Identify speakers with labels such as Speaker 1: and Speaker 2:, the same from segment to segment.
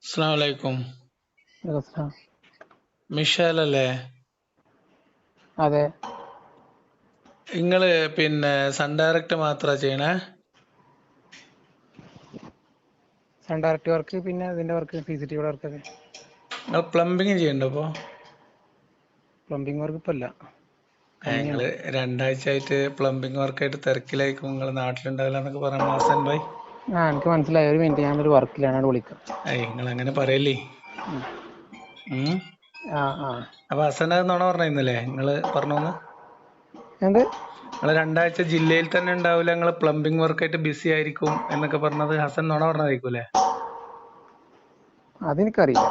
Speaker 1: അസ്സലാമു അലൈക്കും.
Speaker 2: ദിവസം.
Speaker 1: മിഷേൽ അല്ലേ?
Speaker 2: അതെ.
Speaker 1: നിങ്ങള് സൺ ഡയറക്റ്റ് മാത്ര ചെയ്യണേ?
Speaker 2: സൺ ഡയറക്റ്റ് വർക്ക്, പിന്നെ ഇതിന്റെ വർക്ക്, CCTV വർക്ക് ഒക്കെ.
Speaker 1: നിങ്ങൾ പ്ലംബിങ് ചെയ്യണ്ടോ ഇപ്പൊ?
Speaker 2: പ്ലംബിംഗ് വർക്ക് ഇപ്പൊ ഇല്ല.
Speaker 1: നിങ്ങള് രണ്ടാഴ്ചയായിട്ട് പ്ലംബിംഗ് വർക്കായിട്ട് തിരക്കിലായിരിക്കും. നിങ്ങൾ നാട്ടിലുണ്ടാവില്ല എന്നൊക്കെ പറയണ ഹസൻ ഭായ്.
Speaker 2: എനിക്ക് മനസ്സിലായി. ഒരു മിനിറ്റ്, ഞാനൊരു വർക്കിലാണ്, വിളിക്കാം.
Speaker 1: നിങ്ങൾ അങ്ങനെ പറയല്ലേ. അപ്പൊ ഹസൻ അത് നുണ പറഞ്ഞിരുന്നില്ലേ നിങ്ങള് പറഞ്ഞോന്ന്?
Speaker 2: എന്ത്?
Speaker 1: നിങ്ങൾ രണ്ടാഴ്ച ജില്ലയിൽ തന്നെ ഉണ്ടാവില്ല, നിങ്ങൾ പ്ലംബിംഗ് വർക്കായിട്ട് ബിസി ആയിരിക്കും എന്നൊക്കെ പറഞ്ഞത് ഹസൻ നുണ പറഞ്ഞതായിരിക്കൂലേ?
Speaker 2: അതെനിക്കറിയില്ല.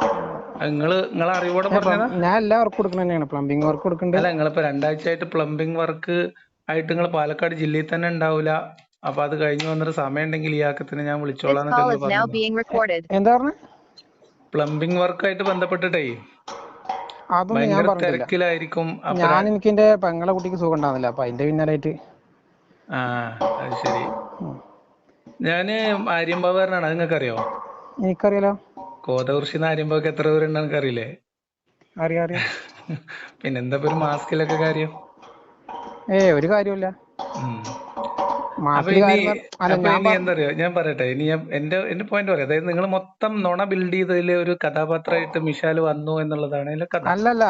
Speaker 1: നിങ്ങളെ അറിവോടെ പറഞ്ഞതാ?
Speaker 2: ഞാൻ എല്ലാ വർക്കും കൊടുക്കണ തന്നെയാണ്. പ്ലംബിംഗ് വർക്ക് കൊടുക്കുന്നുണ്ട്.
Speaker 1: അല്ല, നിങ്ങളിപ്പോ രണ്ടാഴ്ചയായിട്ട് പ്ലംബിംഗ് വർക്ക് ആയിട്ട് നിങ്ങൾ പാലക്കാട് ജില്ലയിൽ തന്നെ ഉണ്ടാവൂല. അപ്പൊ അത് കഴിഞ്ഞ് വന്നിട്ട് സമയം ഉണ്ടെങ്കിൽ ഈ ആക്കത്തിന് ഞാൻ വിളിച്ചോളാന്നൊക്കെ
Speaker 2: എന്താ പറഞ്ഞ?
Speaker 1: പ്ലംബിംഗ് വർക്കായിട്ട് ബന്ധപ്പെട്ടിട്ടേ
Speaker 2: അതൊന്നും ഞാൻ
Speaker 1: ഭയങ്കര
Speaker 2: പറഞ്ഞിട്ടില്ല.
Speaker 1: തിരക്കിലായിരിക്കും.
Speaker 2: എനിക്ക് എന്റെ പെങ്ങളെ കുട്ടിക്ക് സുഖം ഉണ്ടാവുന്നില്ല, അപ്പൊ അതിന്റെ പിന്നാലായിട്ട്.
Speaker 1: അത് ശരി. ഞാന് ആര്യമ്പാവൂരിനാണ്. അത് നിങ്ങൾക്ക് അറിയോ?
Speaker 2: എനിക്കറിയാലോ.
Speaker 1: കോതകുറിശിന്ന് ആര്യമ്പാവൂർക്ക് എത്ര ദൂരം ഉണ്ടെന്ന് നിങ്ങൾക്ക് അറിയില്ലേ?
Speaker 2: അറിയാം.
Speaker 1: പിന്നെന്താ ഒരു മാസ്കിലൊക്കെ കാര്യം?
Speaker 2: ഒരു കാര്യമില്ല.
Speaker 1: അപ്പൊ ഇനി എന്തറിയോ, ഞാൻ പറയട്ടെ. ഇനി എന്റെ പോയിന്റ് പറയാം. അതായത് നിങ്ങൾ മൊത്തം നുണ ബിൽഡ് ചെയ്തതിൽ ഒരു കഥാപാത്രമായിട്ട് മിഷാൽ വന്നു എന്നുള്ളതാണ് അതിലെ കഥ.
Speaker 2: അല്ലല്ല,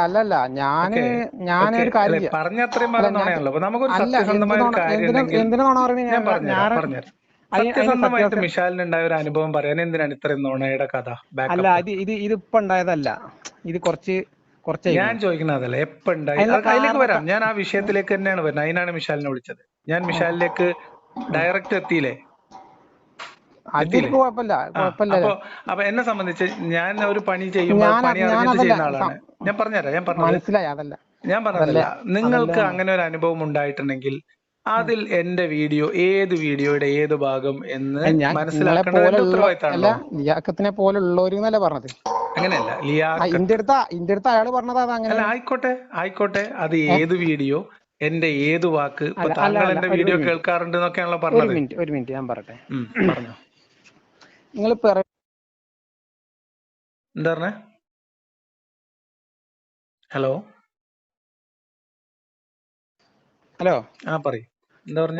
Speaker 2: ഞാനൊരു കാര്യം ചെയ്യാം.
Speaker 1: പറഞ്ഞ അത്രയും പറഞ്ഞ നുണയാണല്ലോ. അപ്പൊ നമുക്കൊരു സത്യസന്ധമായ ഒരു കാര്യം ഉണ്ടെങ്കിൽ ഞാൻ പറഞ്ഞുതരാം. സത്യസന്ധമായിട്ട് മിഷാലിന് ഉണ്ടായ ഒരു അനുഭവം പറയാൻ എന്തിനാണ് ഇത്രയും നുണയുടെ കഥ?
Speaker 2: അല്ല, ഇതിപ്പോ ഉണ്ടായതല്ല. ഇത് കുറച്ച്
Speaker 1: ഞാൻ ചോദിക്കുന്ന അതല്ല, എപ്പോ ഉണ്ടായി? അതിലേക്ക് വരാം. ഞാൻ ആ വിഷയത്തിലേക്ക് തന്നെയാണ് വരുന്നത്. അതിനാണ് മിഷാലിനെ വിളിച്ചത്. ഞാൻ മിഷാലിലേക്ക് ഡയറക്റ്റ് എത്തിയില്ലേ? അപ്പൊ എന്നെ സംബന്ധിച്ച് ഞാൻ ഒരു പണി ചെയ്യുമ്പോൾ പണി അറിഞ്ഞിട്ട് ചെയ്യുന്ന ആളാണ്. ഞാൻ പറഞ്ഞതല്ല. നിങ്ങൾക്ക് അങ്ങനെ ഒരു അനുഭവം ഉണ്ടായിട്ടുണ്ടെങ്കിൽ അതിൽ എന്റെ ഏത് വീഡിയോയുടെ ഏത് ഭാഗം എന്ന് മനസ്സിലാക്കേണ്ടത് എന്റെ ഉത്തരവാദിത്തമാണല്ലോ.
Speaker 2: ലിയാഖത്തിനെ പോലുള്ളവരെന്നല്ലേ പറഞ്ഞത്?
Speaker 1: അങ്ങനെയല്ല,
Speaker 2: ഇന്റെ അടുത്ത് അയാൾ പറഞ്ഞത് അതങ്ങനെ.
Speaker 1: ആയിക്കോട്ടെ. അത് ഏത് വീഡിയോ, എന്റെ ഏത് വാക്ക്. ഇപ്പൊ താങ്കൾ എന്റെ വീഡിയോ കേൾക്കാറുണ്ട് എന്നൊക്കെയാണല്ലോ പറഞ്ഞത്.
Speaker 2: ഒരു മിനിറ്റ് ഞാൻ പറയട്ടെ.
Speaker 1: പറഞ്ഞോ.
Speaker 2: നിങ്ങൾ
Speaker 1: എന്താ പറഞ്ഞേ? ഹലോ. പറയ്. എന്താ പറഞ്ഞ?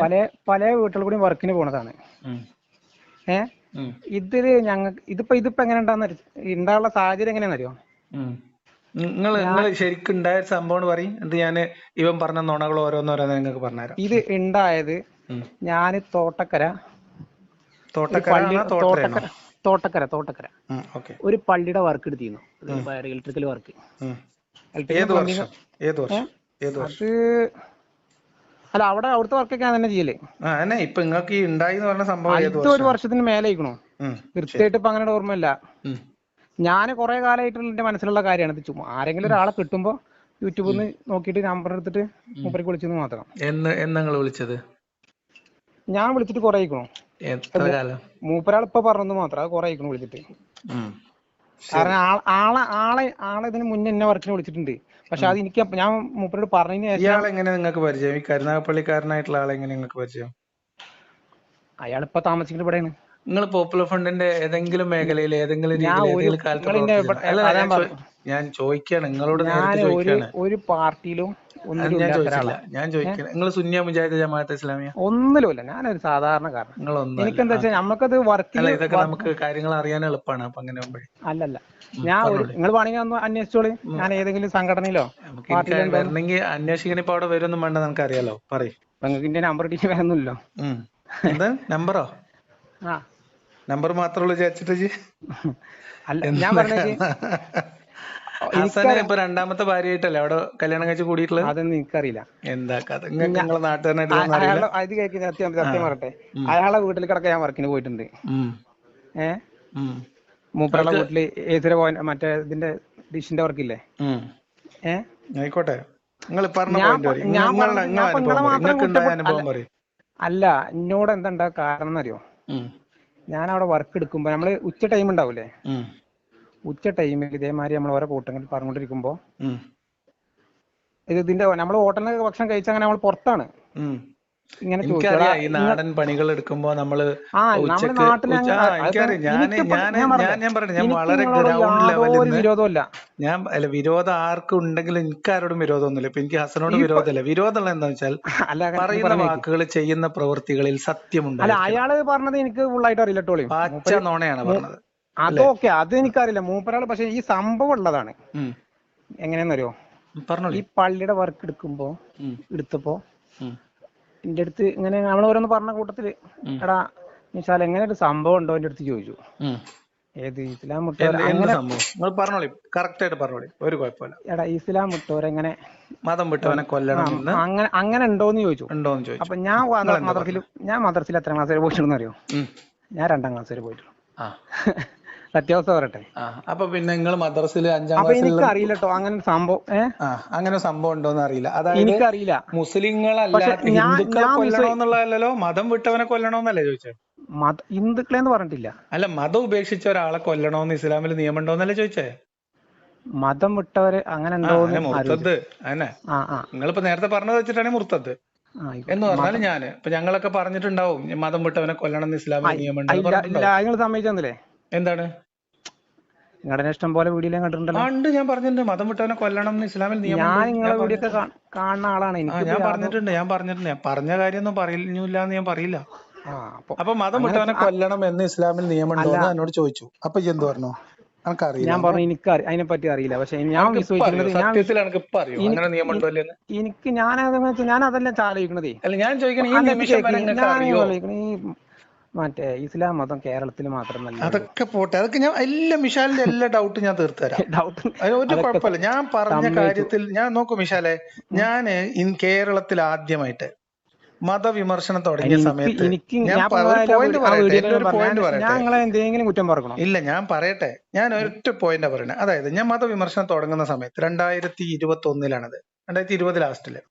Speaker 2: പല വീട്ടിൽ കൂടി വർക്കിന് പോണതാണ്. ഇതില് ഇതിപ്പോ എങ്ങനെ ഉണ്ടാകാനുള്ള സാഹചര്യം എങ്ങനെയാണെന്നറിയോ?
Speaker 1: നിങ്ങൾ ശരിക്കും ഉണ്ടായ സംഭവം പറയും. എന്ത് ഞാൻ ഇവൻ പറഞ്ഞ നുണകൾ ഓരോന്നോരോന്ന് നിങ്ങൾക്ക് പറഞ്ഞുതരാം.
Speaker 2: ഇത് ഉണ്ടായത് ഞാന് തോട്ടക്കര ഒരു പള്ളിയുടെ വർക്ക് എടുത്തിരുന്നു. Electrical work. അല്ല, അവിടുത്തെ വർക്കൊക്കെ ഞാൻ തന്നെ ചെയ്യല്.
Speaker 1: ഇപ്പൊ നിങ്ങൾക്ക് ഈ ഉണ്ടായി പറഞ്ഞ സംഭവം
Speaker 2: ഇത് ഒരു വർഷത്തിന് മേലെ ആയിക്കണോ? തീർച്ചയായിട്ടും ഇപ്പൊ അങ്ങനെ ഓർമ്മയില്ല. ഞാൻ കുറെ കാലമായിട്ടുള്ള എന്റെ മനസ്സിലുള്ള കാര്യമാണ്. ഇത് ചുമ്മാ ആരെങ്കിലും ഒരാളെ കിട്ടുമ്പോ യൂട്യൂബിൽ നിന്ന് നോക്കിയിട്ട് നമ്പർ എടുത്തിട്ട് മൂപ്പർക്ക് വിളിച്ചെന്ന് മാത്രം.
Speaker 1: വിളിച്ചത്
Speaker 2: ഞാൻ വിളിച്ചിട്ട് കുറെ ആയിക്കണോ? മൂപ്പരാൾ ഇപ്പൊ പറഞ്ഞത് മാത്രം. അത് കുറെ ആയിക്കണോ വിളിച്ചിട്ട്. കാരണം ആളെ ഇതിന് മുന്നേ എന്നെ വർക്കിന് വിളിച്ചിട്ടുണ്ട്. പക്ഷെ അത് ഞാൻ മൂപ്പരോട് പറഞ്ഞതിന് ശേഷം.
Speaker 1: നിങ്ങൾക്ക് പരിചയം? ഈ കരുനാഗപ്പള്ളിക്കാരനായിട്ടുള്ള ആളെ എങ്ങനെ നിങ്ങൾക്ക് പരിചയം?
Speaker 2: അയാളിപ്പോ താമസിക്കുന്നത് ഇവിടെയാണ്.
Speaker 1: നിങ്ങൾ പോപ്പുലർ ഫണ്ടിന്റെ ഏതെങ്കിലും മേഖലയിൽ ഏതെങ്കിലും ഞാൻ ചോദിക്കാണ്, നിങ്ങളോട് നേരിട്ട് ചോദിക്കാണ്.
Speaker 2: ഒരു പാർട്ടിയിലും
Speaker 1: ഞാൻ ചോദിക്കണം. നിങ്ങൾ സുന്നിയ മുജാഹിദ് ജമാഅത്തെ ഇസ്ലാമിയ?
Speaker 2: ഒന്നിലുമില്ല. ഞാനൊരു സാധാരണക്കാരൻ. എനിക്ക് എന്താ വെച്ചാൽ നമുക്കത് വർക്കിൽ
Speaker 1: ഇതൊക്കെ നമുക്ക് കാര്യങ്ങൾ അറിയാൻ എളുപ്പമാണ്. അപ്പൊ അങ്ങനെ
Speaker 2: അല്ലല്ല, നിങ്ങൾ വേണമെങ്കിൽ ഒന്ന് അന്വേഷിച്ചോളി. ഞാൻ ഏതെങ്കിലും സംഘടനയിലോ
Speaker 1: വരണമെങ്കിൽ അന്വേഷിക്കണ ഇപ്പൊ അവിടെ വരുമൊന്നും വേണ്ട, നമുക്ക് അറിയാലോ. പറയും.
Speaker 2: നിങ്ങൾക്ക് നമ്പർ ഇട്ടിട്ട് വരുന്നില്ലല്ലോ.
Speaker 1: നമ്പറോ? നമ്പർ മാത്രമേ വിചാരിച്ചിട്ട്
Speaker 2: അല്ല, ഞാൻ പറഞ്ഞത്
Speaker 1: ഇപ്പൊ രണ്ടാമത്തെ ഭാര്യയായിട്ടല്ലേ അവിടെ കല്യാണം കഴിച്ച് കൂടിയിട്ടുള്ളത്?
Speaker 2: അതൊന്നും എനിക്കറിയില്ല.
Speaker 1: എന്താ കഥ?
Speaker 2: സത്യം പറയട്ടെ, അയാളെ വീട്ടിൽ കിടക്കാൻ ഞാൻ വർക്കിന് പോയിട്ടുണ്ട്. മൂപ്പരുടെ വീട്ടില് ഏതൊരു മറ്റേ ഇതിന്റെ ഡിഷിന്റെ വർക്കില്ലേ?
Speaker 1: ആയിക്കോട്ടെ.
Speaker 2: അല്ല, എന്നോട് എന്താ കാരണം എന്നറിയോ? ഞാൻ അവിടെ വർക്ക് എടുക്കുമ്പോ നമ്മള് ഉച്ച ടൈം ഉണ്ടാവൂലേ? ഉച്ച ടൈമിൽ ഇതേമാതിരി നമ്മൾ ഓരോ കൂട്ടങ്ങൾ പറഞ്ഞുകൊണ്ടിരിക്കുമ്പോ ഇതിന്റെ നമ്മൾ ഹോട്ടലിൽ ഭക്ഷണം കഴിച്ചാൽ അങ്ങനെ നമ്മൾ പുറത്താണ്. ഇങ്ങനെ
Speaker 1: എനിക്കറിയാം ഈ നാടൻ പണികൾ എടുക്കുമ്പോ നമ്മള് ഉച്ചക്ക് എനിക്കറിയാം ഞാൻ പറയട്ടെ, ഞാൻ വളരെ ഗ്രൗണ്ട് ലെവലിൽ
Speaker 2: വിരോധമല്ല.
Speaker 1: ഞാൻ അല്ല, വിരോധം ആർക്കും ഉണ്ടെങ്കിലും എനിക്ക് ആരോടും വിരോധമൊന്നുമില്ല. ഇപ്പൊ എനിക്ക് ഹസനോട് വിരോധമല്ല. വിരോധമുള്ള എന്താ വെച്ചാൽ പറയുന്ന വാക്കുകൾ, ചെയ്യുന്ന പ്രവൃത്തികളിൽ സത്യമുണ്ട്.
Speaker 2: അല്ല, അയാള് പറഞ്ഞത് എനിക്ക് ഫുള്ളായിട്ട് അറിയില്ലട്ടോളൂ.
Speaker 1: പച്ച നോണയാണ് പറഞ്ഞത്.
Speaker 2: അതൊക്കെ അത് എനിക്കറിയില്ല മൂപ്പരാള്. പക്ഷെ ഈ സംഭവം ഉള്ളതാണ്. എങ്ങനെയാന്നറിയോ, ഈ പള്ളിയുടെ വർക്ക് എടുത്തപ്പോ എന്റെ അടുത്ത് ഇങ്ങനെ നമ്മളോരോന്ന് പറഞ്ഞ കൂട്ടത്തില്, എടാ നിശാൽ എങ്ങനെ ഒരു സംഭവം ഉണ്ടോ എന്റെ അടുത്ത് ചോദിച്ചു. ഏത് ഇസ്ലാം മുട്ടോരെ എടാ ഇസ്ലാം മുട്ടോരെങ്ങനെ
Speaker 1: മതം വിട്ടവനെ കൊല്ലണം
Speaker 2: അങ്ങനെ ഉണ്ടോന്ന് ചോദിച്ചു. അപ്പൊ ഞാൻ മദ്രസയിൽ എത്ര ക്ലാസ് വരെ പോയിട്ടുണ്ടെന്ന് അറിയോ? ഞാൻ 2ാം ക്ലാസ് വരെ പോയിട്ടുള്ളൂ. സത്യാവസ്ഥ പറയട്ടെ.
Speaker 1: അപ്പൊ പിന്നെ നിങ്ങൾ മദ്രസയിൽ 5ാം
Speaker 2: ക്ലാസ്സിൽ എനിക്ക് അറിയില്ലട്ടോ അങ്ങനെ സംഭവം.
Speaker 1: അങ്ങനെ സംഭവം ഉണ്ടോന്ന് അറിയില്ല. അതായത്
Speaker 2: എനിക്കറിയില്ല.
Speaker 1: മുസ്ലിങ്ങളല്ലാത്ത ഹിന്ദുക്കളെ കൊല്ലണമെന്നുള്ളതല്ലോ, മതം വിട്ടവനെ കൊല്ലണമെന്നല്ലേ ചോദിച്ചത്?
Speaker 2: ഹിന്ദുക്കളെന്ന് പറഞ്ഞിട്ടില്ല.
Speaker 1: അല്ല, മതം ഉപേക്ഷിച്ച ഒരാളെ കൊല്ലണമെന്ന് ഇസ്ലാമിൽ നിയമം ഉണ്ടോന്നല്ലേ ചോദിച്ചേ?
Speaker 2: മതം വിട്ടവര് അങ്ങനെ
Speaker 1: മുർത്തദ് അതന്നെ നിങ്ങളിപ്പോ നേരത്തെ പറഞ്ഞത് വെച്ചിട്ടാണ് മുർത്തദ് എന്ന് പറഞ്ഞാൽ ഇപ്പൊ ഞങ്ങളൊക്കെ പറഞ്ഞിട്ടുണ്ടാവും മതം വിട്ടവനെ കൊല്ലണം എന്ന് ഇസ്ലാമിൽ നിയമം
Speaker 2: സമ്മതിച്ചേ.
Speaker 1: എന്താണ്
Speaker 2: നിങ്ങളുടെ ഇഷ്ടം പോലെ വീഡിയോ കണ്ടിട്ടുണ്ടല്ലോ.
Speaker 1: ഉണ്ട്, ഞാൻ പറഞ്ഞിട്ടുണ്ട് മതം വിട്ടവനെ കൊല്ലണം എന്ന് ഇസ്ലാമിൽ നിയമം.
Speaker 2: ഞാൻ നിങ്ങളെ വീഡിയോ ഒക്കെ കാണുന്ന ആളാണ്.
Speaker 1: ഞാൻ പറഞ്ഞിട്ടുണ്ട്. ഞാൻ പറഞ്ഞ കാര്യമൊന്നും പറഞ്ഞില്ല എന്ന് ഞാൻ പറയില്ല. അപ്പൊ മതം വിട്ടവനെ കൊല്ലണം എന്ന് ഇസ്ലാമിൽ നിയമം ഉണ്ടോ എന്ന് എന്നോട് ചോദിച്ചു. അപ്പൊ എന്ത് പറഞ്ഞു?
Speaker 2: ഞാൻ പറഞ്ഞു എനിക്ക് അതിനെ പറ്റി അറിയില്ല. പക്ഷെ ഞാൻ വിശ്വസിക്കുന്നത് എനിക്ക് ഞാൻ അതല്ല ആലോചിക്കണതേ. മറ്റേ ഇസ്ലാം മതം കേരളത്തിൽ മാത്രമല്ല.
Speaker 1: അതൊക്കെ പോട്ടെ, അതൊക്കെ ഞാൻ മിഷാലിന്റെ എല്ലാ ഡൗട്ടും ഞാൻ തീർത്തു തരാം. ഒരു കുഴപ്പമില്ല. ഞാൻ പറഞ്ഞ കാര്യത്തിൽ ഞാൻ നോക്കൂ മിഷാലെ, ഞാന് കേരളത്തിൽ ആദ്യമായിട്ട് മതവിമർശനം തുടങ്ങിയ സമയത്ത് ഇല്ല, ഞാൻ പറയട്ടെ, ഞാൻ ഒരൊറ്റ പോയിന്റാ പറയണേ. അതായത് ഞാൻ മതവിമർശനം തുടങ്ങുന്ന സമയത്ത് 2021 2020 ലാസ്റ്റില്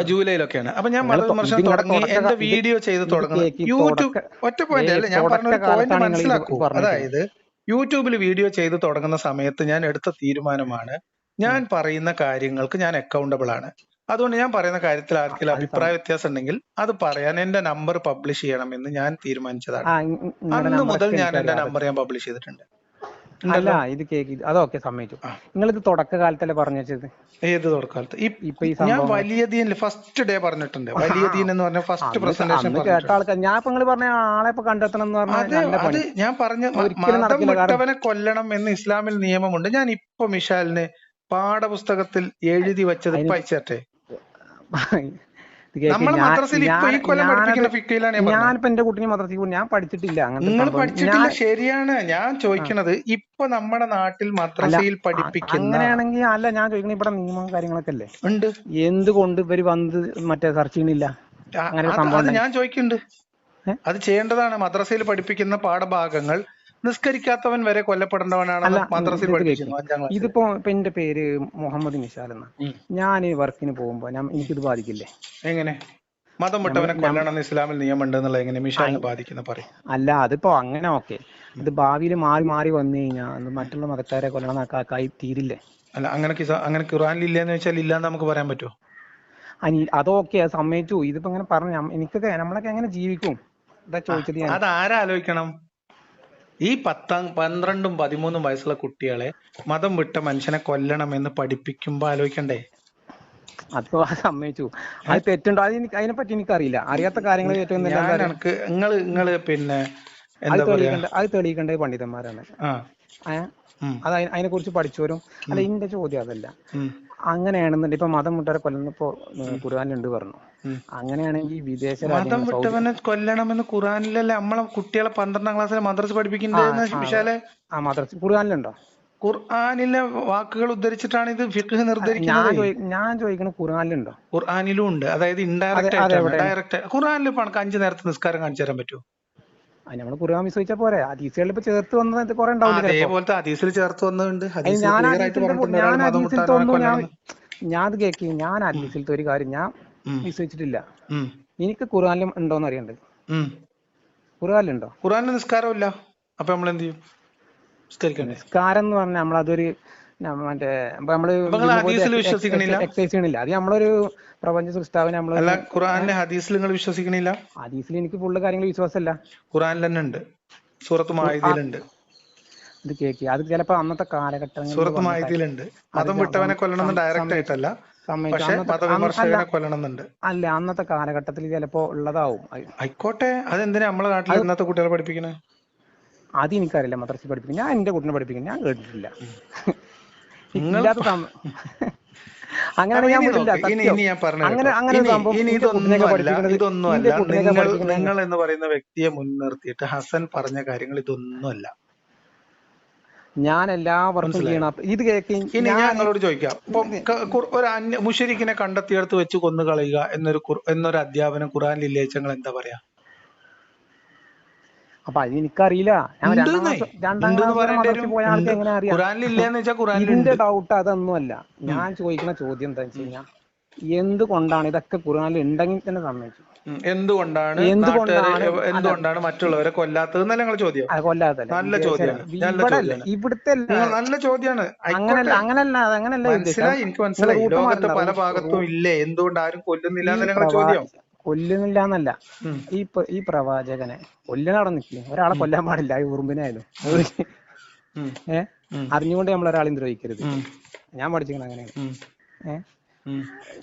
Speaker 1: ജൂലൈയിലൊക്കെയാണ്. അപ്പൊ ഞാൻ മതവിമർശനം തുടങ്ങി എന്റെ വീഡിയോ ചെയ്ത് തുടങ്ങുന്നത് യൂട്യൂബ് ഒറ്റ പോയിന്റ് അല്ലേ, ഞാൻ പറഞ്ഞ ഒരു പോയിന്റ് മനസ്സിലാക്കൂ. അതായത് യൂട്യൂബിൽ വീഡിയോ ചെയ്ത് തുടങ്ങുന്ന സമയത്ത് ഞാൻ എടുത്ത തീരുമാനമാണ്, ഞാൻ പറയുന്ന കാര്യങ്ങൾക്ക് ഞാൻ അക്കൗണ്ടബിൾ ആണ്. അതുകൊണ്ട് ഞാൻ പറയുന്ന കാര്യത്തിൽ ആർക്കെങ്കിലും അഭിപ്രായ വ്യത്യാസം ഉണ്ടെങ്കിൽ അത് പറയാൻ എന്റെ നമ്പർ പബ്ലിഷ് ചെയ്യണമെന്ന് ഞാൻ തീരുമാനിച്ചതാണ്. അന്ന് മുതൽ ഞാൻ എന്റെ നമ്പർ ഞാൻ പബ്ലിഷ് ചെയ്തിട്ടുണ്ട്.
Speaker 2: അല്ല ഇത് അതൊക്കെ സമ്മതിച്ചു. നിങ്ങളിത് തുടക്കകാലത്തല്ലേ പറഞ്ഞു വെച്ചത്?
Speaker 1: ഏത് തുടക്കകാലത്ത്? ഞാൻ വലിയ ദീനിൽ ഫസ്റ്റ് ഡേ പറഞ്ഞിട്ടുണ്ട്. വലിയ ദീൻ എന്ന് പറഞ്ഞ ഫസ്റ്റ് പ്രസന്റേഷൻ
Speaker 2: കേട്ട ആൾക്കാർ ഞാൻ നിങ്ങൾ പറഞ്ഞ ആളെ കണ്ടെത്തണം എന്ന് പറഞ്ഞാൽ
Speaker 1: ഞാൻ പറഞ്ഞ മതം വിട്ടവനെ കൊല്ലണം എന്ന് ഇസ്ലാമിൽ നിയമമുണ്ട്. ഞാൻ ഇപ്പൊ മിഷാലിന് പാഠപുസ്തകത്തിൽ എഴുതി വെച്ചത് ഇപ്പൊ അയച്ചേ.
Speaker 2: ഞാനിപ്പോ എന്റെ കുട്ടിനെ മദ്രസയിൽ ഞാൻ പഠിച്ചിട്ടില്ല.
Speaker 1: നിങ്ങൾ പഠിച്ചിട്ടില്ല, ശരിയാണ്. ഞാൻ ചോദിക്കണത് ഇപ്പൊ നമ്മുടെ നാട്ടിൽ മദ്രസയിൽ പഠിപ്പിക്കുന്ന
Speaker 2: അങ്ങനെയാണെങ്കിൽ അല്ല ഞാൻ ചോദിക്കണ ഇവിടെ നിയമവും കാര്യങ്ങളൊക്കെ അല്ലേ
Speaker 1: ഉണ്ട്.
Speaker 2: എന്തുകൊണ്ട് ഇവര് വന്ന് മറ്റേ സെർച്ച് ചെയ്യണില്ല?
Speaker 1: അത് ഞാൻ ചോദിക്കുന്നുണ്ട്. അത് ചെയ്യേണ്ടതാണ്. മദ്രസയിൽ പഠിപ്പിക്കുന്ന പാഠഭാഗങ്ങൾ നിസ്കരിക്കാത്തവൻ വരെ കൊല്ലപ്പെടേണ്ടവനാണ് മദ്രസയിൽ പഠിപ്പിക്കുന്നത്.
Speaker 2: ഇതിപ്പോ എന്റെ പേര് മുഹമ്മദ് നിശാൽ എന്നാ. ഞാൻ വർക്കിന് പോകുമ്പോ എനിക്കിത് ബാധിക്കില്ലേ?
Speaker 1: എങ്ങനെ മതം വിട്ടവനെ കൊല്ലണം ഇസ്ലാമിൽ നിയമം ഉണ്ടെന്നുള്ള എങ്ങനെ മിഷാലിനെ ബാധിക്കുന്ന പറയും?
Speaker 2: അല്ല അതിപ്പോ അങ്ങനെ ഓക്കെ, ഇത് ഭാവിയിൽ മാറി വന്നു കഴിഞ്ഞാൽ മറ്റുള്ള മതക്കാരെ കൊല്ലണം തീരില്ലേ?
Speaker 1: അല്ല അങ്ങനെ ഖുർആനിൽ ഇല്ലെന്ന് വെച്ചാൽ ഇല്ലാന്ന് നമുക്ക് പറയാൻ പറ്റുമോ?
Speaker 2: അതൊക്കെ സമ്മതിച്ചു. ഇതിപ്പോ അങ്ങനെ പറഞ്ഞു എനിക്കൊക്കെ നമ്മളൊക്കെ എങ്ങനെ ജീവിക്കും ഇതാ ചോദിച്ചത്.
Speaker 1: അത് ആരാലോചിക്കണം? ഈ 10, 12, 13 വയസ്സുള്ള കുട്ടികളെ മതം വിട്ട മനുഷ്യനെ കൊല്ലണം എന്ന് പഠിപ്പിക്കുമ്പോ ആലോചിക്കണ്ടേ?
Speaker 2: അപ്പൊ സമ്മതിച്ചു. അത് തെറ്റുണ്ടോ അതിനെ പറ്റി എനിക്കറിയില്ല. അറിയാത്ത കാര്യങ്ങൾ
Speaker 1: നിങ്ങള് പിന്നെ
Speaker 2: അത് തെളിയിക്കേണ്ടത് പണ്ഡിതന്മാരാണ്. അത് അതിനെ കുറിച്ച് പഠിച്ചവരും. അല്ല എന്റെ ചോദ്യം അതല്ല. അങ്ങനെയാണെന്നുണ്ടെങ്കിൽ ഇപ്പൊ മതം വിട്ടവരെ കൊല്ലുന്നപ്പോ ഖുർആനിലുണ്ട് പറഞ്ഞു. അങ്ങനെയാണെങ്കിൽ വിദേശ
Speaker 1: മതം വിട്ടവനെ കൊല്ലണമെന്ന് ഖുർആനിലല്ലേ നമ്മളെ കുട്ടികളെ 12ാം ക്ലാസ്സിലെ മദ്രസ പഠിപ്പിക്കുന്നത്?
Speaker 2: മദ്രസ ഖുർആനിലുണ്ടോ?
Speaker 1: ഖുർആനിലെ വാക്കുകൾ ഉദ്ധരിച്ചിട്ടാണ് ഇത് ഫിഖ് നിർദ്ദേശിക്കുന്നത്.
Speaker 2: ഞാൻ ചോദിക്കുന്നത് ഖുർആനിലുണ്ടോ?
Speaker 1: ഖുർആനിലും ഉണ്ട്. അതായത് ഡയറക്റ്റ് ഖുർആനിൽ ഇപ്പൊ 5 നേരത്തെ നിസ്കാരം കാണിച്ചു തരാൻ പറ്റുമോ?
Speaker 2: നമ്മള് ഖുർആൻ വിശ്വസിച്ചാ പോരെ? ഹദീസുകളിൽ ഇപ്പൊ ചേർത്ത് വന്നത് കുറെ ഉണ്ടാവില്ല.
Speaker 1: അതേപോലത്തെ ഹദീസിൽ ചേർത്ത് വന്നിട്ടുണ്ട്.
Speaker 2: ഞാൻ അത് കേക്ക് ഞാൻ ഹദീസിലത്തെ ഒരു കാര്യം ഞാൻ വിശ്വസിച്ചിട്ടില്ല. എനിക്ക് ഖുർആനിലും ഉണ്ടോന്ന് അറിയണ്ട്. ഖുർആനിലുണ്ടോ?
Speaker 1: ഖുർആനിൽ നിസ്കാരം ഇല്ല. അപ്പൊ നമ്മൾ എന്ത് ചെയ്യും?
Speaker 2: നിസ്കാരം എന്ന് പറഞ്ഞാൽ നമ്മളതൊരു മറ്റേ നമ്മള്
Speaker 1: അപ്പൊ നിങ്ങൾ ഹദീസിൽ വിശ്വസിക്കണില്ല?
Speaker 2: എക്സസൈസ് ചെയ്യണില്ല, അത് നമ്മളൊരു പ്രപഞ്ച സൃഷ്ടാവിനെ നമ്മള്.
Speaker 1: അല്ല, ഖുർആനിലെ ഹദീസിൽ നിങ്ങൾ വിശ്വസിക്കണില്ല?
Speaker 2: ഹദീസിൽ എനിക്ക് ഫുള്ള് കാര്യങ്ങൾ വിശ്വാസമല്ല.
Speaker 1: ഖുർആനിൽ തന്നെ ഉണ്ട്, സൂറത്ത് മാഇദയിലുണ്ട്.
Speaker 2: ഇത് കേക്ക്, അത് ചിലപ്പോ അന്നത്തെ കാലഘട്ടങ്ങളിൽ
Speaker 1: സൂറത്ത് മാഇദയിലുണ്ട്. മതം വിട്ടവനെ കൊല്ലണം ഡയറക്റ്റ് ആയിട്ടല്ല, പക്ഷെ മതവിമർശകനെ കൊല്ലണമെന്നുണ്ട്.
Speaker 2: അല്ല, അന്നത്തെ കാലഘട്ടത്തിൽ ചിലപ്പോ ഉള്ളതാവും.
Speaker 1: ആയിക്കോട്ടെ, അതെന്തിനാ നമ്മളെ നാട്ടിൽ ഇന്നത്തെ കുട്ടികളെ പഠിപ്പിക്കണേ?
Speaker 2: അത് എനിക്കറിയില്ല. മദ്രസ പഠിപ്പിക്കും, ഞാൻ എന്റെ കുട്ടിനെ പഠിപ്പിക്കും, ഞാൻ കേട്ടിട്ടില്ല.
Speaker 1: നിങ്ങൾ എന്ന് പറയുന്ന വ്യക്തിയെ മുൻനിർത്തിയിട്ട് ഹസൻ പറഞ്ഞ കാര്യങ്ങൾ ഇതൊന്നുമല്ല.
Speaker 2: ഞാൻ എല്ലാവർക്കും ചെയ്യണം. ഇത് കേൾക്കി,
Speaker 1: ഇനി ഞാൻ നിങ്ങളോട് ചോദിക്കാം, ഇപ്പൊ ഒരു മുശരിക്കിനെ കണ്ടെത്തിയെടുത്ത് വെച്ച് കൊന്നു കളയുക എന്നൊരു അധ്യാപനം ഖുർആനിൽ ഇല്ലേച്ച നിങ്ങൾ എന്താ പറയാ?
Speaker 2: അപ്പൊ അത് എനിക്കറിയില്ല. ഇതിന്റെ ഡൗട്ട് അതൊന്നുമല്ല. ഞാൻ ചോദിക്കുന്ന ചോദ്യം എന്താ വെച്ച് കഴിഞ്ഞാൽ, എന്തുകൊണ്ടാണ് ഇതൊക്കെ ഖുർആനിൽ ഉണ്ടെങ്കിൽ തന്നെ സമ്മതിച്ചു?
Speaker 1: എന്തുകൊണ്ടാണ് മറ്റുള്ളവരെ കൊല്ലാത്തതെന്നല്ല നിങ്ങളുടെ ചോദ്യം?
Speaker 2: കൊല്ലാത്തല്ല,
Speaker 1: നല്ല ചോദ്യമാണ്,
Speaker 2: ഇവിടുത്തെ
Speaker 1: നല്ല ചോദ്യമാണ്.
Speaker 2: അങ്ങനല്ല
Speaker 1: മനസ്സിലായി, എനിക്ക് മനസ്സിലായി. ലോകത്തെ പല ഭാഗത്തും ഇല്ലേ, എന്തുകൊണ്ട് ആരും കൊല്ലുന്നില്ല എന്നല്ല നിങ്ങളുടെ ചോദ്യം?
Speaker 2: കൊല്ലുന്നില്ല എന്നല്ല, ഈ പ്രവാചകനെ കൊല്ലണ അവിടെ നിൽക്കും. ഒരാളെ കൊല്ലാൻ പാടില്ല, ഈ ഉറുമ്പിനായാലും. അറിഞ്ഞുകൊണ്ട് നമ്മളൊരാളെയും ദ്രോഹിക്കരുത്. ഞാൻ പഠിച്ചിരിക്കണ അങ്ങനെയാണ്.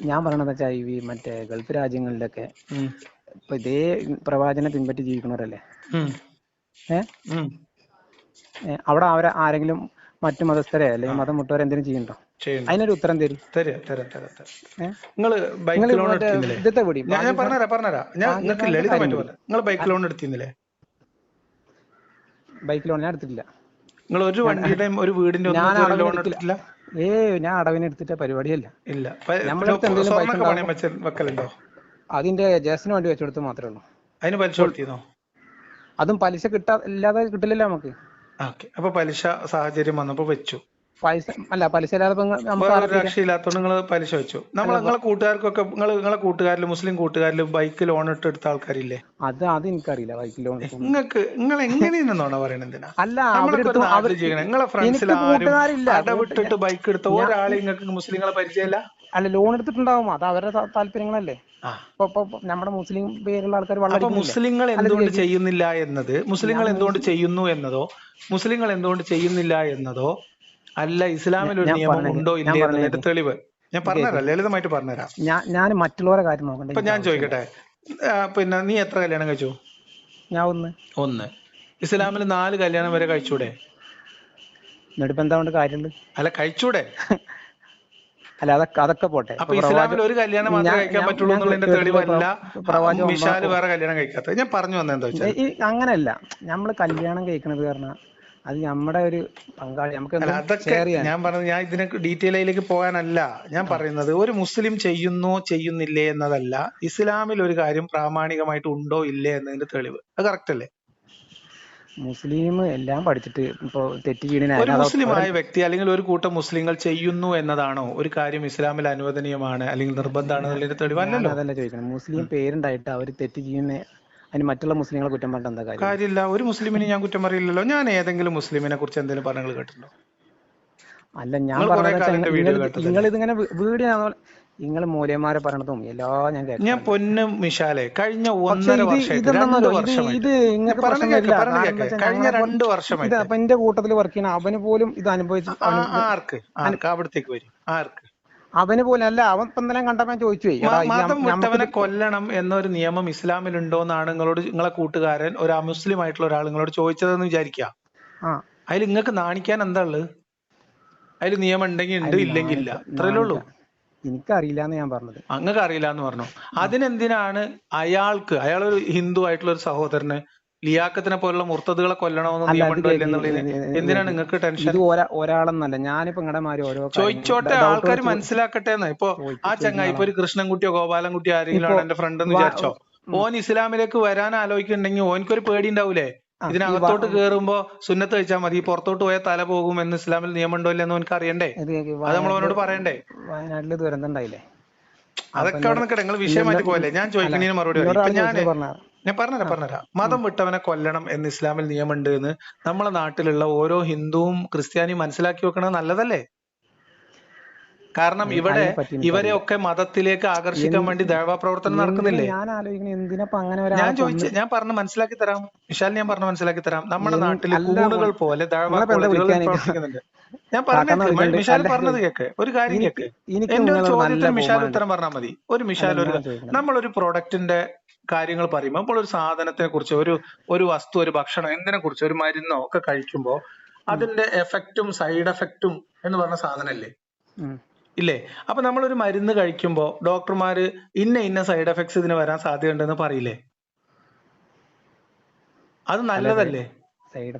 Speaker 2: ഞാൻ പറയണത് വെച്ചാൽ ഈ മറ്റേ ഗൾഫ് രാജ്യങ്ങളിലൊക്കെ ഇപ്പൊ ഇതേ പ്രവാചകനെ പിൻപറ്റി ജീവിക്കണവരല്ലേ. അവിടെ ആരെങ്കിലും മറ്റു മതസ്ഥരെ അല്ലെങ്കിൽ മതം മുട്ടവരെ എന്തെങ്കിലും ചെയ്യണ്ടോ? അതിനൊരു ഉത്തരം തരും.
Speaker 1: ബൈക്ക് ലോൺ എടുത്തിരുന്നില്ലേ?
Speaker 2: ബൈക്ക് ലോൺ ഞാൻ എടുത്തിട്ടില്ല.
Speaker 1: നിങ്ങൾ ഒരു വണ്ടിയുടെയും ഒരു വീടിന്റെ ലോൺ എടുത്തിട്ടില്ല?
Speaker 2: ഞാൻ അടവിന് എടുത്തിട്ട പരിപാടിയല്ല.
Speaker 1: ഇല്ല. വെക്കലുണ്ടോ?
Speaker 2: അതിന്റെ ജേസിന് വേണ്ടി വെച്ചെടുത്ത് മാത്രമേ ഉള്ളൂ.
Speaker 1: അതിന് പലിശ കൊടുത്തിരുന്നോ?
Speaker 2: അതും പലിശ ഇല്ലാതെ കിട്ടില്ലല്ലോ നമുക്ക്.
Speaker 1: അപ്പൊ പലിശ സാഹചര്യം വന്നപ്പോ വെച്ചു.
Speaker 2: പലിശ
Speaker 1: രക്ഷയില്ലാത്തോണ്ട് നിങ്ങൾ പലിശ വെച്ചു. നിങ്ങളെ കൂട്ടുകാർക്കൊക്കെ നിങ്ങളെ കൂട്ടുകാരിൽ മുസ്ലിം കൂട്ടുകാരിൽ ബൈക്ക് ലോൺ ഇട്ട് എടുത്ത ആൾക്കാരില്ലേ?
Speaker 2: അത് എനിക്കറിയില്ല. ബൈക്ക് ലോൺ
Speaker 1: നിങ്ങൾ എങ്ങനെയാണെന്നാണോ പറയണത്? എന്തിനാ?
Speaker 2: അല്ല,
Speaker 1: നിങ്ങളെ ഫ്രണ്ട്സിൽ അടവിട്ടിട്ട് ബൈക്ക് എടുത്ത ഒരാളെ നിങ്ങൾക്ക് മുസ്ലിങ്ങളെ പരിചയമില്ല?
Speaker 2: അല്ല, ലോൺ എടുത്തിട്ടുണ്ടാവും, അത് അവരുടെ താല്പര്യങ്ങളല്ലേ. നമ്മുടെ മുസ്ലിം പേരുള്ള ആൾക്കാർ
Speaker 1: അപ്പൊ മുസ്ലിങ്ങൾ എന്തുകൊണ്ട് ചെയ്യുന്നില്ല എന്നത്, മുസ്ലിങ്ങൾ എന്തുകൊണ്ട് ചെയ്യുന്നു എന്നതോ മുസ്ലിങ്ങൾ എന്തുകൊണ്ട് ചെയ്യുന്നില്ല എന്നതോ അല്ല, ഇസ്ലാമിൽ ഒരു നിയമം ഉണ്ടോ ഇല്ലേ എന്നതിന്റെ തെളിവ് ഞാൻ പറഞ്ഞുതരാം, ലളിതമായിട്ട് പറഞ്ഞുതരാം.
Speaker 2: ഞാൻ മറ്റുള്ളവരെ കാര്യം നോക്കണ്ട.
Speaker 1: ഇപ്പൊ ഞാൻ ചോദിക്കട്ടെ, പിന്നെ നീ എത്ര കല്യാണം കഴിച്ചു?
Speaker 2: ഞാൻ ഒന്ന്.
Speaker 1: ഇസ്ലാമിൽ 4 കല്യാണം വരെ കഴിച്ചൂടെ?
Speaker 2: കാര്യമുണ്ട്.
Speaker 1: അല്ല, കഴിച്ചൂടെ?
Speaker 2: അല്ല, അതൊക്കെ പോട്ടെ.
Speaker 1: അപ്പൊ ഇസ്ലാമിൽ ഒരു കല്യാണം മാത്രമേ കഴിക്കാൻ പറ്റുള്ളൂ എന്നുള്ളതിന്റെ തെളിവല്ല വിശാല് വേറെ കല്യാണം കഴിക്കാത്തത്. ഞാൻ പറഞ്ഞു വന്നത് എന്താ വെച്ചാൽ,
Speaker 2: അങ്ങനെയല്ല, നമ്മള് കല്യാണം കഴിക്കണത് കാരണം അത് നമ്മുടെ ഒരു പങ്കാളി നമുക്ക്.
Speaker 1: ഞാൻ പറഞ്ഞത്, ഞാൻ ഇതിനെ ഡീറ്റെയിലേക്ക് പോകാനല്ല ഞാൻ പറയുന്നത്. ഒരു മുസ്ലിം ചെയ്യുന്നോ ചെയ്യുന്നില്ലേ എന്നതല്ല, ഇസ്ലാമിൽ ഒരു കാര്യം പ്രാമാണികമായിട്ട് ഉണ്ടോ ഇല്ലേ എന്നതിന്റെ തെളിവ്. അത് കറക്റ്റ് അല്ലേ?
Speaker 2: മുസ്ലിം എല്ലാം പഠിച്ചിട്ട് ഇപ്പൊ തെറ്റ് ചെയ്യണ
Speaker 1: ഒരു മുസ്ലിമായ വ്യക്തി അല്ലെങ്കിൽ ഒരു കൂട്ടം മുസ്ലിങ്ങൾ ചെയ്യുന്നു എന്നതാണോ ഒരു കാര്യം ഇസ്ലാമിൽ അനുവദനീയമാണ് അല്ലെങ്കിൽ നിർബന്ധമാണ് എന്നുള്ളതിന്റെ തെളിവല്ലല്ലോ.
Speaker 2: അതല്ല ചോദിക്കണം. മുസ്ലിം പേരുണ്ടായിട്ട് അവർ തെറ്റ് ചെയ്യുന്ന അതിന് മറ്റുള്ള മുസ്ലിങ്ങളെ കുറ്റം പറഞ്ഞിട്ട് എന്താ
Speaker 1: കാര്യമില്ല. ഒരു മുസ്ലിമിനെ ഞാൻ കുറ്റം പറയില്ലല്ലോ. ഞാൻ ഏതെങ്കിലും മുസ്ലിമിനെ കുറിച്ച് എന്തെങ്കിലും പറഞ്ഞങ്ങൾ കേട്ടിട്ടുണ്ടോ?
Speaker 2: അല്ല, ഞാൻ നിങ്ങൾ ഇതിങ്ങനെ വീഡിയോ നിങ്ങൾ മൂല്യന്മാരെ പറയണതും എല്ലാം ഞാൻ
Speaker 1: പൊന്നു മിഷാലെ, കഴിഞ്ഞ 1.5 വർഷമായിട്ട് കഴിഞ്ഞ 2 വർഷമായിട്ട്
Speaker 2: അപ്പൊ എന്റെ കൂട്ടത്തിൽ വർക്ക് ചെയ്യണ അവന് പോലും ഇത് അനുഭവിച്ചു.
Speaker 1: അവിടത്തേക്ക് വരും.
Speaker 2: അവന് പോലും അല്ല, അവൻ ഇപ്പം കണ്ടപ്പോ ചോദിച്ചു,
Speaker 1: മതം വിട്ടവനെ കൊല്ലണം എന്നൊരു നിയമം ഇസ്ലാമിലുണ്ടോ എന്നാണ് നിങ്ങളെ കൂട്ടുകാരൻ ഒരു അമുസ്ലിം ആയിട്ടുള്ള ഒരാൾ നിങ്ങളോട് ചോദിച്ചതെന്ന് വിചാരിക്കുക. അതിൽ നിങ്ങൾക്ക് നാണിക്കാൻ എന്താ ഉള്ളത്? അതിൽ നിയമം ഉണ്ടെങ്കിൽ ഉണ്ട്, ഇല്ലെങ്കിൽ ഇല്ല, അത്രയല്ലേ ഉള്ളൂ.
Speaker 2: എനിക്കറിയില്ല എന്ന് ഞാൻ പറഞ്ഞത്.
Speaker 1: അങ്ങക്ക് അറിയില്ല എന്ന് പറഞ്ഞു. അതിനെന്തിനാണ് അയാളൊരു ഹിന്ദു ആയിട്ടുള്ള ഒരു സഹോദരന് ലിയാക്കത്തിനെ പോലുള്ള മുർത്തതുകളെ കൊല്ലണമെന്ന് നിയമമുണ്ടോ ഇല്ലെന്നുള്ളതിന് എന്തിനാണ് നിങ്ങൾക്ക് ടെൻഷൻ?
Speaker 2: ഒരാളെന്നല്ല, ഞാനിപ്പോ
Speaker 1: ചോദിച്ചോട്ടെ, ആൾക്കാർ മനസ്സിലാക്കട്ടെ എന്ന്. ഇപ്പൊ ആ ചങ്ങായി ഇപ്പൊ ഒരു കൃഷ്ണൻകുട്ടിയോ ഗോപാലൻകുട്ടിയോ ആരെങ്കിലും ആണ് എന്റെ ഫ്രണ്ട് എന്ന് വിചാരിച്ചോ, ഓൻ ഇസ്ലാമിലേക്ക് വരാൻ ആലോചിക്കുന്നുണ്ടെങ്കിൽ ഓനക്കൊരു പേടി ഉണ്ടാവൂലേ? ഇതിനകത്തോട്ട് കേറുമ്പോ സുന്നത്ത് കഴിച്ചാൽ മതി, പുറത്തോട്ട് പോയാൽ തല പോകും എന്ന് ഇസ്ലാമിൽ നിയമമുണ്ടോ ഇല്ലെന്ന് എനിക്ക് അറിയണ്ടേ? അത് നമ്മൾ അവനോട് പറയണ്ടേ?
Speaker 2: വയനാട്ടില് ദുരന്തം ഉണ്ടായില്ലേ?
Speaker 1: അതൊക്കെ അവിടെ നിൽക്കട്ടെ, നിങ്ങൾ വിഷയമായിട്ട് പോയല്ലേ. ഞാൻ ചോദിക്കുന്നതിന് മറുപടി ഞാൻ പറഞ്ഞുതരാം. മതം വിട്ടവനെ കൊല്ലണം എന്ന് ഇസ്ലാമിൽ നിയമമുണ്ട് എന്ന് നമ്മളെ നാട്ടിലുള്ള ഓരോ ഹിന്ദുവും ക്രിസ്ത്യാനിയും മനസ്സിലാക്കി വെക്കണത് നല്ലതല്ലേ? കാരണം ഇവിടെ ഇവരെ ഒക്കെ മതത്തിലേക്ക് ആകർഷിക്കാൻ വേണ്ടി ദഅവ പ്രവർത്തനം നടക്കുന്നില്ലേ? ഞാൻ പറഞ്ഞ് മനസ്സിലാക്കി തരാം വിശാൽ, ഞാൻ പറഞ്ഞ് മനസ്സിലാക്കി തരാം. നമ്മുടെ നാട്ടിൽ കൂണുകൾ പോലെ ദഅവ കോളേജുകൾ പ്രവർത്തിക്കുന്നുണ്ട്. ഞാൻ പറഞ്ഞേക്ക്, മിഷാൽ പറഞ്ഞത് കേക്ക്, ഒരു കാര്യം കേക്ക്. എന്റെ ഒരു ചോദ്യത്തിന് മിഷാൽ ഉത്തരം പറഞ്ഞാൽ മതി. ഒരു മിഷാൽ, നമ്മളൊരു പ്രൊഡക്റ്റിന്റെ കാര്യങ്ങൾ പറയുമ്പോൾ, ഇപ്പോൾ ഒരു സാധനത്തിനെ കുറിച്ച്, ഒരു വസ്തു, ഒരു ഭക്ഷണം, എന്തിനെ കുറിച്ച്, ഒരു മരുന്നോ ഒക്കെ കഴിക്കുമ്പോൾ അതിന്റെ എഫക്റ്റും സൈഡ് എഫക്റ്റും എന്ന് പറഞ്ഞ സാധനല്ലേ ഇല്ലേ? അപ്പൊ നമ്മളൊരു മരുന്ന് കഴിക്കുമ്പോ ഡോക്ടർമാര് ഇന്ന സൈഡ് എഫക്ട്സ് ഇതിന് വരാൻ സാധ്യതയുണ്ടെന്ന് പറയില്ലേ? അത് നല്ലതല്ലേ?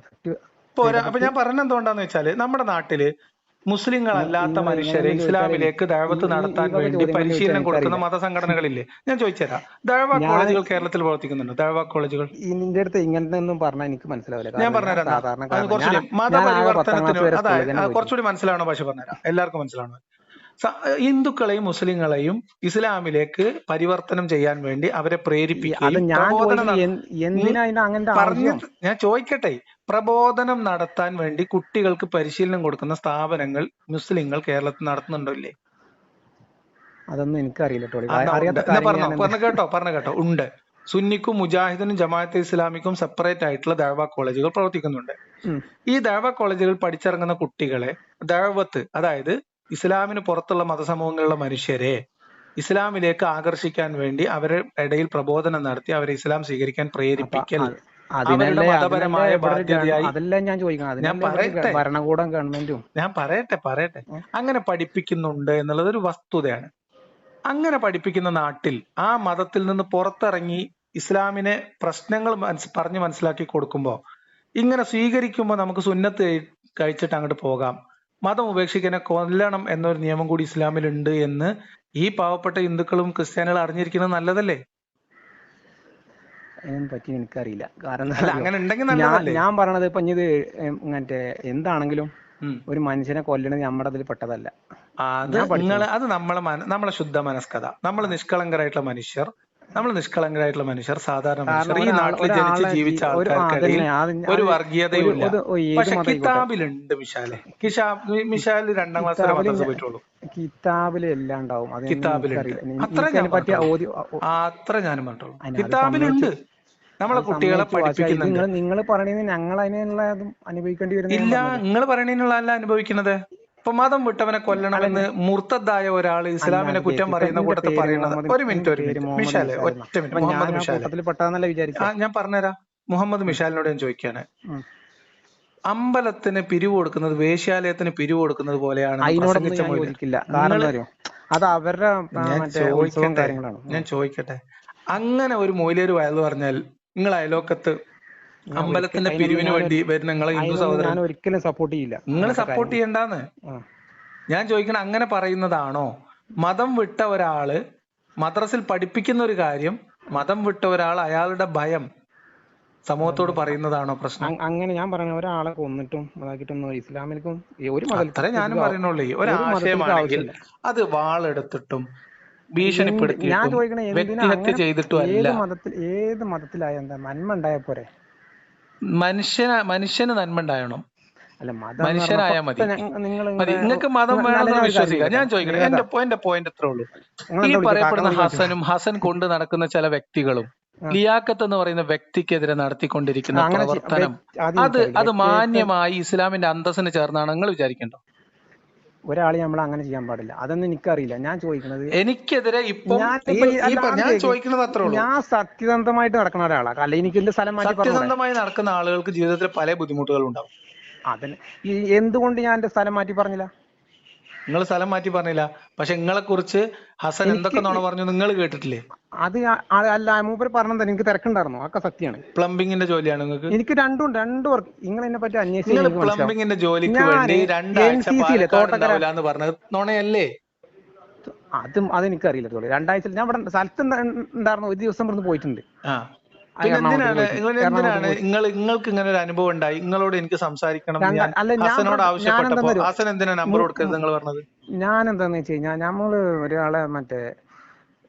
Speaker 1: അപ്പൊ ഞാൻ പറഞ്ഞ എന്തുകൊണ്ടാന്ന് വെച്ചാല്, നമ്മുടെ നാട്ടില് മുസ്ലിങ്ങളല്ലാത്ത മനുഷ്യരെ ഇസ്ലാമിലേക്ക് ദഅവത്ത് നടത്താൻ വേണ്ടി പരിശീലനം കൊടുക്കുന്ന മതസംഘടനകളില്ലേ? ഞാൻ ചോദിച്ചുതരാം, ദഅവ കോളേജുകൾ കേരളത്തിൽ പ്രവർത്തിക്കുന്നുണ്ടോ? ദഅവ കോളേജുകൾ ഞാൻ പറഞ്ഞുതരാം. അത് കുറച്ചുകൂടി മതപരിവർത്തനത്തിന്, അതായത് കുറച്ചുകൂടി മനസ്സിലാവണ ഭാഷ പറഞ്ഞുതരാം, എല്ലാവർക്കും മനസ്സിലാവണം. ഹിന്ദുക്കളെയും മുസ്ലിങ്ങളെയും ഇസ്ലാമിലേക്ക് പരിവർത്തനം ചെയ്യാൻ വേണ്ടി അവരെ പ്രേരിപ്പിക്കുകയും ഞാൻ ചോദിക്കട്ടെ, പ്രബോധനം നടത്താൻ വേണ്ടി കുട്ടികൾക്ക് പരിശീലനം കൊടുക്കുന്ന സ്ഥാപനങ്ങൾ മുസ്ലിങ്ങൾ കേരളത്തിൽ നടത്തുന്നുണ്ടോ ഇല്ലേ?
Speaker 2: അതൊന്നും എനിക്കറിയില്ല.
Speaker 1: പറഞ്ഞു കേട്ടോ. ഉണ്ട്. സുന്നിക്കും മുജാഹിദിനും ജമാഅത്തെ ഇസ്ലാമിക്കും സെപ്പറേറ്റ് ആയിട്ടുള്ള ദഅവ കോളേജുകൾ പ്രവർത്തിക്കുന്നുണ്ട്. ഈ ദഅവ കോളേജുകൾ പഠിച്ചിറങ്ങുന്ന കുട്ടികളെ ദഅവത്ത്, അതായത് ഇസ്ലാമിന് പുറത്തുള്ള മതസമൂഹങ്ങളിലുള്ള മനുഷ്യരെ ഇസ്ലാമിലേക്ക് ആകർഷിക്കാൻ വേണ്ടി അവരുടെ ഇടയിൽ പ്രബോധനം നടത്തി അവരെ ഇസ്ലാം സ്വീകരിക്കാൻ പ്രേരിപ്പിക്കൽ അവരുടെ മതപരമായ ബാധ്യതയായി. ഞാൻ പറയട്ടെ അങ്ങനെ പഠിപ്പിക്കുന്നുണ്ട് എന്നുള്ളത് ഒരു വസ്തുതയാണ്. അങ്ങനെ പഠിപ്പിക്കുന്ന നാട്ടിൽ ആ മതത്തിൽ നിന്ന് പുറത്തിറങ്ങി ഇസ്ലാമിനെ പ്രശ്നങ്ങൾ പറഞ്ഞ് മനസ്സിലാക്കി കൊടുക്കുമ്പോൾ, ഇങ്ങനെ സ്വീകരിക്കുമ്പോൾ നമുക്ക് സുന്നത്ത് കഴിച്ചിട്ട് അങ്ങോട്ട് പോകാം, മതം ഉപേക്ഷിക്കാനെ കൊല്ലണം എന്നൊരു നിയമം കൂടി ഇസ്ലാമിലുണ്ട് എന്ന് ഈ പാവപ്പെട്ട ഹിന്ദുക്കളും ക്രിസ്ത്യാനികളും അറിഞ്ഞിരിക്കുന്നത് നല്ലതല്ലേ?
Speaker 2: അതിനെപ്പറ്റി എനിക്കറിയില്ല. കാരണം
Speaker 1: അങ്ങനെ ഉണ്ടെങ്കിൽ
Speaker 2: ഞാൻ പറയണത് ഇപ്പൊ ഇത് മറ്റേ എന്താണെങ്കിലും ഒരു മനുഷ്യനെ കൊല്ലണത് നമ്മുടെ അതിൽ പെട്ടതല്ല.
Speaker 1: അത് നമ്മളെ ശുദ്ധ മനസ്കത, നമ്മൾ നിഷ്കളങ്കരായിട്ടുള്ള മനുഷ്യർ, സാധാരണ മനുഷ്യർ, ഈ നാട്ടിൽ ജനിച്ച് ജീവിച്ച ആൾക്കാർക്കിടയിൽ ഒരു വർഗീയതയുമില്ല. പക്ഷെ കിതാബിലുണ്ട് മിഷാലെ. മിഷാൽ 2ാം ക്ലാസ് വരെ മദ്രസ പോയിട്ടുള്ളൂ.
Speaker 2: കിതാബില് എല്ലാം ഉണ്ടാവും.
Speaker 1: അത്ര ഞാനും പറഞ്ഞോളൂ. കിതാബിലുണ്ട്. നമ്മളെ കുട്ടികളെ പഠിപ്പിക്കുന്നുണ്ട്.
Speaker 2: നിങ്ങൾ പറയണത് ഞങ്ങൾ അതിനുള്ള അനുഭവിക്കേണ്ടി വരുന്നില്ല.
Speaker 1: ഇല്ല, നിങ്ങൾ പറയണതിനുള്ള അല്ല അനുഭവിക്കുന്നത്. ഇപ്പൊ മതം വിട്ടവനെ കൊല്ലണമെന്ന് മുർത്തദ്ദായ ഒരാൾ ഇസ്ലാമിനെ കുറ്റം പറയുന്ന കൂട്ടത്തിൽ പറയുന്നത്. ഒരു മിനിറ്റ് മിഷാലെ, ഒറ്റ മിനിറ്റ്. മുഹമ്മദ് മിഷാലെ, ഞാൻ പറഞ്ഞുതരാം. മുഹമ്മദ് മിഷാലിനോട് ഞാൻ ചോദിക്കാണ്, അമ്പലത്തിന് പിരിവ് കൊടുക്കുന്നത് വേശ്യാലയത്തിന് പിരിവ് കൊടുക്കുന്നത് പോലെയാണ്? ഞാൻ ചോദിക്കട്ടെ, അങ്ങനെ ഒരു മൊയ്ലേര് വയത് പറഞ്ഞാൽ നിങ്ങൾ അയലോക്കത്ത് അമ്പലത്തിന്റെ പിരിവിന് വേണ്ടി വരുന്ന നിങ്ങളെ ഹിന്ദു സഹോദരൻ
Speaker 2: ഒരിക്കലും സപ്പോർട്ട് ചെയ്യില്ല.
Speaker 1: നിങ്ങൾ സപ്പോർട്ട് ചെയ്യണ്ടാന്ന് ഞാൻ ചോദിക്കണം. അങ്ങനെ പറയുന്നതാണോ? മതം വിട്ട ഒരാള് മദ്രസിൽ പഠിപ്പിക്കുന്ന ഒരു കാര്യം, മതം വിട്ട ഒരാൾ അയാളുടെ ഭയം സമൂഹത്തോട് പറയുന്നതാണോ പ്രശ്നം?
Speaker 2: അങ്ങനെ ഞാൻ പറഞ്ഞ ഒരാളെ കൊന്നിട്ടും അതാക്കിട്ടൊന്നും ഇസ്ലാമിലേക്കും ഒരു
Speaker 1: അത്രേ ഞാനും പറയുന്നുള്ളൂ. ഒരാശയമാണെങ്കിൽ അത് വാളെടുത്തിട്ടും ഭീഷണിപ്പെടുത്തിയിട്ടും വ്യക്തിഹത്യ ചെയ്തിട്ടും അല്ല.
Speaker 2: ഏത് മതത്തിലായ എന്താ നന്മ ഉണ്ടായ പോരെ?
Speaker 1: മനുഷ്യന് നന്മ ഉണ്ടായണം, മനുഷ്യനായാൽ മതി. നിങ്ങൾക്ക് മതം വേണമെന്ന് വിശ്വസിക്കാം. ഞാൻ ചോദിക്കട്ടെ, എന്റെ പോയിന്റ് എത്രേ ഉള്ളൂ. ഈ പറയപ്പെടുന്ന ഹസൻ കൊണ്ട് നടക്കുന്ന ചില വ്യക്തികളും ലിയാഖത്ത് എന്ന് പറയുന്ന വ്യക്തിക്കെതിരെ നടത്തിക്കൊണ്ടിരിക്കുന്ന പ്രവർത്തനം അത് മാന്യമായി ഇസ്ലാമിന്റെ അന്തസ്സിന് ചേർന്നാണ് നിങ്ങൾ വിചാരിക്കേണ്ടോ?
Speaker 2: ഒരാളെ നമ്മൾ അങ്ങനെ ചെയ്യാൻ പാടില്ല. അതൊന്നും എനിക്കറിയില്ല. ഞാൻ ചോദിക്കുന്നത്,
Speaker 1: എനിക്കെതിരെ
Speaker 2: ഞാൻ സത്യസന്ധമായിട്ട് നടക്കുന്ന ഒരാളാണ്. അല്ല, എനിക്ക് എന്റെ സ്ഥലം മാറ്റി
Speaker 1: സത്യസന്ധമായി നടക്കുന്ന ആളുകൾക്ക് ജീവിതത്തിൽ പല ബുദ്ധിമുട്ടുകൾ ഉണ്ടാവും.
Speaker 2: അതിന് എന്തുകൊണ്ട് ഞാൻ എന്റെ സ്ഥലം മാറ്റി പറഞ്ഞില്ല?
Speaker 1: നിങ്ങൾ സ്ഥലം മാറ്റി പറഞ്ഞില്ല, പക്ഷെ നിങ്ങളെ കുറിച്ച് ഹസൻ എന്തൊക്കെ നുണ പറഞ്ഞു നിങ്ങൾ കേട്ടിട്ടില്ലേ?
Speaker 2: അത് അല്ല, മൂപ്പര് പറഞ്ഞത് എനിക്ക് തിരക്കുണ്ടായിരുന്നു. ഒക്കെ സത്യമാണ്.
Speaker 1: പ്ലംബിങ്ങിന്റെ ജോലിയാണ് നിങ്ങൾക്ക്?
Speaker 2: എനിക്ക് രണ്ടും വർക്ക്. നിങ്ങൾ എന്നെ പറ്റി അന്വേഷിച്ചു.
Speaker 1: പ്ലംബിങ്ങിന്റെ ജോലിക്ക് വേണ്ടി 2 ആഴ്ച തോട്ടക്കലാന്ന് പറഞ്ഞത് നുണയല്ലേ?
Speaker 2: അതെനിക്കറിയില്ല. 2 ആഴ്ച ഞാൻ ഇവിടെ സ്ഥലത്ത് ഉണ്ടായിരുന്നു. ഒരു ദിവസം ഇവിടുന്ന് പോയിട്ടുണ്ട്.
Speaker 1: നിങ്ങൾക്ക് ഇങ്ങനെ ഒരു അനുഭവം ഉണ്ടായി, നിങ്ങളോട് എനിക്ക് സംസാരിക്കണം, ഹസനോട് ആവശ്യപ്പെട്ടപ്പോ ഹസൻ എന്തിനാ നമ്പർ കൊടുക്കരുത് നിങ്ങൾ പറഞ്ഞത്?
Speaker 2: ഞാൻ എന്താന്ന് വെച്ച് കഴിഞ്ഞാൽ നമ്മള് ഒരാളെ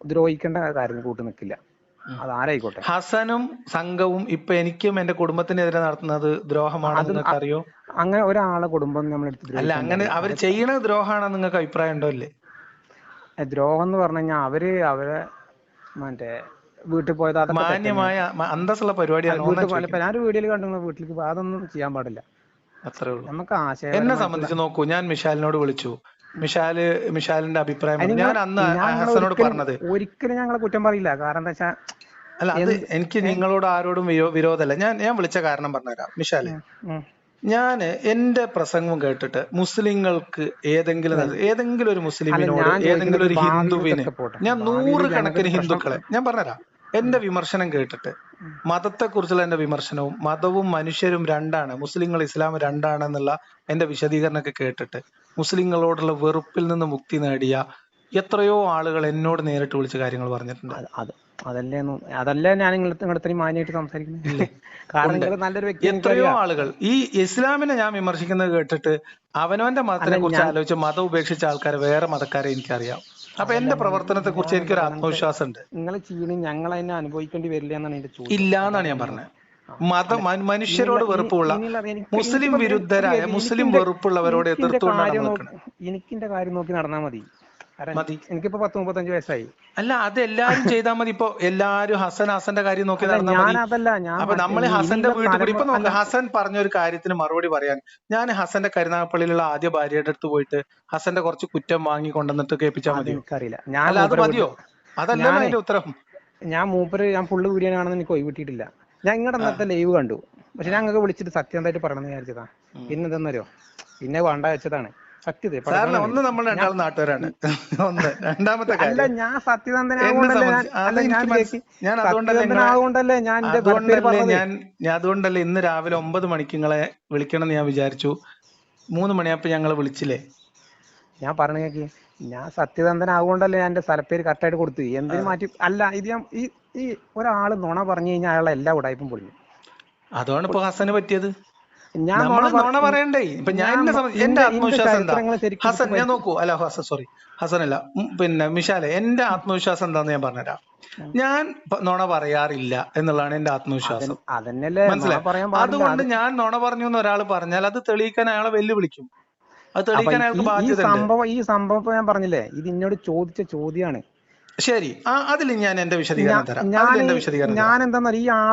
Speaker 2: ദ്രോഹിക്കേണ്ട കാര്യം കൂട്ടി നിൽക്കില്ല. അത് ആരായിക്കോട്ടെ.
Speaker 1: ഹസനും സംഘവും ഇപ്പൊ എനിക്കും എന്റെ കുടുംബത്തിനെതിരെ നടത്തുന്നത് ദ്രോഹമാണെന്ന് നിങ്ങൾക്ക് അറിയോ?
Speaker 2: അങ്ങനെ ഒരാളെ കുടുംബം നമ്മൾ എടുത്ത്
Speaker 1: അല്ല അങ്ങനെ അവർ ചെയ്യണ ദ്രോഹമാണെന്ന് നിങ്ങൾക്ക് അഭിപ്രായം ഉണ്ടോ ഇല്ലേ?
Speaker 2: ദ്രോഹം എന്ന് പറഞ്ഞു കഴിഞ്ഞാൽ അവരെ മറ്റേ വീട്ടിൽ പോയത് അതൊക്കെ
Speaker 1: മാന്യമായ അന്തസ്സുള്ള പരിപാടിയാണ്.
Speaker 2: ഞാൻ വീഡിയോയിൽ കണ്ടു വീട്ടിലേക്ക് അതൊന്നും ചെയ്യാൻ പാടില്ല.
Speaker 1: അത്രേ ഉള്ളൂ.
Speaker 2: നമുക്ക്
Speaker 1: എന്നെ സംബന്ധിച്ച് നോക്കൂ, ഞാൻ മിഷാലിനോട് വിളിച്ചു, മിഷാലിന്റെ അഭിപ്രായം ഞാൻ അന്ന് ഹസനോട് പറഞ്ഞത്.
Speaker 2: ഒരിക്കലും ഞങ്ങളെ കുറ്റം പറയില്ല. കാരണം എന്താ വെച്ചാൽ
Speaker 1: അല്ല, അത് എനിക്ക് നിങ്ങളോട് ആരോടും വിരോധമല്ല. ഞാൻ വിളിച്ച കാരണം പറഞ്ഞുതരാം. മിഷാല്, ഞാൻ എന്റെ പ്രസംഗം കേട്ടിട്ട് മുസ്ലിങ്ങൾക്ക് ഏതെങ്കിലും ഒരു മുസ്ലിമിനോട് ഏതെങ്കിലും ഒരു ഹിന്ദുവിന്, ഞാൻ 100 കണക്കിന് ഹിന്ദുക്കളെ ഞാൻ പറഞ്ഞുതരാം, എന്റെ വിമർശനം കേട്ടിട്ട്, മതത്തെ കുറിച്ചുള്ള എന്റെ വിമർശനവും, മതവും മനുഷ്യരും രണ്ടാണ്, മുസ്ലിങ്ങൾ ഇസ്ലാം രണ്ടാണെന്നുള്ള എന്റെ വിശദീകരണമൊക്കെ കേട്ടിട്ട് മുസ്ലിങ്ങളോടുള്ള വെറുപ്പിൽ നിന്ന് മുക്തി നേടിയ എത്രയോ ആളുകൾ എന്നോട് നേരിട്ട് വിളിച്ച് കാര്യങ്ങൾ പറഞ്ഞിട്ടുണ്ട്.
Speaker 2: അതല്ലേ ഞാൻ നിങ്ങളുടെ മാന്യമായിട്ട് സംസാരിക്കുന്നത്. കാരണം നല്ലൊരു വ്യക്തി.
Speaker 1: എത്രയോ ആളുകൾ ഈ ഇസ്ലാമിനെ ഞാൻ വിമർശിക്കുന്നത് കേട്ടിട്ട് അവനവന്റെ മതത്തിനെ കുറിച്ച് ആലോചിച്ച് മതം ഉപേക്ഷിച്ച ആൾക്കാരെ, വേറെ മതക്കാരെ എനിക്കറിയാം. അപ്പൊ എന്റെ പ്രവർത്തനത്തെ കുറിച്ച് എനിക്കൊരു ആത്മവിശ്വാസം ഉണ്ട്.
Speaker 2: നിങ്ങൾ ചെയ്യണ ഞങ്ങൾ അതിനെ അനുഭവിക്കേണ്ടി വരില്ല എന്നാണ് എന്റെ ചോദ്യം.
Speaker 1: ഇല്ല എന്നാണ് ഞാൻ പറഞ്ഞത്. മനുഷ്യരോട് വെറുപ്പുള്ള, മുസ്ലിം വിരുദ്ധരായ, മുസ്ലിം വെറുപ്പുള്ളവരോട് എതിർത്തുകൊണ്ടാണ് നിൽക്കുന്നത്.
Speaker 2: എനിക്കിന്റെ കാര്യം നോക്കി നടന്നാൽ മതി. എനിക്കിപ്പോ 35 വയസ്സായി.
Speaker 1: അല്ല, അത് എല്ലാരും ചെയ്താൽ മതി. ഇപ്പൊ എല്ലാരും ഹസന്റെ കാര്യം നോക്കി നടന്നാൽ മതി. അപ്പൊ നമ്മൾ ഹസന്റെ വീട്ടിൽ കൂടി ഇപ്പൊ നോക്കാം. ഹസൻ പറഞ്ഞൊരു കാര്യത്തിന് മറുപടി പറയാൻ ഞാൻ ഹസന്റെ കരുനാഗപ്പള്ളിയിലുള്ള ആദ്യ ഭാര്യയുടെ അടുത്ത് പോയിട്ട് ഹസന്റെ കുറച്ച് കുറ്റം വാങ്ങി കൊണ്ടുവന്നിട്ട് കേൾപ്പിച്ചാൽ മതി?
Speaker 2: എനിക്കറിയില്ല.
Speaker 1: അല്ല, അത് മതിയോ? അതല്ല അതിന്റെ ഉത്തരം.
Speaker 2: ഞാൻ ഫുള്ള് വീഡിയോ കാണുന്ന എനിക്ക് ഒഴിവിട്ടിട്ടില്ല. ഞാൻ ഇങ്ങോട്ട് അന്നത്തെ ലൈവ് കണ്ടു. പക്ഷെ ഞങ്ങൾക്ക് വിളിച്ചിട്ട് സത്യമായിട്ട് പറയണമെന്ന് വിചാരിച്ചതാ. പിന്നെ എന്താന്നറിയോ, പിന്നെ വേണ്ട വെച്ചതാണ്.
Speaker 1: ഒന്ന് നമ്മൾ രണ്ടാളും നാട്ടുകാരാണ്. ഒന്ന് രണ്ടാമത്തെ
Speaker 2: അല്ല, ഞാൻ
Speaker 1: അതുകൊണ്ടല്ലേ ഇന്ന് രാവിലെ 9 മണിക്ക് നിങ്ങളെ വിളിക്കണം എന്ന് ഞാൻ വിചാരിച്ചു. 3 മണിയായപ്പോ ഞങ്ങളെ വിളിച്ചില്ലേ?
Speaker 2: ഞാൻ പറഞ്ഞു കേക്ക്, ഞാൻ സത്യസന്ധനാകൊണ്ടല്ലേ ഞാൻ എന്റെ സ്ഥലപ്പേര് കറക്റ്റായിട്ട് കൊടുത്തു. എന്തിനു മാറ്റി? അല്ല, ഇത് ഞാൻ ഈ ഒരാള് നുണ പറഞ്ഞു കഴിഞ്ഞാൽ അയാളെ എല്ലാ ഉടായ്പും പൊളിഞ്ഞു.
Speaker 1: അതാണ് ഇപ്പൊ ഹസന് പറ്റിയത്. നുണ പറയണ്ടേ? ഇപ്പൊ ഞാൻ എന്റെ ആത്മവിശ്വാസം എന്താ ഹസൻ, ഞാൻ നോക്കൂ. അല്ല ഹസൻ അല്ല, പിന്നെ മിഷാലെ, എന്റെ ആത്മവിശ്വാസം എന്താന്ന് ഞാൻ പറഞ്ഞുതരാം. ഞാൻ നുണ പറയാറില്ല എന്നുള്ളതാണ് എന്റെ ആത്മവിശ്വാസം. മനസ്സിലായി? അതുകൊണ്ട് ഞാൻ നുണ പറഞ്ഞു എന്ന് ഒരാൾ പറഞ്ഞാൽ അത് തെളിയിക്കാൻ അയാളെ വെല്ലുവിളിക്കും. അത് തെളിയിക്കാൻ അയാൾക്ക് ബാധ്യത.
Speaker 2: ഈ സംഭവം ഞാൻ പറഞ്ഞില്ലേ, ഇത് എന്നോട് ചോദിച്ച ചോദ്യമാണ്.
Speaker 1: ശരി, അതിൽ ഞാൻ എന്റെ വിശദീകരണം തരാം.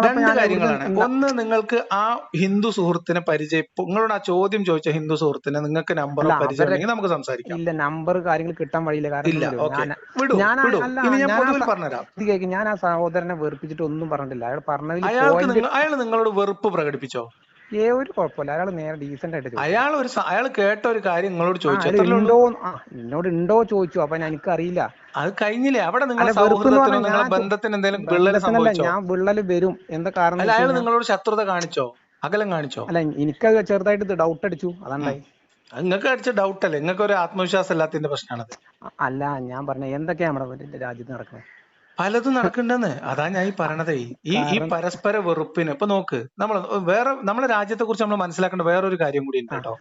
Speaker 1: രണ്ട് കാര്യങ്ങളാണ്. ഒന്ന്, നിങ്ങൾക്ക് ആ ഹിന്ദു സുഹൃത്തിനെ നിങ്ങളോട് ആ ചോദ്യം ചോദിച്ച ഹിന്ദു സുഹൃത്തിനെ നിങ്ങൾക്ക് നമ്പർ പരിചയം ഉണ്ടെങ്കിൽ നമുക്ക് സംസാരിക്കാം.
Speaker 2: ഇല്ല, നമ്പർ കാര്യങ്ങൾ കിട്ടാൻ വഴിയില്ല.
Speaker 1: പറഞ്ഞുതരാം.
Speaker 2: ഞാൻ ആ സഹോദരനെ വെറുപ്പിച്ചിട്ട് ഒന്നും പറഞ്ഞിട്ടില്ല. അയാൾ പറഞ്ഞതിൽ
Speaker 1: അയാൾ നിങ്ങളോട് വെറുപ്പ് പ്രകടിപ്പിച്ചോ?
Speaker 2: ഒരു കുഴപ്പമില്ല. അയാൾ നേരെ ഡീസന്റ് ആയിട്ട്
Speaker 1: അയാൾ കേട്ട ഒരു കാര്യം നിങ്ങളോട് ചോദിച്ചു.
Speaker 2: എന്നോട് ഉണ്ടോ ചോദിച്ചു. അപ്പൊ എനിക്കറിയില്ല.
Speaker 1: അത് കഴിഞ്ഞില്ലേ? അവിടെ നിങ്ങളെ സൗഹൃദത്തിനോ നിങ്ങളെ ബന്ധത്തിന് എന്തെങ്കിലും വിള്ളൽ സംഭവിച്ചോ?
Speaker 2: ഞാൻ വിള്ളല് വരും. എന്താ കാരണം?
Speaker 1: അല്ല, അയാൾ നിങ്ങളോട് ശത്രുത കാണിച്ചോ? അകലം കാണിച്ചോ?
Speaker 2: അല്ല, എനിക്കത് ചെറുതായിട്ട് ഡൗട്ട് അടിച്ചു. അതാണ്ടായി.
Speaker 1: നിങ്ങൾക്ക് അടിച്ച ഡൗട്ട് അല്ലേ? നിങ്ങൾക്ക് ഒരു ആത്മവിശ്വാസം ഇല്ലാത്തതിന്റെ പ്രശ്നമാണത്.
Speaker 2: അല്ല, ഞാൻ പറഞ്ഞ എന്തൊക്കെയാ നമ്മുടെ രാജ്യത്ത് നടക്കുന്നത്?
Speaker 1: പലതും നടക്കണ്ടെന്ന്. അതാ ഞാൻ ഈ പറയണതേ. ഈ പരസ്പര വെറുപ്പിന് ഇപ്പൊ നോക്ക്, നമ്മളെ രാജ്യത്തെ കുറിച്ച് നമ്മൾ മനസ്സിലാക്കേണ്ട വേറൊരു കാര്യം കൂടി ഉണ്ട് കേട്ടോ.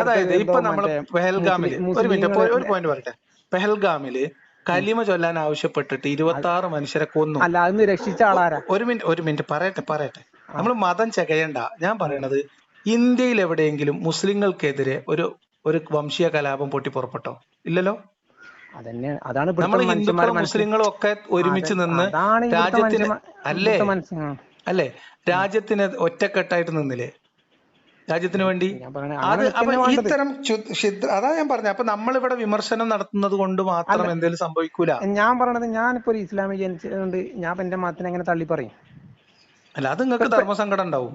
Speaker 1: അതായത് ഇപ്പൊ നമ്മള് പെഹൽഗാമില്, ഒരു മിനിറ്റ്, ഒരു പോയിന്റ് പറയട്ടെ. പെഹൽഗാമില് കലിമ ചൊല്ലാൻ ആവശ്യപ്പെട്ടിട്ട് 26 മനുഷ്യരെ കൊന്നു.
Speaker 2: അല്ല, അന്ന് രക്ഷിച്ച ആളാരാ? ഒരു
Speaker 1: മിനിറ്റ് പറയട്ടെ. നമ്മൾ മതം ചെകയണ്ട. ഞാൻ പറയണത്, ഇന്ത്യയിൽ എവിടെയെങ്കിലും മുസ്ലിങ്ങൾക്കെതിരെ ഒരു വംശീയ കലാപം പൊട്ടി പുറപ്പെട്ടോ? ഇല്ലല്ലോ. നമ്മൾ ഹിന്ദുക്കളും മുസ്ലിങ്ങളും ഒക്കെ ഒരുമിച്ച് നിന്ന് രാജ്യത്തിന് അല്ലേ രാജ്യത്തിന് ഒറ്റക്കെട്ടായിട്ട് നിന്നില്ലേ രാജ്യത്തിന് വേണ്ടി? അത് അപ്പൊ ഇത്തരം അതാ ഞാൻ പറഞ്ഞ. അപ്പൊ നമ്മളിവിടെ വിമർശനം നടത്തുന്നത് കൊണ്ട് മാത്രം എന്തെങ്കിലും സംഭവിക്കൂല.
Speaker 2: ഞാൻ പറയണത്, ഞാനിപ്പോ ഒരു ഇസ്ലാമിൽ ജനിച്ചതുകൊണ്ട് ഞാൻ എന്റെ മതത്തിനെ എങ്ങനെ തള്ളി പറയും?
Speaker 1: അല്ല, അത് നിങ്ങൾക്ക് ധർമ്മസങ്കടം ഉണ്ടാവും.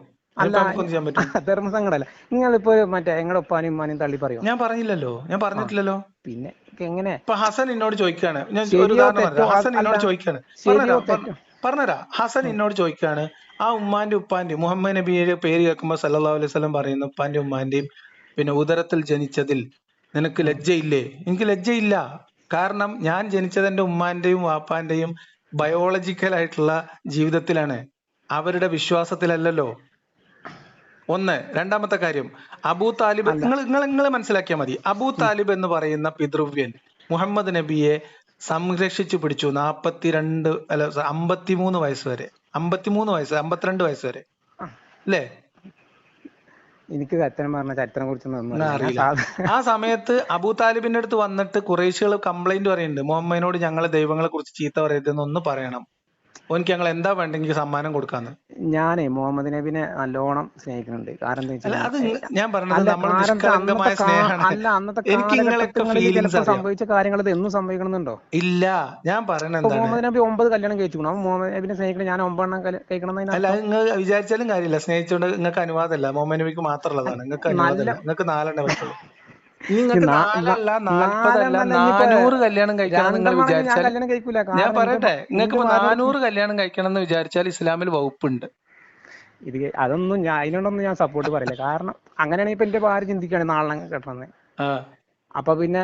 Speaker 2: ധർമ്മസങ്കടല്ല. നിങ്ങളിപ്പോ മറ്റേ നിങ്ങളുടെ ഉപ്പാനും ഉമ്മാനും തള്ളി പറയും?
Speaker 1: ഞാൻ പറഞ്ഞില്ലല്ലോ, ഞാൻ പറഞ്ഞിട്ടില്ലല്ലോ.
Speaker 2: പിന്നെ എങ്ങനെ?
Speaker 1: ഇപ്പൊ ഹസൻ എന്നോട് ചോദിക്കാണ്, ഞാൻ ഒരു ഉദാഹരണം പറയാം. ഹസൻ എന്നോട് ചോദിക്കാണ്, പറഞ്ഞുതരാം. ഹസൻ എന്നോട് ചോദിക്കാണ്, ആ ഉമ്മാന്റെ ഉപ്പാന്റെ മുഹമ്മദ് നബിയുടെ പേര് കേൾക്കുമ്പോ സല്ലല്ലാഹു അലൈഹി വസല്ലം പറയുന്ന ഉപ്പാന്റെ ഉമ്മാന്റെയും പിന്നെ ഉദരത്തിൽ ജനിച്ചതിൽ നിനക്ക് ലജ്ജയില്ലേ? എനിക്ക് ലജ്ജയില്ല. കാരണം ഞാൻ ജനിച്ചത് എന്റെ ഉമ്മാന്റെയും വാപ്പാന്റെയും ബയോളജിക്കൽ ആയിട്ടുള്ള ജീവിതത്തിലാണ്, അവരുടെ വിശ്വാസത്തിലല്ലല്ലോ. ഒന്ന്. രണ്ടാമത്തെ കാര്യം, അബൂ താലിബ്, നിങ്ങൾ മനസ്സിലാക്കിയാൽ മതി. അബൂ താലിബ് എന്ന് പറയുന്ന പിതൃവ്യൻ മുഹമ്മദ് നബിയെ സംരക്ഷിച്ചു പിടിച്ചു 53 വയസ്സ് വരെ, 52 വയസ്സ് വരെ, അല്ലേ?
Speaker 2: എനിക്ക് സത്യം പറഞ്ഞ ചരിത്രം കുറിച്ചൊന്നും
Speaker 1: ഒന്നും അറിയില്ല. ആ സമയത്ത് അബൂ താലിബിന്റെ അടുത്ത് വന്നിട്ട് കുറേശികൾ കംപ്ലൈന്റ് പറയുന്നുണ്ട്, മുഹമ്മദിനോട് ഞങ്ങളെ ദൈവങ്ങളെ കുറിച്ച് ചീത്ത പറയരുതെന്നൊന്ന് പറയണം, ഓനിക്ക് ഞങ്ങൾ എന്താ വേണ്ടെങ്കിൽ സമ്മാനം കൊടുക്കാന്ന്.
Speaker 2: ഞാനേ മുഹമ്മദ് നബിനെ നല്ലോണം സ്നേഹിക്കുന്നുണ്ട്. കാരണം എന്താ
Speaker 1: അല്ല, അത്
Speaker 2: വെച്ചാൽ
Speaker 1: ഞാൻ പറഞ്ഞത് നമ്മൾ നിഷ്കളങ്കമായ സ്നേഹമാണ്.
Speaker 2: അന്നത്തെ
Speaker 1: എനിക്ക് നിങ്ങളൊക്കെ
Speaker 2: കാലഘട്ടങ്ങളിൽ
Speaker 1: ഫീലിങ്സ്
Speaker 2: ചിലപ്പോൾ
Speaker 1: അറിയാം.
Speaker 2: സംഭവിച്ച കാര്യങ്ങൾ ഇത് എന്നും സംഭവിക്കണമെന്നുണ്ടോ?
Speaker 1: ഇല്ല, ഞാൻ പറയണത്
Speaker 2: ഇപ്പൊ
Speaker 1: എന്താണ്,
Speaker 2: മുഹമ്മദ് നബി 9 കല്യാണം കഴിച്ചു. മുഹമ്മദ് നബിനെ സ്നേഹിക്കണം, ഞാൻ 9 കഴിക്കണം
Speaker 1: അല്ല അത് നിങ്ങൾ വിചാരിച്ചാലും കാര്യമില്ല. സ്നേഹിച്ചോണ്ട് നിങ്ങൾക്ക് അനുവാദമല്ല, മുഹമ്മദ് നബിക്ക് മാത്രമുള്ളതാണ്, നിങ്ങൾക്ക് അനുവാദമല്ല.
Speaker 2: നല്ല
Speaker 1: നിങ്ങൾക്ക് 4 പറ്റുള്ളൂ. നിങ്ങൾക്ക് 4 അല്ല 40 അല്ല 400 കല്യാണം കഴിക്കണം നിങ്ങൾ
Speaker 2: രണ്ടെണ്ണമാണെങ്കിൽ ഞാൻ
Speaker 1: വിചാരിച്ചാൽ.
Speaker 2: കല്യാണം കഴിക്കൂല.
Speaker 1: ഞാൻ
Speaker 2: കാരണം
Speaker 1: പറയട്ടെ, നിങ്ങൾക്ക് ഇപ്പൊ
Speaker 2: ഭാര്യ
Speaker 1: 400 കല്യാണം കഴിക്കണം എന്ന് വിചാരിച്ചാൽ ഇസ്ലാമിൽ വകുപ്പുണ്ട്.
Speaker 2: ഇത് അതൊന്നും അതിനോടൊന്നും ഞാൻ സപ്പോർട്ട് പറയില്ല. കാരണം അങ്ങനെയാണെങ്കിൽ ഇപ്പൊ എന്റെ ഭാര്യ ചിന്തിക്കുകയാണ് നാളെ കെട്ടണമെന്ന്. അപ്പൊ പിന്നെ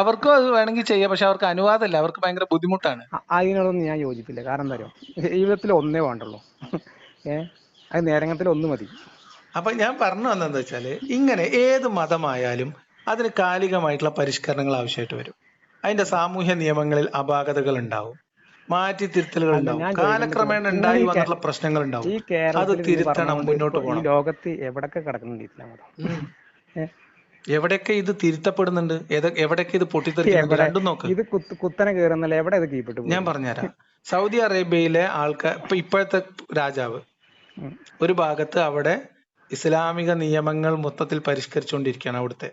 Speaker 1: അവർക്കും അത് വേണമെങ്കിൽ ചെയ്യാം, പക്ഷെ അവർക്ക് അനുവാദമല്ല, അവർക്ക് ഭയങ്കര ബുദ്ധിമുട്ടാണ്.
Speaker 2: അതിനോടൊന്നും ഞാൻ യോജിപ്പില്ല. കാരണം എന്താ പറയുക, ജീവിതത്തിൽ ഒന്നേ വേണ്ടുള്ളൂ. അത് നേരങ്ങത്തിൽ ഒന്ന് മതി.
Speaker 1: അപ്പൊ ഞാൻ പറഞ്ഞു വന്നതെന്ന് വെച്ചാല്, ഇങ്ങനെ ഏത് മതമായാലും അതിന് കാലികമായിട്ടുള്ള പരിഷ്കരണങ്ങൾ ആവശ്യമായിട്ട് വരും. അതിന്റെ സാമൂഹ്യ നിയമങ്ങളിൽ അപാകതകൾ ഉണ്ടാവും, മാറ്റിത്തിരുത്തലുകൾ ഉണ്ടാവും, കാലക്രമേണ ഉണ്ടായി വന്നിട്ടുള്ള പ്രശ്നങ്ങൾ ഉണ്ടാവും. അത് തിരുത്തണം, മുന്നോട്ട് പോകണം.
Speaker 2: ഈ ലോകത്ത് എവിടൊക്കെ കിടക്കുന്നുണ്ട് ഇസ്ലാം മതം?
Speaker 1: എവിടെയൊക്കെ ഇത് തിരുത്തപ്പെടുന്നുണ്ട്, എവിടെയൊക്കെ ഇത് പൊട്ടിത്തെറിക്കുന്നുണ്ട്, രണ്ടും നോക്ക്.
Speaker 2: ഇത് കുത്തനെ കയറുന്നല്ല, എവിടെ ഇത് കീഴ്പ്പെട്ടു?
Speaker 1: ഞാൻ പറഞ്ഞുതരാം. സൗദി അറേബ്യയിലെ ആൾക്കാർ, ഇപ്പോഴത്തെ രാജാവ് ഒരു ഭാഗത്ത് അവിടെ ഇസ്ലാമിക നിയമങ്ങൾ മൊത്തത്തിൽ പരിഷ്കരിച്ചുകൊണ്ടിരിക്കുകയാണ് അവിടുത്തെ.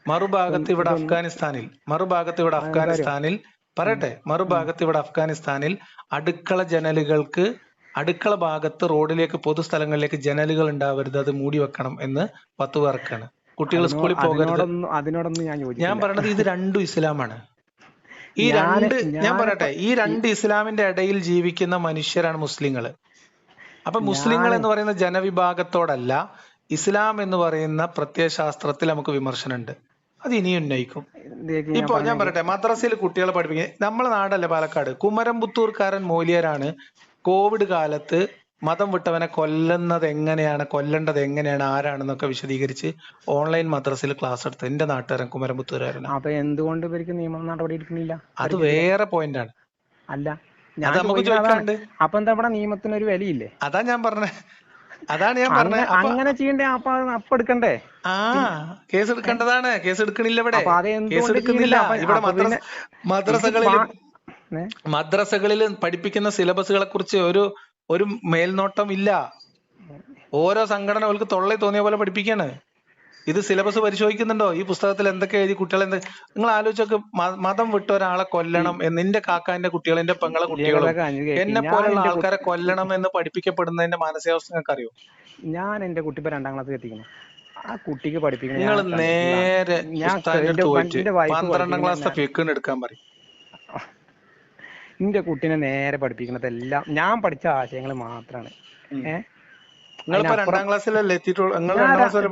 Speaker 1: മറുഭാഗത്ത് ഇവിടെ അഫ്ഗാനിസ്ഥാനിൽ പറയട്ടെ, മറുഭാഗത്ത് ഇവിടെ അഫ്ഗാനിസ്ഥാനിൽ അടുക്കള ഭാഗത്ത് റോഡിലേക്ക്, പൊതുസ്ഥലങ്ങളിലേക്ക് ജനലുകൾ ഉണ്ടാവരുത്, അത് മൂടി വെക്കണം എന്ന് ഫത്വ ഇറക്കാണ്. കുട്ടികൾ സ്കൂളിൽ പോകരുത്.
Speaker 2: അതിനോടൊന്നും
Speaker 1: ഞാൻ പറയണത് ഇത് രണ്ടും ഇസ്ലാമാണ്. ഞാൻ പറയട്ടെ, ഈ 2 ഇസ്ലാമിന്റെ ഇടയിൽ ജീവിക്കുന്ന മനുഷ്യരാണ് മുസ്ലിങ്ങള്. അപ്പൊ മുസ്ലിങ്ങൾ എന്ന് പറയുന്ന ജനവിഭാഗത്തോടല്ല, ഇസ്ലാം എന്ന് പറയുന്ന പ്രത്യയശാസ്ത്രത്തിൽ നമുക്ക് വിമർശനമുണ്ട്, അത് ഇനിയും ഉന്നയിക്കും. ഇപ്പൊ ഞാൻ പറയട്ടെ, മദ്രസയിൽ കുട്ടികളെ പഠിപ്പിക്കുക, നമ്മളെ നാടല്ലേ പാലക്കാട്, കുമരംപുത്തൂർക്കാരൻ മൂല്യരാണ് കോവിഡ് കാലത്ത് മതം വിട്ടവനെ കൊല്ലേണ്ടത് എങ്ങനെയാണ്, ആരാണെന്നൊക്കെ വിശദീകരിച്ച് ഓൺലൈൻ മദ്രസയിൽ ക്ലാസ് എടുത്ത് എന്റെ നാട്ടുകാരൻ കുമരംപുത്തൂരാരൻ.
Speaker 2: അപ്പൊ എന്തുകൊണ്ട് ഇവർക്ക് നിയമ നടപടി എടുക്കുന്നില്ല?
Speaker 1: അത് വേറെ പോയിന്റാണ്.
Speaker 2: അല്ല,
Speaker 1: നമുക്ക് ചോദിക്കാണ്ട്.
Speaker 2: അപ്പൊ എന്താ ഇവിടെ നിയമത്തിന് ഒരു വിലയില്ലേ?
Speaker 1: അതാണ് ഞാൻ പറഞ്ഞത്.
Speaker 2: അങ്ങനെ ചെയ്യണ്ടേ? അപ്പൊ എടുക്കണ്ടേ?
Speaker 1: കേസ് എടുക്കേണ്ടതാണ്. കേസ് എടുക്കണില്ല ഇവിടെ. കേസ് എടുക്കുന്നില്ല ഇവിടെ. മദ്രസകളിൽ പഠിപ്പിക്കുന്ന സിലബസുകളെ കുറിച്ച് ഒരു മേൽനോട്ടം ഇല്ല. ഓരോ സംഘടന അവർക്ക് തൊള്ളി തോന്നിയ പോലെ പഠിപ്പിക്കാണ്. ഇത് സിലബസ് പരിശോധിക്കുന്നുണ്ടോ? ഈ പുസ്തകത്തിൽ എന്തൊക്കെ എഴുതി കുട്ടികളെ നിങ്ങൾ ആലോചിച്ചൊക്കെ, മതം വിട്ട ഒരാളെ കൊല്ലണം എന്ന്, എന്റെ കാക്കാന്റെ കുട്ടികൾ, എന്റെ പെങ്ങളെ കുട്ടികളും എന്നെ പോലുള്ള ആൾക്കാരെ കൊല്ലണം എന്ന് പഠിപ്പിക്കപ്പെടുന്നതിന്റെ മാനസികാവസ്ഥ നിങ്ങൾക്ക് അറിയോ?
Speaker 2: ഞാൻ എന്റെ കുട്ടി 2ാം ക്ലാസ് എത്തിക്കുന്നു. ആ കുട്ടിക്ക് പഠിപ്പിക്കണം.
Speaker 1: നിങ്ങൾ നേരെ 12ാം ക്ലാസ് ഫിഖ് എടുക്കാൻ പറയും.
Speaker 2: എന്റെ കുട്ടീനെ നേരെ പഠിപ്പിക്കുന്നതെല്ലാം ഞാൻ പഠിച്ച ആശയങ്ങൾ മാത്രമാണ്.
Speaker 1: 2ാം ക്ലാസ്സിലല്ലേ എത്തിയിട്ടുള്ളൂ?
Speaker 2: 2ാം ക്ലാസ് വരെ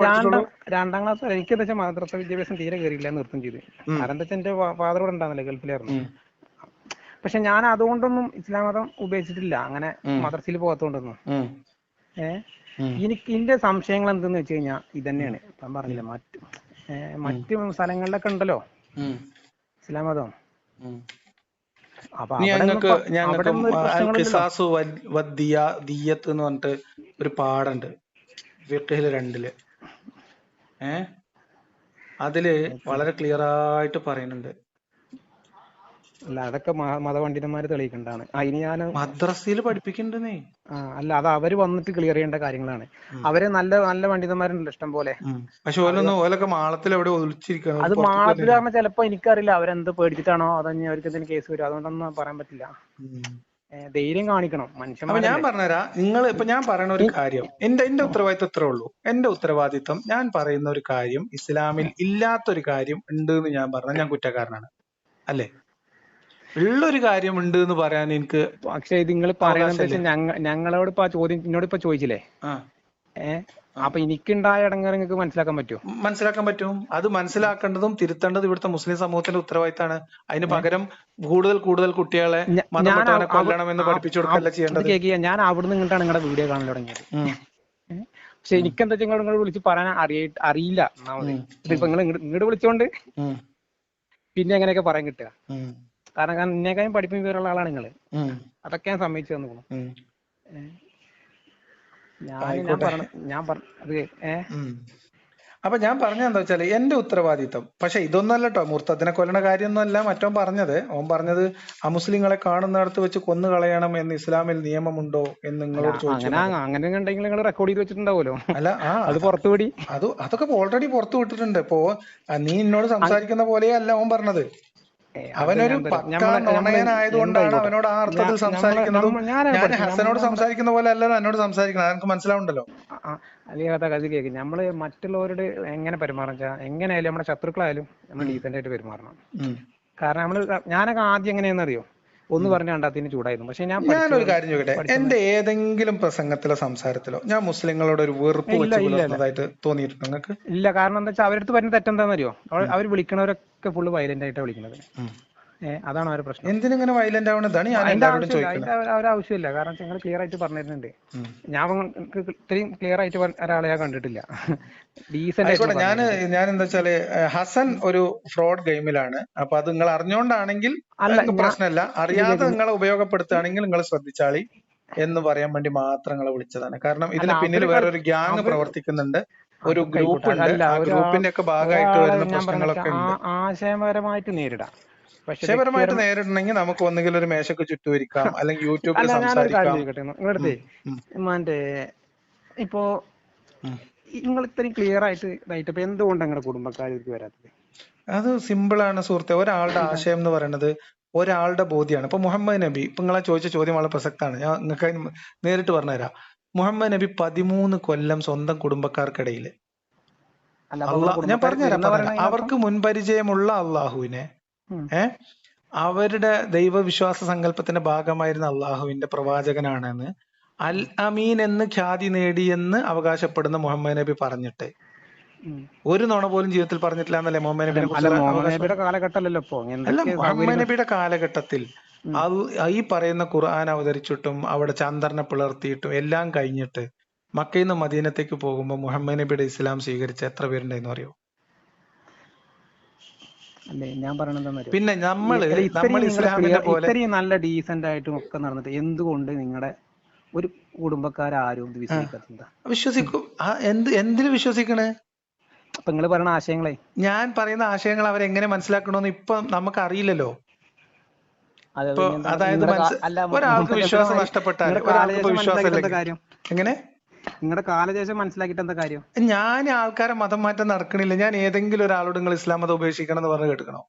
Speaker 2: എനിക്ക് എന്താ വെച്ചാൽ മദ്രസ വിദ്യാഭ്യാസം തീരെ കയറിയില്ല, നൃത്തം ചെയ്ത്. കാരണം എന്താ വെച്ചാൽ എന്റെ ഫാദർ കൂടെ ഉണ്ടായിരുന്നല്ലേ, ഗൾഫിലായിരുന്നു. പക്ഷെ ഞാൻ അതുകൊണ്ടൊന്നും ഇസ്ലാം മതം ഉപേക്ഷിച്ചിട്ടില്ല, അങ്ങനെ മദ്രസയിൽ പോകാത്തോണ്ടൊന്നും. എനിക്ക് എന്റെ സംശയങ്ങൾ എന്തെന്ന് വെച്ച് കഴിഞ്ഞാൽ ഇതന്നെയാണ്. ഞാൻ പറഞ്ഞില്ല, മറ്റു സ്ഥലങ്ങളിലൊക്കെ ഉണ്ടല്ലോ ഇസ്ലാം മതം.
Speaker 1: ഞങ്ങൾക്ക് ദിയ്യത്ത് എന്ന് പറഞ്ഞിട്ട് ഒരു പാടുണ്ട് ഫിഖ്ഹിൽ 2-ല്. അതില് വളരെ ക്ലിയർ ആയിട്ട് പറയുന്നുണ്ട്.
Speaker 2: അല്ല, അതൊക്കെ മതപണ്ഡിതന്മാര് തെളിയിക്കേണ്ടതാണ്. അതിന് ഞാൻ
Speaker 1: മദ്രസയിൽ പഠിപ്പിക്കണ്ടേ?
Speaker 2: അല്ല, അത് അവര് വന്നിട്ട് ക്ലിയർ ചെയ്യേണ്ട കാര്യങ്ങളാണ്. അവര് നല്ല പണ്ഡിതന്മാരുണ്ടല്ലോ ഇഷ്ടം പോലെ.
Speaker 1: പക്ഷെ ഓലൊക്കെ മാളത്തിൽ എവിടെ ഒളിച്ചിരിക്കണം.
Speaker 2: അത് മാളത്തിൽ പറഞ്ഞാൽ ചിലപ്പോ എനിക്കറിയില്ല അവരെന്ത് പേടിച്ചിട്ടാണോ, അതോ അവർക്ക് എന്തെങ്കിലും കേസ് വരും, അതുകൊണ്ടൊന്നും പറയാൻ പറ്റില്ല. ധൈര്യം കാണിക്കണം മനുഷ്യന്മാർ.
Speaker 1: ഞാൻ പറഞ്ഞുതരാം. ഞാൻ പറയുന്ന ഒരു കാര്യം, എന്റെ ഉത്തരവാദിത്വം ഇത്രേ ഉള്ളൂ. എന്റെ ഉത്തരവാദിത്വം, ഞാൻ പറയുന്ന ഒരു കാര്യം ഇസ്ലാമിൽ ഇല്ലാത്തൊരു കാര്യം ഉണ്ട് എന്ന് ഞാൻ പറഞ്ഞാൽ ഞാൻ കുറ്റക്കാരനാണ് അല്ലേ? ഉള്ളൊരു കാര്യം ഉണ്ട് എന്ന് പറയാൻ എനിക്ക്.
Speaker 2: പക്ഷെ ഇത് നിങ്ങൾ പറയുന്നത് ഞങ്ങളോട് ഇപ്പൊ ആ ചോദ്യം എന്നോട് ഇപ്പൊ ചോദിച്ചില്ലേ? അപ്പൊ എനിക്കുണ്ടായ ഇടങ്ങേറ് നിങ്ങൾക്ക് മനസ്സിലാക്കാൻ പറ്റുമോ?
Speaker 1: മനസ്സിലാക്കാൻ പറ്റും. അത് മനസ്സിലാക്കേണ്ടതും തിരുത്തേണ്ടതും ഇവിടുത്തെ മുസ്ലിം സമൂഹത്തിന്റെ ഉത്തരവാദിത്തമാണ്. അതിന് പകരം കൂടുതൽ കുട്ടികളെ കൊല്ലണമെന്ന് പഠിപ്പിച്ചു കൊടുക്കല്ല ചെയ്യേണ്ടത്.
Speaker 2: ഞാൻ അവിടുന്ന് ഇങ്ങോട്ടാണ് നിങ്ങളുടെ വീഡിയോ കാണാൻ തുടങ്ങിയത്. പക്ഷെ എനിക്കെന്താ വെച്ചാൽ നിങ്ങൾ വിളിച്ച് പറയാൻ അറിയില്ല. ഇതിപ്പോ നിങ്ങൾ ഇങ്ങോട്ട് വിളിച്ചോണ്ട് പിന്നെ എങ്ങനെയൊക്കെ പറയാൻ കിട്ടുക? കാരണം എന്നെക്കാളും പഠിപ്പിന് വിവരമുള്ള ആളാണ് നിങ്ങള്. അതൊക്കെ ഞാൻ സമ്മതിച്ചു തന്നു.
Speaker 1: അപ്പൊ ഞാൻ പറഞ്ഞെന്താ വെച്ചാല് എന്റെ ഉത്തരവാദിത്തം, പക്ഷെ ഇതൊന്നല്ല കേട്ടോ, മുർത്തത്തിനെ കൊല്ലണ കാര്യമൊന്നുമല്ല മറ്റോൻ പറഞ്ഞത്. ഓൻ പറഞ്ഞത് അമുസ്ലിങ്ങളെ കാണുന്നിടത്ത് വെച്ച് കൊന്നു കളയണം എന്ന് ഇസ്ലാമിൽ നിയമമുണ്ടോ എന്ന് നിങ്ങളോട് ചോദിച്ചു. അല്ല, അതൊക്കെ ഓൾറെഡി പുറത്തു വിട്ടിട്ടുണ്ട്. ഇപ്പോ നീ എന്നോട് സംസാരിക്കുന്ന പോലെയല്ല ഓൻ പറഞ്ഞത്. അവനൊരു പക്കാ നുണയനായതുകൊണ്ടാണ് അവനോട് ആ അർത്ഥത്തിൽ സംസാരിക്കുന്നതും. ഞാൻ ഹസനോട് സംസാരിക്കുന്ന പോലെ അല്ല എന്നോട് സംസാരിക്കുന്നത്, എനിക്ക് മനസ്സിലാവുണ്ടല്ലോ.
Speaker 2: അല്ലെങ്കിൽ നമ്മള് മറ്റുള്ളവരോട് എങ്ങനെ പെരുമാറാ, എങ്ങനെയായാലും നമ്മുടെ ശത്രുക്കളായാലും നമ്മൾ ഡീസന്റ് ആയിട്ട് പെരുമാറണം. കാരണം ഞാനൊക്കെ ആദ്യം എങ്ങനെയാണെന്നറിയോ, ഒന്ന് പറഞ്ഞ രണ്ടാത്തിന് ചൂടായിരുന്നു. പക്ഷെ
Speaker 1: ഞാനൊരു കാര്യം ചോദിക്കട്ടെ, എന്റെ ഏതെങ്കിലും പ്രസംഗത്തിലോ സംസാരത്തിലോ ഞാൻ മുസ്ലിങ്ങളോട് ഒരു വെറുപ്പ് വെച്ച് പുലർത്തുന്നതായിട്ട് തോന്നിയിട്ടുണ്ട് നിങ്ങൾക്ക്?
Speaker 2: ഇല്ല. കാരണം എന്താ വെച്ചാൽ അവരടുത്ത് പറയുന്ന തെറ്റെന്താണെന്നറിയോ, അവർ വിളിക്കണവരൊക്കെ ഫുള്ള് വയലന്റ് ആയിട്ടാണ് വിളിക്കുന്നത്. അതാണ് അവരുടെ പ്രശ്നം.
Speaker 1: എന്തിനിങ്ങനെ വയലന്റ് ആവണതാണ് ഞാൻ എല്ലാവരോടും ചോദിക്കുന്നത്.
Speaker 2: അതിന്റെ ആവശ്യമില്ല. കാരണം നിങ്ങൾ ക്ലിയർ ആയിട്ട് പറഞ്ഞിരുന്നുണ്ട്. ഞാൻ ഇത്രയും ക്ലിയർ ആയിട്ട് ഒരാളെ ഞാൻ കണ്ടിട്ടില്ല.
Speaker 1: ആയിക്കോട്ടെ, ഞാൻ എന്താ വെച്ചാല് ഹസൻ ഒരു ഫ്രോഡ് ഗെയിമിലാണ്. അപ്പൊ അത് നിങ്ങൾ അറിഞ്ഞോണ്ടാണെങ്കിൽ പ്രശ്നമല്ല, അറിയാതെ നിങ്ങളെ ഉപയോഗപ്പെടുത്തുകയാണെങ്കിൽ നിങ്ങൾ ശ്രദ്ധിച്ചാളി എന്ന് പറയാൻ വേണ്ടി മാത്രം നിങ്ങളെ വിളിച്ചതാണ്. കാരണം ഇതിന് പിന്നിൽ വേറൊരു ഗ്യാങ് പ്രവർത്തിക്കുന്നുണ്ട്, ഒരു ഗ്രൂപ്പ് ഉണ്ട്. ആ ഗ്രൂപ്പിന്റെ ഒക്കെ ഭാഗമായിട്ട് വരുന്ന പ്രശ്നങ്ങളൊക്കെ ഉണ്ട്.
Speaker 2: ആശയപരമായിട്ട് നേരിടാം.
Speaker 1: വിഷയപരമായിട്ട് നേരിടണമെങ്കിൽ നമുക്ക് ഒന്നുകിൽ ഒരു മേശക്ക് ചുറ്റുവരിക്കാം, അല്ലെങ്കിൽ യൂട്യൂബിൽ സംസാരിക്കാം.
Speaker 2: ഇപ്പോ നിങ്ങൾ ഇത്രയും ക്ലിയർ ആയിട്ട് ഇപ്പൊ എന്തുകൊണ്ട് നിങ്ങളുടെ കുടുംബക്കാർക്ക് വരാത്തത്?
Speaker 1: അത് സിമ്പിൾ ആണ് സുഹൃത്തെ. ഒരാളുടെ ആശയം എന്ന് പറയുന്നത് ഒരാളുടെ ബോധ്യമാണ്. ഇപ്പൊ മുഹമ്മദ് നബി, ഇപ്പൊ നിങ്ങളെ ചോദിച്ച ചോദ്യം വളരെ പ്രസക്തമാണ്, ഞാൻ നിങ്ങൾക്ക് നേരിട്ട് പറഞ്ഞുതരാം. മുഹമ്മദ് നബി 13 കൊല്ലം സ്വന്തം കുടുംബക്കാർക്കിടയിൽ ഞാൻ പറഞ്ഞുതരാം, അവർക്ക് മുൻപരിചയമുള്ള അള്ളാഹുവിനെ അവരുടെ ദൈവവിശ്വാസ സങ്കല്പത്തിന്റെ ഭാഗമായിരുന്ന അള്ളാഹുവിന്റെ പ്രവാചകനാണെന്ന് അൽ അമീൻ എന്ന് ഖ്യാതി നേടിയെന്ന് അവകാശപ്പെടുന്ന മുഹമ്മദ് നബി പറഞ്ഞിട്ട് ഒരു നുണ പോലും ജീവിതത്തിൽ പറഞ്ഞിട്ടില്ല എന്നല്ലേ മുഹമ്മദ് നബിനെ കുറിച്ച്? അല്ല, മുഹമ്മദ് നബിയുടെ കാലഘട്ടത്തിൽ ഈ പറയുന്ന ഖുർആൻ അവതരിച്ചിട്ടും അവിടെ ചന്ദ്രനെ പിളർത്തിയിട്ടും എല്ലാം കഴിഞ്ഞിട്ട് മക്കയിൽ നിന്ന് മദീനത്തേക്ക് പോകുമ്പോൾ മുഹമ്മദ് നബിയുടെ ഇസ്ലാം സ്വീകരിച്ച എത്ര പേരുണ്ടെന്ന് അറിയോ? പിന്നെ നമ്മൾ ഇസ്ലാമിനെ പോലെ
Speaker 2: ഇത്രയും നല്ല ഡീസന്റ് ആയിട്ടും ഒക്കെ നടന്നിട്ട് എന്തുകൊണ്ട് നിങ്ങളുടെ ഒരു കുടുംബക്കാരും
Speaker 1: വിശ്വസിക്കും? എന്തിനു വിശ്വസിക്കണേ?
Speaker 2: അപ്പൊ നിങ്ങൾ പറയുന്ന ആശയങ്ങളെ,
Speaker 1: ഞാൻ പറയുന്ന ആശയങ്ങൾ അവരെങ്ങനെ മനസ്സിലാക്കണമെന്ന് ഇപ്പൊ നമുക്ക് അറിയില്ലല്ലോ. അതായത് ഒരാൾക്ക് വിശ്വാസം നഷ്ടപ്പെട്ടാൽ ഒരാൾക്ക് വിശ്വാസം എങ്ങനെ
Speaker 2: നിങ്ങളുടെ കാലദേശം മനസ്സിലാക്കിയിട്ട് എന്താ കാര്യം?
Speaker 1: ഞാൻ ആൾക്കാരെ മതം മാറ്റം നടക്കണില്ല. ഞാൻ ഏതെങ്കിലും ഒരാളോട് നിങ്ങൾ ഇസ്ലാം മതം ഉപേക്ഷിക്കണം എന്ന് പറഞ്ഞ് കേൾക്കണോ?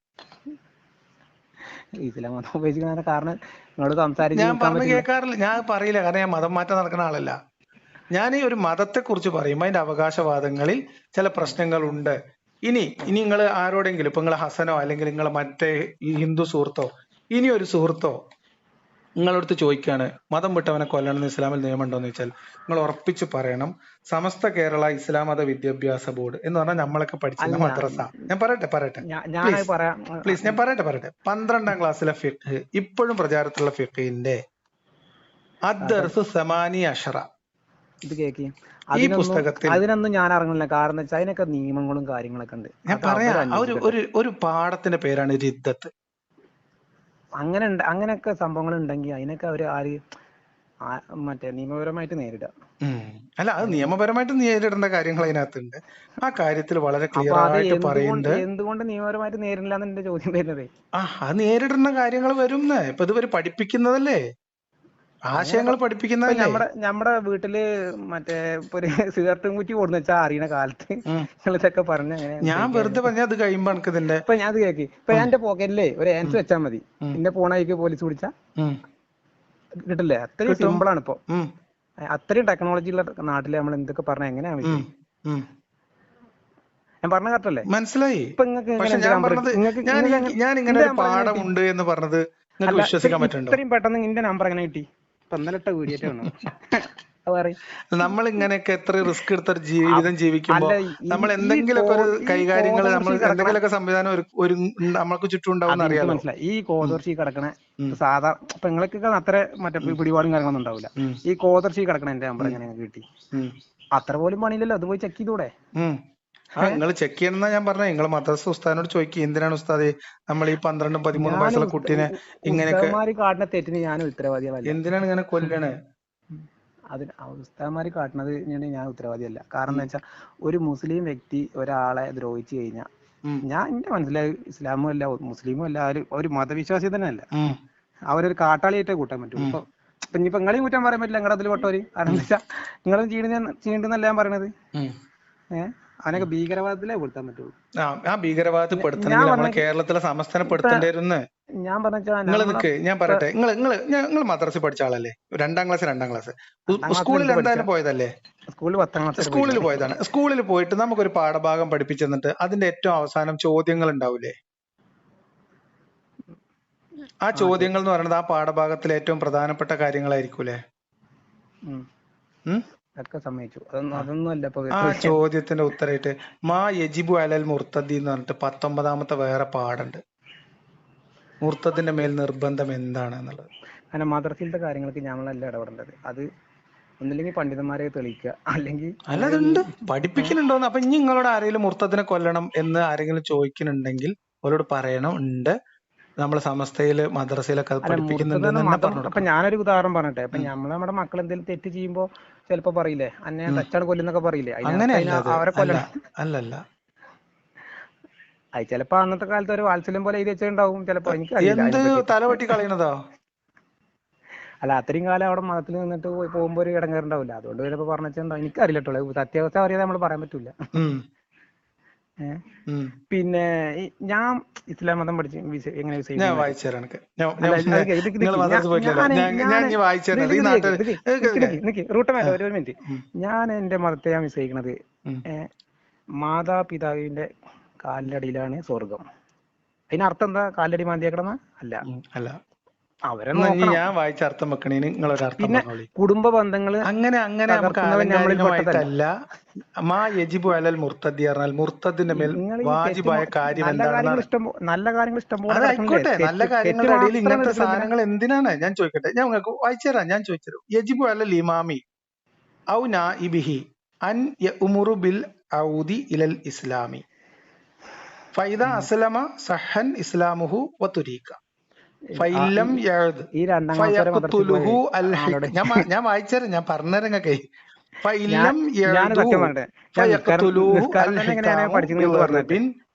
Speaker 2: ഇസ്ലാം മതം ഉപേക്ഷിക്കുന്ന കാരണം
Speaker 1: ഞാൻ പറഞ്ഞു കേൾക്കാറില്ല, ഞാൻ പറയില്ല. കാരണം ഞാൻ മതം മാറ്റം നടക്കുന്ന ആളല്ല. ഞാൻ ഈ ഒരു മതത്തെ കുറിച്ച് പറയുമ്പോൾ അതിന്റെ അവകാശവാദങ്ങളിൽ ചില പ്രശ്നങ്ങളുണ്ട്. ഇനി നിങ്ങൾ ആരോടെങ്കിലും, ഇപ്പൊ നിങ്ങളെ ഹസനോ അല്ലെങ്കിൽ നിങ്ങളെ മറ്റേ ഈ ഹിന്ദു സുഹൃത്തോ ഇനി ഒരു സുഹൃത്തോ നിങ്ങളടുത്ത് ചോദിക്കുകയാണ് മതം വിട്ടവനെ കൊല്ലണമെന്ന് ഇസ്ലാമിൽ നിയമമുണ്ടോ എന്ന് വെച്ചാൽ നിങ്ങൾ ഉറപ്പിച്ച് പറയണം സമസ്ത കേരള ഇസ്ലാം മത വിദ്യാഭ്യാസ ബോർഡ് എന്ന് പറഞ്ഞാൽ നമ്മളൊക്കെ പഠിച്ച മദ്രസ. ഞാൻ പറയട്ടെ പ്ലീസ്, ഞാൻ പറയട്ടെ. 12ാം ക്ലാസ്സിലെ ഫിഖ്, ഇപ്പോഴും പ്രചാരത്തിലുള്ള ഫിഖിന്റെ അദ്ദർസ് സമാനി അഷറ,
Speaker 2: ഇത് കേക്ക് ഈ പുസ്തകത്തിൽ അതിനൊന്നും ഞാൻ അറിഞ്ഞില്ല. കാരണം വെച്ചാൽ അതിനൊക്കെ നിയമങ്ങളും കാര്യങ്ങളൊക്കെ ഉണ്ട്.
Speaker 1: ഞാൻ പറയാം, ഒരു പാഠത്തിന്റെ പേരാണ് റിദ്ദത്ത്.
Speaker 2: അങ്ങനെയൊക്കെ സംഭവങ്ങൾ ഉണ്ടെങ്കിൽ അതിനൊക്കെ അവര് മറ്റേ നിയമപരമായിട്ട് നേരിടാം.
Speaker 1: അല്ല, അത് നിയമപരമായിട്ട് നേരിടേണ്ട കാര്യങ്ങൾ അതിനകത്തുണ്ട്. ആ കാര്യത്തിൽ വളരെ ക്ലിയർ ആയിട്ട് പറയുന്നുണ്ട്.
Speaker 2: എന്തുകൊണ്ട് നിയമപരമായിട്ട് നേരിടില്ല എന്ന് എന്റെ ചോദ്യം വരുന്നത്.
Speaker 1: അത് നേരിടുന്ന കാര്യങ്ങൾ വരും. ഇപ്പൊ ഇതുവരെ പഠിപ്പിക്കുന്നതല്ലേ, ആശയങ്ങൾ പഠിപ്പിക്കുന്നതല്ലേ.
Speaker 2: നമ്മുടെ വീട്ടില് മറ്റേ ഒരു സിഗരറ്റും കുറ്റി കൊടുന്ന് വെച്ചാൽ അറിയണ കാലത്ത് ഇതൊക്കെ പറഞ്ഞ
Speaker 1: ഞാൻ വെറുതെ പറഞ്ഞ അത് കഴിയുമ്പോ എനിക്ക് ഇതിന്റെ
Speaker 2: ഇപ്പൊ ഞാൻ അത് കേക്ക് ഇപ്പൊ ഞാൻ എന്റെ പോക്കറ്റില് ഒരു ആൻസ് വെച്ചാൽ മതി, എന്റെ ഫോണായിക്ക് പോലീസ് പിടിച്ചാ കിട്ടില്ലേ? അത്രയും സിമ്പിൾ ആണ് ഇപ്പൊ. അത്രയും ടെക്നോളജി ഉള്ള നാട്ടില് നമ്മൾ എന്തൊക്കെ പറഞ്ഞ എങ്ങനെയാണ് ഞാൻ പറഞ്ഞ കറക്റ്റല്ലേ?
Speaker 1: മനസ്സിലായി. ഞാൻ ഇങ്ങനെ ഒരു പാഠമുണ്ട് എന്ന് പറഞ്ഞത് വിശ്വസിക്കാൻ പറ്റുന്നുണ്ടോ?
Speaker 2: ഇത്രയും പെട്ടെന്ന് നിന്റെ നമ്പർ എങ്ങനെ കിട്ടി? ഇന്നലെ വീഡിയോ
Speaker 1: നമ്മൾ ഇങ്ങനെയൊക്കെ എത്ര റിസ്ക് എടുത്തൊരു ജീവിതം ജീവിക്കുമ്പോ നമ്മൾ എന്തെങ്കിലുമൊക്കെ ഒരു കൈകാര്യങ്ങൾ, നമ്മൾ എന്തെങ്കിലുമൊക്കെ സംവിധാനം ഒരു നമ്മൾക്ക് ചുറ്റും ഉണ്ടാവും അറിയാലോ.
Speaker 2: മനസ്സിലായി. ഈ കോതർച്ചി കിടക്കണ സാധാരണ ഇപ്പൊ നിങ്ങൾക്കൊക്കെ അത്ര മറ്റേ പിടിപാടും കാര്യങ്ങളൊന്നും ഉണ്ടാവില്ല. ഈ കോതർച്ചി കിടക്കണ എന്റെ നമ്പർ എങ്ങനെ കിട്ടി? അത്ര പോലും പണിയില്ലല്ലോ, അത് പോയി ചെക്ക് ചെയ്തൂടെ?
Speaker 1: നിങ്ങൾ ചെക്ക് ചെയ്യണമെന്നാ ഞാൻ പറഞ്ഞ. നിങ്ങൾ മദ്രസ ഉസ്താദിനോട് ചോദിക്കുക, എന്തിനാണ് ഉസ്താദെ നമ്മൾ ഈ 12-13 വയസ്സുള്ള കുട്ടീനെ ഇങ്ങനെയൊക്കെ,
Speaker 2: തെറ്റിന് ഞാൻ ഉത്തരവാദിയല്ല.
Speaker 1: എന്തിനാണ് ഇങ്ങനെ കൊല്ലണേ?
Speaker 2: അതിന് ഉസ്താദ്മാര് കാട്ടുന്നത് ഞാൻ ഉത്തരവാദിയല്ല. കാരണം എന്താ വെച്ചാൽ ഒരു മുസ്ലിം വ്യക്തി ഒരാളെ ദ്രോഹിച്ചു കഴിഞ്ഞാൽ ഞാൻ എന്റെ മനസ്സിലായി ഇസ്ലാമും അല്ല മുസ്ലിമും അല്ല ഒരു മതവിശ്വാസി തന്നെ അല്ല, അവരൊരു കാട്ടാളിയായിട്ടേ കൂട്ടാൻ പറ്റുള്ളൂ. ഇപ്പൊ ഇനിയിപ്പോ നിങ്ങളെയും കുറ്റം പറയാൻ പറ്റില്ല, നിങ്ങളുടെ അതിൽ പെട്ടവര്. കാരണം എന്താ വെച്ചാൽ നിങ്ങളും ചീണ്ടെന്നല്ല ഞാൻ പറയണത്. അവനൊക്കെ ഭീകരവാദത്തിലേ പെടുത്താൻ പറ്റുള്ളൂ.
Speaker 1: ആ ഭീകരവാദത്തിൽ പെടുത്തണമെങ്കിൽ നമ്മളെ കേരളത്തിലെ സമസ്തനെപ്പെടുത്തേണ്ടിരുന്നു.
Speaker 2: ഞാൻ
Speaker 1: ഞാൻ പറയട്ടെ, നിങ്ങൾ മദ്രസയിൽ പഠിച്ച ആളല്ലേ? 2ാം ക്ലാസ് സ്കൂളിൽ എന്തായാലും പോയതല്ലേ? സ്കൂളിൽ പോയതാണ്. സ്കൂളിൽ പോയിട്ട് നമുക്കൊരു പാഠഭാഗം പഠിപ്പിച്ചു തന്നിട്ട് അതിന്റെ ഏറ്റവും അവസാനം ചോദ്യങ്ങൾ ഉണ്ടാവൂലേ? ആ ചോദ്യങ്ങൾ എന്ന് പറയുന്നത് ആ പാഠഭാഗത്തിലെ ഏറ്റവും പ്രധാനപ്പെട്ട കാര്യങ്ങളായിരിക്കൂലേ? ആ ചോദ്യത്തിന്റെ ഉത്തരമായിട്ട് മാ യജിബു അലൽ മുർത്തദി എന്ന് പറഞ്ഞിട്ട് 19ാമത്തെ വേറെ പാടുണ്ട്. മുർത്തദിന്റെ മേൽ നിർബന്ധം എന്താണ് എന്നുള്ളത്.
Speaker 2: അങ്ങനെ മദ്രസയിലത്തെ കാര്യങ്ങൾക്ക് ഞങ്ങളല്ല ഇടപെടേണ്ടത്. അത് ഒന്നില്ലെങ്കിൽ പണ്ഡിതന്മാരെ തെളിയിക്കുക, അല്ലെങ്കിൽ
Speaker 1: അല്ലതുണ്ട് പഠിപ്പിക്കുന്നുണ്ടോന്ന്. അപ്പൊ ഇനി നിങ്ങളോട് ആരെങ്കിലും മുർത്തദിനെ കൊല്ലണം എന്ന് ആരെങ്കിലും ചോദിക്കുന്നുണ്ടെങ്കിൽ അവരോട് പറയണം, ഉണ്ട് നമ്മളെ സമസ്തയില് മദ്രസയിലൊക്കെ അത് പഠിപ്പിക്കുന്നുണ്ട്.
Speaker 2: അപ്പൊ ഞാനൊരു ഉദാഹരണം പറഞ്ഞിട്ടെ, അപ്പൊ നമ്മുടെ മക്കൾ എന്തെങ്കിലും തെറ്റ് ചെയ്യുമ്പോ ചിലപ്പോ പറയില്ലേ അന്നെ തച്ചാണ് കൊല്ലുന്നൊക്കെ പറയില്ലേ? അവരെ കൊല്ലണം
Speaker 1: അല്ലല്ല.
Speaker 2: അത് ചിലപ്പോ അന്നത്തെ കാലത്ത് ഒരു വാത്സല്യം പോലെ എഴുതി വെച്ചിട്ടുണ്ടാവും. ചിലപ്പോ
Speaker 1: എന്ത് തലവെട്ടി കളയുന്നതോ?
Speaker 2: അല്ല, അത്രയും കാലം അവിടെ മതത്തിൽ നിന്നിട്ട് പോകുമ്പോ ഒരു ഇടങ്ങേറുണ്ടാവില്ല. അതുകൊണ്ട് ചിലപ്പോ പറഞ്ഞിട്ടുണ്ടാവും. എനിക്കറിയില്ലട്ടോ, സത്യാവസ്ഥ അറിയാതെ നമ്മൾ പറയാൻ പറ്റൂല. പിന്നെ ഞാൻ ഇസ്ലാം മതം പഠിച്ച് എങ്ങനെ ഒരു മിനിറ്റ്, ഞാൻ എന്റെ മതത്തെ ഞാൻ വിശ്വസിക്കുന്നത് മാതാപിതാവിന്റെ കാലിന്റെ അടിയിലാണ് സ്വർഗം. അതിനർത്ഥം എന്താ? കാലടി മാന്തിയാക്കണമെന്ന അല്ല. അവരെ
Speaker 1: ഞാൻ വായിച്ച അർത്ഥം വെക്കണേന് നിങ്ങളൊരർത്ഥം
Speaker 2: പിന്നെ കുടുംബ ബന്ധങ്ങള്
Speaker 1: അങ്ങനെ നമുക്ക് ആലങ്കാരികമായിട്ടല്ല. മാ യജിബു അലൽ മുർത്തദി പറഞ്ഞാൽ മുർത്തദിന്റെ മേൽ വാജിബായ കാര്യം എന്താണെന്ന്.
Speaker 2: നല്ല കാര്യങ്ങൾ ഇഷ്ടംപോലെ.
Speaker 1: ആയിക്കോട്ടെ, നല്ല കാര്യങ്ങളുടെ ഇടയിൽ ഇങ്ങനത്തെ സാധനങ്ങൾ എന്തിനാണ്? ഞാൻ ചോദിക്കട്ടെ, ഞാൻ നിങ്ങൾക്ക് വായിച്ചുതരാം. ഞാൻ ചോദിച്ചത് യജിബു അലൽ ഇമാമി ഔ നാഇബിഹി അൻ യഉമുറു ബിൽ ഔദി ഇലൽ ഇസ്ലാമി ഫൈദ അസ്ലമ സഹൻ ഇസ്ലാമുഹു വതുരീക ഫൈലം യഅദ് ഫയഖ്തുലുഹു അൽ ഹിക്. ഞാൻ വായിച്ചേരാം, ഞാൻ പറഞ്ഞേരങ്ങക്കെ. ഫൈലം യഅദു ഫയഖ്തുലുഹു അൽ ഹികാബിൻ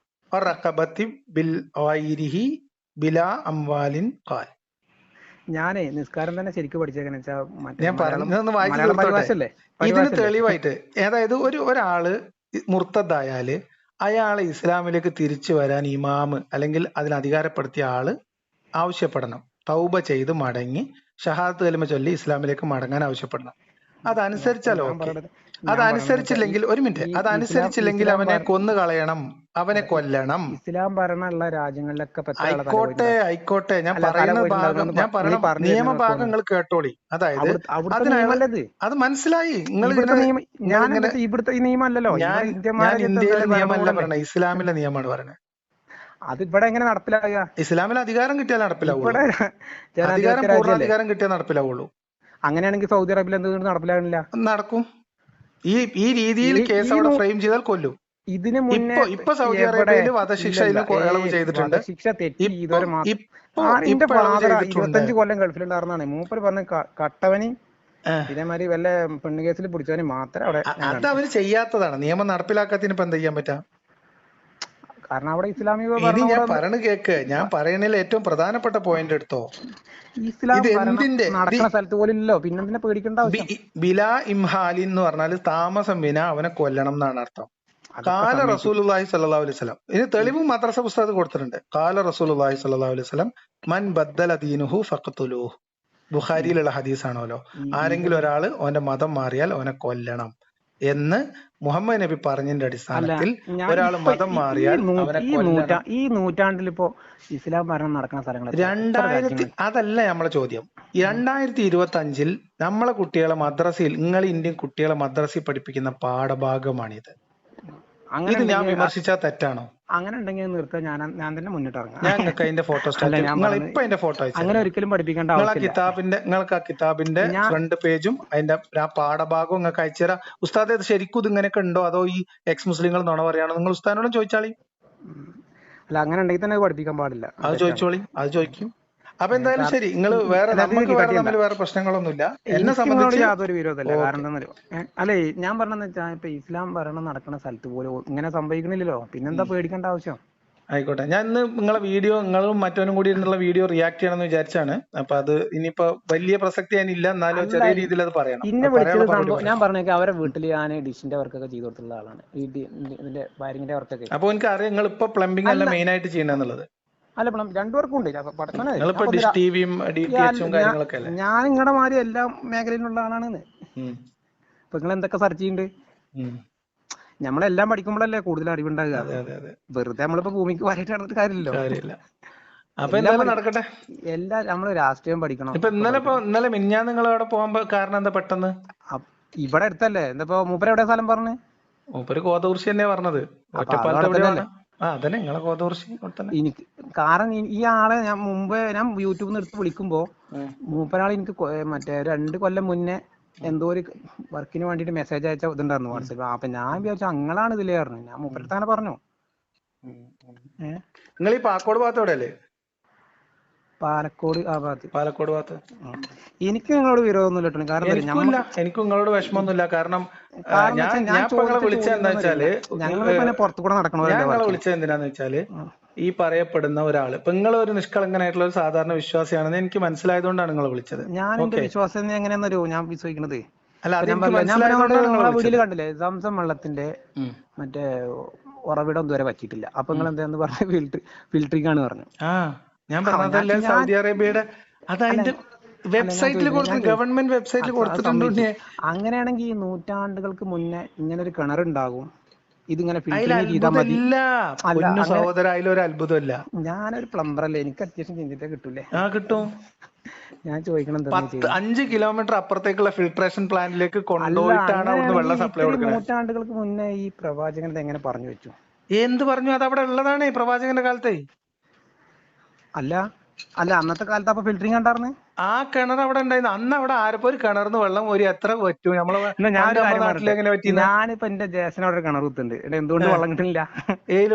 Speaker 1: വറഖബതി ബിൽ ഗൈരിഹി ബിലാ അംവാലിൻ ഖാൽ.
Speaker 2: ഞാനേ നിസ്കാരം തന്നെ ശരിക്കും പഠിച്ചേക്കെന്ന് വെച്ചാൽ
Speaker 1: ഞാൻ പറഞ്ഞൊന്ന് വായിച്ചു. ഇതിന് തെളിവായിട്ട്, അതായത് ഒരാള് മുർത്തദായാല് അയാളെ ഇസ്ലാമിലേക്ക് തിരിച്ചു വരാൻ ഇമാമ് അല്ലെങ്കിൽ അതിന് അധികാരപ്പെടുത്തിയ ആള് ആവശ്യപ്പെടണം. തൗബ ചെയ്ത് മടങ്ങി ഷഹാദത്ത് കലിമ ചൊല്ലി ഇസ്ലാമിലേക്ക് മടങ്ങാൻ ആവശ്യപ്പെടണം. അതനുസരിച്ചാലോ? അതനുസരിച്ചില്ലെങ്കിൽ ഒരു മിനിറ്റ്, അതനുസരിച്ചില്ലെങ്കിൽ അവനെ കൊന്നു കളയണം, അവനെ കൊല്ലണം.
Speaker 2: ഇസ്ലാം ഭരണമുള്ള രാജ്യങ്ങളിലൊക്കെ
Speaker 1: ആയിക്കോട്ടെ, ഞാൻ പറയുന്ന ഭാഗം, ഞാൻ പറയുന്ന നിയമഭാഗങ്ങൾ കേട്ടോളി. അതായത് അത് മനസ്സിലായി നിങ്ങൾ.
Speaker 2: ഇവിടുത്തെ നിയമമല്ലല്ലോ,
Speaker 1: ഞാൻ ഇന്ത്യയിലെ നിയമമല്ല പറയണേ, ഇസ്ലാമിലെ നിയമമാണ് പറയണേ.
Speaker 2: അത് ഇവിടെ എങ്ങനെ നടപ്പിലാകുക?
Speaker 1: ഇസ്ലാമിൽ അധികാരം കിട്ടിയാൽ നടപ്പിലാവുള്ളൂ. അധികാരം കിട്ടിയാൽ നടപ്പിലാവുള്ളൂ.
Speaker 2: അങ്ങനെയാണെങ്കിൽ സൗദി അറേബ്യയിൽ എന്തുകൊണ്ട് നടപ്പിലാകുന്നില്ല?
Speaker 1: നടക്കും. ഈ രീതിയിൽ കേസ് അവിടെ ഫ്രെയിം ചെയ്താൽ കൊല്ലും.
Speaker 2: ഇതിന് മുന്നേ
Speaker 1: ഇപ്പൊ സൗദി അറേബ്യയിൽ വധശിക്ഷ ഇളവ് ചെയ്തിട്ടുണ്ട്.
Speaker 2: 25 കൊല്ലം ഗൾഫിലുണ്ടായിരുന്നാണ് മൂപ്പര് പറഞ്ഞ കട്ടവന് ഇതേമാതിരി വല്ല പെണ്ണ് കേസിൽ പിടിച്ചവന് മാത്രമേ അവിടെ.
Speaker 1: അത് അവര് ചെയ്യാത്തതാണ്, നിയമം നടപ്പിലാക്കാത്തതിന് ഇപ്പൊ എന്താ ചെയ്യാൻ പറ്റാ?
Speaker 2: കാരണം അവിടെ ഇസ്ലാമിക
Speaker 1: ഞാൻ പറയണ കേക്ക്. ഞാൻ പറയണതിൽ ഏറ്റവും പ്രധാനപ്പെട്ട പോയിന്റ് എടുത്തോ.
Speaker 2: നടക്കുന്ന സ്ഥലത്ത് പോലില്ലല്ലോ, പിന്നെ പേടിക്കേണ്ട ആവശ്യം.
Speaker 1: ബിലാ ഇംഹാലി എന്ന് പറഞ്ഞാല് താമസം വിന അവനെ കൊല്ലണം എന്നാണ് അർത്ഥം. കാല റസൂലുള്ളാഹി സ്വല്ലല്ലാഹു അലൈഹി വസല്ലം. ഇതിന് തെളിവ് മദ്രസ പുസ്തകത്തിൽ കൊടുത്തിട്ടുണ്ട്. കാല റസൂലുള്ളാഹി സ്വല്ലല്ലാഹു അലൈഹി വസല്ലം മൻ ബദ്ദല ദീനുഹു ഫഖ്തുലൂഹു. ബുഖാരിയിലുള്ള ഹദീസാണല്ലോ. ആരെങ്കിലും ഒരാള് അവന്റെ മതം മാറിയാൽ അവനെ കൊല്ലണം എന്ന് മുഹമ്മദ് നബി പറഞ്ഞതിന്റെ അടിസ്ഥാനത്തിൽ ഒരാൾ മതം മാറിയാൽ അവനെ കൊല്ലണം.
Speaker 2: ഈ നൂറ്റാണ്ടിൽ ഇപ്പോ ഇസ്ലാം ഭരണം നടക്കുന്ന സ്ഥലങ്ങൾ
Speaker 1: അതല്ല നമ്മളെ ചോദ്യം. 2025 നമ്മളെ കുട്ടികളെ മദ്രസയിൽ, നിങ്ങൾ ഇന്ത്യൻ കുട്ടികളെ മദ്രസയിൽ പഠിപ്പിക്കുന്ന പാഠഭാഗമാണിത്. ഇത് ഞാൻ വിമർശിച്ചാൽ തെറ്റാണോ?
Speaker 2: അങ്ങനെ ഉണ്ടെങ്കിൽ നിർത്താൻ ഞാൻ തന്നെ മുന്നിട്ട് ഇറങ്ങാം.
Speaker 1: ഞങ്ങൾക്ക് അതിന്റെ ഫോട്ടോ ഇപ്പൊ അതിന്റെ ഫോട്ടോ
Speaker 2: അങ്ങനെ ഒരിക്കലും പഠിപ്പിക്കേണ്ട
Speaker 1: നിങ്ങൾക്ക് ആ കിതാബിന്റെ ഫ്രണ്ട് പേജും അതിന്റെ ആ പാഠഭാഗവും നിങ്ങൾക്ക് അയച്ചുതരാം. ഉസ്താദ് ശരിക്കും ഇത് ഇങ്ങനെയൊക്കെ ഉണ്ടോ അതോ ഈ എക്സ് മുസ്ലിങ്ങൾ നുണ പറയാണോ? നിങ്ങൾ ഉസ്താദിനോടും ചോദിച്ചാളി.
Speaker 2: അല്ല, അങ്ങനെ ഉണ്ടെങ്കിൽ തന്നെ പഠിപ്പിക്കാൻ പാടില്ല.
Speaker 1: അത് ചോദിച്ചോളി, അത് ചോദിക്കും. അപ്പൊ എന്തായാലും ശരി, നിങ്ങള് വേറെ തമ്മിൽ വേറെ പ്രശ്നങ്ങളൊന്നുമില്ല. എന്നെ സംബന്ധിച്ച്
Speaker 2: യാതൊരു വിരോധമല്ല. കാരണം എന്താണെന്നറിയോ, അല്ലേ ഞാൻ പറഞ്ഞെന്ന് വെച്ചാൽ ഇപ്പൊ ഇസ്ലാം ഭരണം നടക്കുന്ന സ്ഥലത്ത് പോലും ഇങ്ങനെ സംഭവിക്കണില്ലല്ലോ, പിന്നെന്താ പേടിക്കേണ്ട ആവശ്യം?
Speaker 1: ആയിക്കോട്ടെ. ഞാൻ ഇന്ന് നിങ്ങളെ വീഡിയോ, നിങ്ങളും മറ്റവനും കൂടി ഇരുന്നുള്ള വീഡിയോ റിയാക്ട് ചെയ്യണമെന്ന് വിചാരിച്ചാണ്. അപ്പൊ അത് ഇനിയിപ്പോ വലിയ പ്രസക്തി അതിനില്ല, എന്നാലും ചെറിയ രീതിയിൽ അത് പറയണം.
Speaker 2: ഇന്നെ വിളിച്ചത് സംഭവം ഞാൻ പറഞ്ഞേക്കെ, അവരെ വീട്ടിൽ ഞാൻ ഡിഷിന്റെ വർക്കൊക്കെ ചെയ്ത് കൊടുത്തുള്ള ആളാണ്, ഈ ഇതിന്റെ വയറിങ്ങിന്റെ വർക്കൊക്കെ.
Speaker 1: അപ്പൊ എനിക്ക് അറിയാം നിങ്ങൾ ഇപ്പൊ പ്ലംബിംഗ് അല്ല മെയിൻ ആയിട്ട് ചെയ്യണമെന്നുള്ളത്.
Speaker 2: അല്ല, രണ്ടു പേർക്കും ഉണ്ട്. ഞാൻ നിങ്ങളുടെ മാതിരി എല്ലാ മേഖലയിലുള്ള ആളാണെന്ന്. ഇപ്പൊ നിങ്ങൾ എന്തൊക്കെ സെർച്ച് ചെയ്യുന്നുണ്ട്? നമ്മളെല്ലാം പഠിക്കുമ്പോഴല്ലേ കൂടുതൽ അറിവുണ്ടാകുക. വെറുതെ നമ്മളിപ്പോ ഭൂമിക്ക് വരായിട്ട് നടന്നിട്ട് കാര്യമില്ലല്ലോ.
Speaker 1: അപ്പൊ എന്തായാലും നടക്കട്ടെ.
Speaker 2: എല്ലാം നമ്മള് രാഷ്ട്രീയം പഠിക്കണം.
Speaker 1: ഇപ്പൊ ഇന്നലെ മിനിഞ്ഞാന്ന് നിങ്ങൾ അവിടെ പോകാൻ കാരണം എന്താ പെട്ടെന്ന്?
Speaker 2: ഇവിടെ അടുത്തല്ലേ? എന്താ മൂപ്പര് എവിടെ സ്ഥലം പറഞ്ഞു?
Speaker 1: മൂപ്പര് കോതകുറിശി തന്നെയാ പറഞ്ഞത്. ഒറ്റപ്പാലത്ത് എവിടെയാണ്? അതന്നെ നിങ്ങളെ കോതകുറിശി.
Speaker 2: എനിക്ക് കാരണം ഈ ആളെ ഞാൻ യൂട്യൂബിൽ നിന്ന് എടുത്ത് വിളിക്കുമ്പോ മൂപ്പരാൾ എനിക്ക് മറ്റേ 2 കൊല്ലം മുന്നേ എന്തോ ഒരു വർക്കിന് വേണ്ടിട്ട് മെസ്സേജ് അയച്ച ഇതുണ്ടായിരുന്നു വാട്സാപ്പ്. അപ്പൊ ഞാൻ വിചാരിച്ചു അങ്ങളാണ് ഇതിലേ പറഞ്ഞു. ഞാൻ മൂപ്പരടുത്ത് അങ്ങനെ പറഞ്ഞു.
Speaker 1: നിങ്ങൾ ഈ പാക്കോട് ഭാഗത്ത് എവിടെയല്ലേ?
Speaker 2: പാലക്കോട് ആ ഭാഗത്ത്.
Speaker 1: പാലക്കോട് ഭാഗത്ത്.
Speaker 2: എനിക്ക് നിങ്ങളോട് വിരോധമൊന്നുമില്ല കേട്ടോ. കാരണം
Speaker 1: എനിക്കും നിങ്ങളോട് വിഷമമൊന്നുമില്ല. കാരണം വിളിച്ചത് എന്താ വെച്ചാല്,
Speaker 2: ഞങ്ങൾ പുറത്തു കൂടെ നടക്കണോ?
Speaker 1: ഞങ്ങളെ വിളിച്ചത് എന്തിനാന്ന് വെച്ചാല്, ഈ പറയപ്പെടുന്ന ഒരാള് ഇപ്പൊ നിങ്ങൾ ഒരു നിഷ്കളങ്കനായിട്ടുള്ള ഒരു സാധാരണ വിശ്വാസിയാണെന്ന് എനിക്ക് മനസ്സിലായതുകൊണ്ടാണ് നിങ്ങൾ വിളിച്ചത്.
Speaker 2: ഞാൻ എന്റെ വിശ്വാസം എങ്ങനെയാണെന്നറിയോ ഞാൻ വിശ്വസിക്കുന്നത്?
Speaker 1: അല്ല,
Speaker 2: വീട്ടിൽ കണ്ടില്ലേ സംസം വെള്ളത്തിന്റെ മറ്റേ ഉറവിടം ഇതുവരെ പറ്റിയിട്ടില്ല. അപ്പൊ നിങ്ങൾ എന്താന്ന് പറഞ്ഞ ഫിൽട്ടറിംഗ് പറഞ്ഞു.
Speaker 1: ഞാൻ പറഞ്ഞതല്ലേ സൗദി അറേബ്യയുടെ അതതിന്റെ വെബ്സൈറ്റിൽ ഗവൺമെന്റ് വെബ്സൈറ്റിൽ കൊടുത്തിട്ടുണ്ട്.
Speaker 2: അങ്ങനെയാണെങ്കിൽ നൂറ്റാണ്ടുകൾക്ക് മുന്നേ ഇങ്ങനെ ഒരു കിണറുണ്ടാകും. ഇതിങ്ങനെ ഫിൽറ്ററിംഗ് ചെയ്താൽ മതി.
Speaker 1: സഹോദര, അതിലൊരു അത്ഭുതമല്ല.
Speaker 2: ഞാനൊരു പ്ലംബർ അല്ലേ, എനിക്ക് അത്യാവശ്യം ചിന്തിച്ചാൽ കിട്ടൂലേ?
Speaker 1: കിട്ടും.
Speaker 2: ഞാൻ ചോദിക്കണം,
Speaker 1: 5 കിലോമീറ്റർ അപ്പുറത്തേക്കുള്ള ഫിൽട്രേഷൻ പ്ലാന്റിലേക്ക് കൊണ്ടുപോയിട്ടാണ് അവിടുന്ന് വെള്ളം സപ്ലൈ കൊടുക്കുന്നത്.
Speaker 2: നൂറ്റാണ്ടുകൾക്ക് മുന്നേ ഈ പ്രവാചകൻ എങ്ങനെ പറഞ്ഞു വെച്ചു?
Speaker 1: എന്ത് പറഞ്ഞു? അത് അവിടെ ഉള്ളതാണ് പ്രവാചകന്റെ കാലത്തെ.
Speaker 2: അല്ല അന്നത്തെ കാലത്ത് അപ്പൊ ഫിൽറ്ററിംഗ് ഉണ്ടായിരുന്നു.
Speaker 1: ആ കിണർ അവിടെ ഉണ്ടായിരുന്നു. അന്ന് അവിടെ ആരപ്പോ ഒരു കിണർന്ന് വെള്ളം ഒരു എത്ര പറ്റും?
Speaker 2: ഞാനിപ്പോ എന്റെ ജ്യേഷ്ഠന് അവിടെ കിണർ കുത്തുണ്ട്. എന്തുകൊണ്ട് വെള്ളം കിട്ടുന്നില്ല?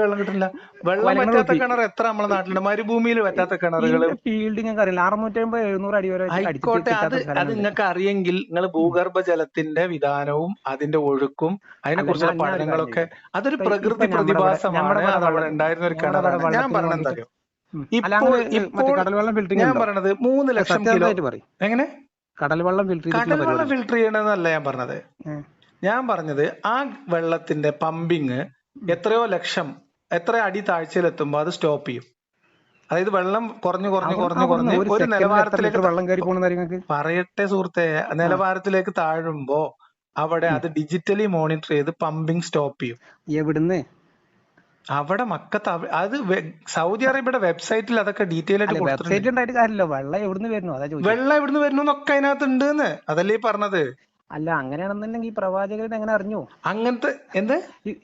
Speaker 1: വെള്ളം കിട്ടില്ല. വെള്ളം പറ്റാത്ത കിണർ എത്ര നമ്മളെ നാട്ടിലുണ്ട്? മരുഭൂമിയിൽ പറ്റാത്ത കിണറുകൾ.
Speaker 2: ഫീൽഡ് ഞങ്ങൾക്ക് അറിയില്ല. 650-700 അടി വരെ.
Speaker 1: ആയിക്കോട്ടെ, അത് നിങ്ങൾക്ക് അറിയെങ്കിൽ നിങ്ങൾ ഭൂഗർഭ ജലത്തിന്റെ വിധാനവും അതിന്റെ ഒഴുക്കും അതിനെ കുറിച്ചുള്ള പഠനങ്ങളൊക്കെ, അതൊരു പ്രകൃതി പ്രതിഭാസമാണ്. അത് അവിടെ ഉണ്ടായിരുന്ന ഒരു കിണറാണ്. ഞാൻ പറഞ്ഞെന്താ, ഞാൻ പറഞ്ഞത് 3 ലക്ഷം കിലോ. എങ്ങനെ
Speaker 2: കടൽ വെള്ളം ഫിൽട്ടർ
Speaker 1: ചെയ്യണമെന്നല്ല ഞാൻ പറഞ്ഞത്. ഞാൻ പറഞ്ഞത് ആ വെള്ളത്തിന്റെ പമ്പിങ് എത്രയോ ലക്ഷം, എത്ര അടി താഴ്ചയിലെത്തുമ്പോ അത് സ്റ്റോപ്പ് ചെയ്യും. അതായത് വെള്ളം കുറഞ്ഞു ഒരു നിലവാരത്തിലേക്ക്
Speaker 2: വെള്ളം കയറി പോകുന്ന
Speaker 1: പറയട്ടെ സുഹൃത്തെ, നിലവാരത്തിലേക്ക് താഴുമ്പോ അവിടെ അത് ഡിജിറ്റലി മോണിറ്റർ ചെയ്ത് പമ്പിങ് സ്റ്റോപ്പ് ചെയ്യും.
Speaker 2: എവിടുന്ന്?
Speaker 1: അവിടെ മക്കത്ത്. അത് സൗദി അറേബ്യയുടെ വെബ്സൈറ്റിൽ അതൊക്കെ ഡീറ്റെയിൽ ആയിട്ട്
Speaker 2: കൊടുത്തിട്ടുണ്ട്. വെള്ളം
Speaker 1: എവിടുന്ന് വരുന്നു എന്നൊക്കെ അതിനകത്ത് ഉണ്ട്. അതല്ലേ പറഞ്ഞത്.
Speaker 2: അല്ല, അങ്ങനെയാണെന്നുണ്ടെങ്കിൽ പ്രവാചകൻ എങ്ങനെ അറിഞ്ഞു
Speaker 1: അങ്ങനത്തെ? എന്ത്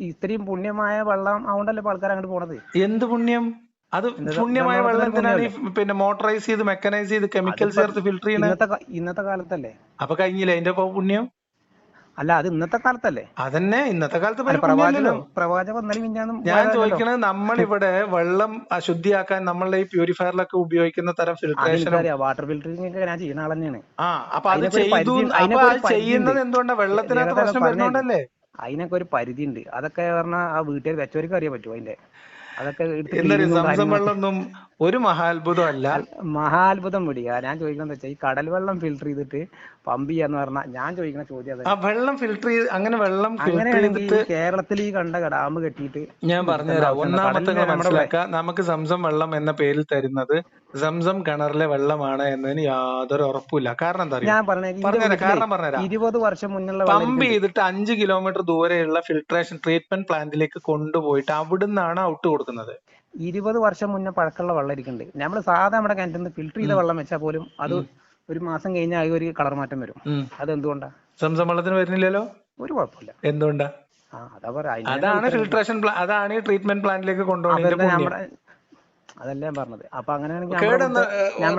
Speaker 2: ഇത്രയും പുണ്യമായ വെള്ളം? അതുകൊണ്ടല്ലേ ആൾക്കാർ അങ്ങോട്ട് പോണത്.
Speaker 1: എന്ത് പുണ്യം? അത് പുണ്യമായ വെള്ളത്തിനാണ് പിന്നെ മോട്ടറൈസ് ചെയ്ത് മെക്കനൈസ് ചെയ്ത് കെമിക്കൽ ചേർത്ത് ഫിൽട്ടർ ചെയ്യണത്.
Speaker 2: ഇന്നത്തെ കാലത്തല്ലേ?
Speaker 1: അപ്പൊ കഴിഞ്ഞില്ലേ അതിന്റെ പുണ്യം?
Speaker 2: അല്ല, അത് ഇന്നത്തെ കാലത്തല്ലേ?
Speaker 1: അതന്നെ, ഇന്നത്തെ കാലത്ത്
Speaker 2: പ്രവാചകൻ.
Speaker 1: ഞാൻ ചോദിക്കണത്, നമ്മളിവിടെ വെള്ളം അശുദ്ധിയാക്കാൻ നമ്മളെ ഈ പ്യൂരിഫയറിലൊക്കെ ഉപയോഗിക്കുന്ന തരം ഫിൽട്രേഷൻ,
Speaker 2: വാട്ടർ ഫിൽറ്ററിംഗ് ഒക്കെ ഞാൻ ചെയ്യുന്ന ആൾ തന്നെയാണ്.
Speaker 1: അപ്പൊ അത് ചെയ്യുന്നത് എന്തുകൊണ്ടാ? വെള്ളത്തിനകത്ത് പ്രശ്നം വരുന്നോണ്ടല്ലേ?
Speaker 2: അതിനൊക്കെ ഒരു പരിധി ഉണ്ട്. അതൊക്കെ പറഞ്ഞാൽ ആ വീട്ടുകാർ വെച്ചവർക്ക് അറിയാൻ പറ്റുമോ അതിന്റെ? അതൊക്കെ
Speaker 1: സംസം വെള്ളമൊന്നും ഒരു മഹാത്ഭുതമല്ല.
Speaker 2: മഹാത്ഭുതം പിടിക്കുക. ഞാൻ ചോദിക്കുന്നത് വെച്ചാൽ ഈ കടൽ വെള്ളം ഫിൽട്ടർ ചെയ്തിട്ട് പമ്പ് ചെയ്യാന്ന് പറഞ്ഞാൽ ഞാൻ ചോദിക്കുന്ന ചോദ്യം
Speaker 1: ആ വെള്ളം ഫിൽട്ടർ ചെയ്ത് അങ്ങനെ വെള്ളം ഫിൽട്ടർ ചെയ്തിട്ട്
Speaker 2: കേരളത്തിൽ ഈ കണ്ട ഡാം കെട്ടിയിട്ട്
Speaker 1: ഞാൻ പറഞ്ഞുതരാം. ഒന്നാമത്തെ മനസ്സിലാക്കുക, നമുക്ക് സംസം വെള്ളം എന്ന പേരിൽ തരുന്നത് സംസം കിണറിലെ വെള്ളമാണ് എന്നതിന് യാതൊരു ഉറപ്പില്ല. കാരണം എന്താ
Speaker 2: ഞാൻ
Speaker 1: പറഞ്ഞുതരാം. കാരണം പറഞ്ഞുതരാം.
Speaker 2: 20 വർഷം മുന്നുള്ള
Speaker 1: പമ്പ് ചെയ്തിട്ട് 5 കിലോമീറ്റർ ദൂരെയുള്ള ഫിൽട്രേഷൻ ട്രീറ്റ്മെന്റ് പ്ലാന്റിലേക്ക് കൊണ്ടുപോയിട്ട് അവിടുന്നാണ് ഔട്ട് കൊടുക്കുന്നത്.
Speaker 2: 20 വർഷം മുന്നേ പഴക്കമുള്ള വെള്ളം ഇരിക്കുന്നുണ്ട്. നമ്മൾ സാധാ നമ്മുടെ കിണറ്റിൽ നിന്ന് ഫിൽട്ടർ ചെയ്ത വെള്ളം വെച്ചാൽ പോലും അത് ഒരു മാസം കഴിഞ്ഞാൽ ഒരു കളർ മാറ്റം വരും. അതെന്തുകൊണ്ടാ?
Speaker 1: സംസം വെള്ളത്തിന് വരുന്നില്ലല്ലോ.
Speaker 2: ഒരു കുഴപ്പമില്ല.
Speaker 1: എന്തുകൊണ്ടാ? അതാണ് ഫിൽട്രേഷൻ, അതാണ് ഈ ട്രീറ്റ്മെന്റ് പ്ലാന്റിലേക്ക് കൊണ്ടുപോകുന്നത്.
Speaker 2: അതല്ലേ പറഞ്ഞത്. അപ്പൊ അങ്ങനെയാണെങ്കിൽ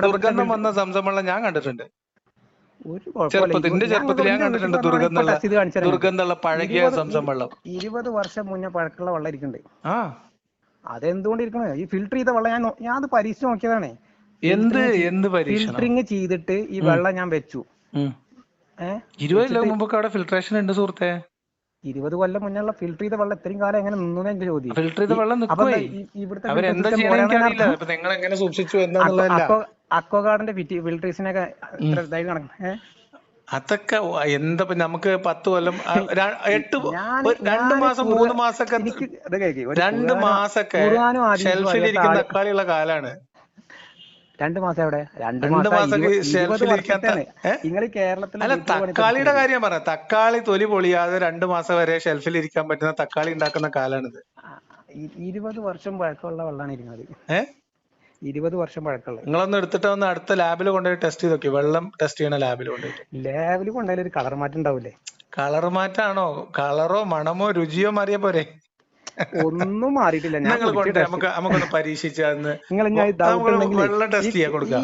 Speaker 1: ദുർഗന്ധം വന്ന സംസം വെള്ളം ഞാൻ കണ്ടിട്ടുണ്ട്. ചെറുപ്പത്തിൽ ഞാൻ കണ്ടിട്ടുണ്ട് ദുർഗന്ധമുള്ള പഴകിയ സംസം വെള്ളം.
Speaker 2: 20 വർഷം മുന്നേ പഴക്കമുള്ള വെള്ളം ഇരിക്കുന്നുണ്ട്. അതെന്തുകൊണ്ട് ഇരിക്കണേ? ഈ ഫിൽട്ടർ ചെയ്ത വെള്ളം ഞാൻ അത് പരീക്ഷിച്ച് നോക്കിയതാണ്.
Speaker 1: എന്ത് പരീക്ഷണം?
Speaker 2: ഫിൽറ്ററിങ് ചെയ്തിട്ട് ഈ വെള്ളം ഞാൻ വെച്ചു.
Speaker 1: 20 കൊല്ലം മുമ്പൊക്കെ അവിടെ ഫിൽട്രേഷൻ ഉണ്ട് സുഹൃത്തെ.
Speaker 2: 20 കൊല്ലം മുന്നുള്ള ഫിൽറ്റർ ചെയ്ത വെള്ളം ഇത്രയും കാലം എങ്ങനെ നിന്നു എന്റെ ചോദ്യം.
Speaker 1: ഫിൽറ്റർ ചെയ്ത വെള്ളം നിൽക്കുവേ.
Speaker 2: ഇവിടുത്തെ
Speaker 1: അവരെന്താ ചെയ്യണ എനിക്കറിയില്ല. ഇപ്പൊ നിങ്ങൾ എങ്ങനെ സൂക്ഷിച്ചു എന്താന്നുള്ളതല്ല.
Speaker 2: അക്വഗാർഡിന്റെ ഫിൽട്രേഷനൊക്കെ ഇത്ര ഇതായിട്ട് നടക്കും.
Speaker 1: അതൊക്കെ എന്താ നമുക്ക് 10 കൊല്ലം 2 മാസം 3 മാസൊക്കെ 2 മാസൊക്കെ ഷെൽഫിലിരിക്കുന്ന തക്കാളിയുള്ള കാലാണ്.
Speaker 2: 2 മാസം എവിടെ? 2
Speaker 1: മാസൊക്കെ ഷെൽഫിലിരിക്കാൻ.
Speaker 2: നിങ്ങൾ കേരളത്തിൽ
Speaker 1: അല്ല, തക്കാളിയുടെ കാര്യം പറഞ്ഞ തക്കാളി തൊലി പൊളിയാതെ 2 മാസം വരെ ഷെൽഫിൽ ഇരിക്കാൻ പറ്റുന്ന തക്കാളി ഉണ്ടാക്കുന്ന കാലാണിത്.
Speaker 2: 20 വർഷം പഴക്കമുള്ള വെള്ളമാണ് ഇരിക്കുന്നത്. 20 വർഷം പഴക്കമുള്ള.
Speaker 1: നിങ്ങളൊന്ന് എടുത്തിട്ട് ഒന്ന് അടുത്ത ലാബിൽ കൊണ്ടുപോയി ടെസ്റ്റ് ചെയ്ത് നോക്കി. വെള്ളം ടെസ്റ്റ് ചെയ്യണ ലാബിൽ കൊണ്ടുപോയിട്ട്.
Speaker 2: ലാബിൽ കൊണ്ടുപോയാൽ ഒരു കളർ മാറ്റം ഉണ്ടാവില്ലേ?
Speaker 1: കളർ മാറ്റാണോ? കളറോ മണമോ രുചിയോ മാറിയ പോരെ?
Speaker 2: ഒന്നും മാറിയിട്ടില്ല.
Speaker 1: നമുക്കൊന്ന് പരീക്ഷിച്ച്
Speaker 2: വെള്ളം
Speaker 1: ടെസ്റ്റ് ചെയ്യാൻ കൊടുക്കാം.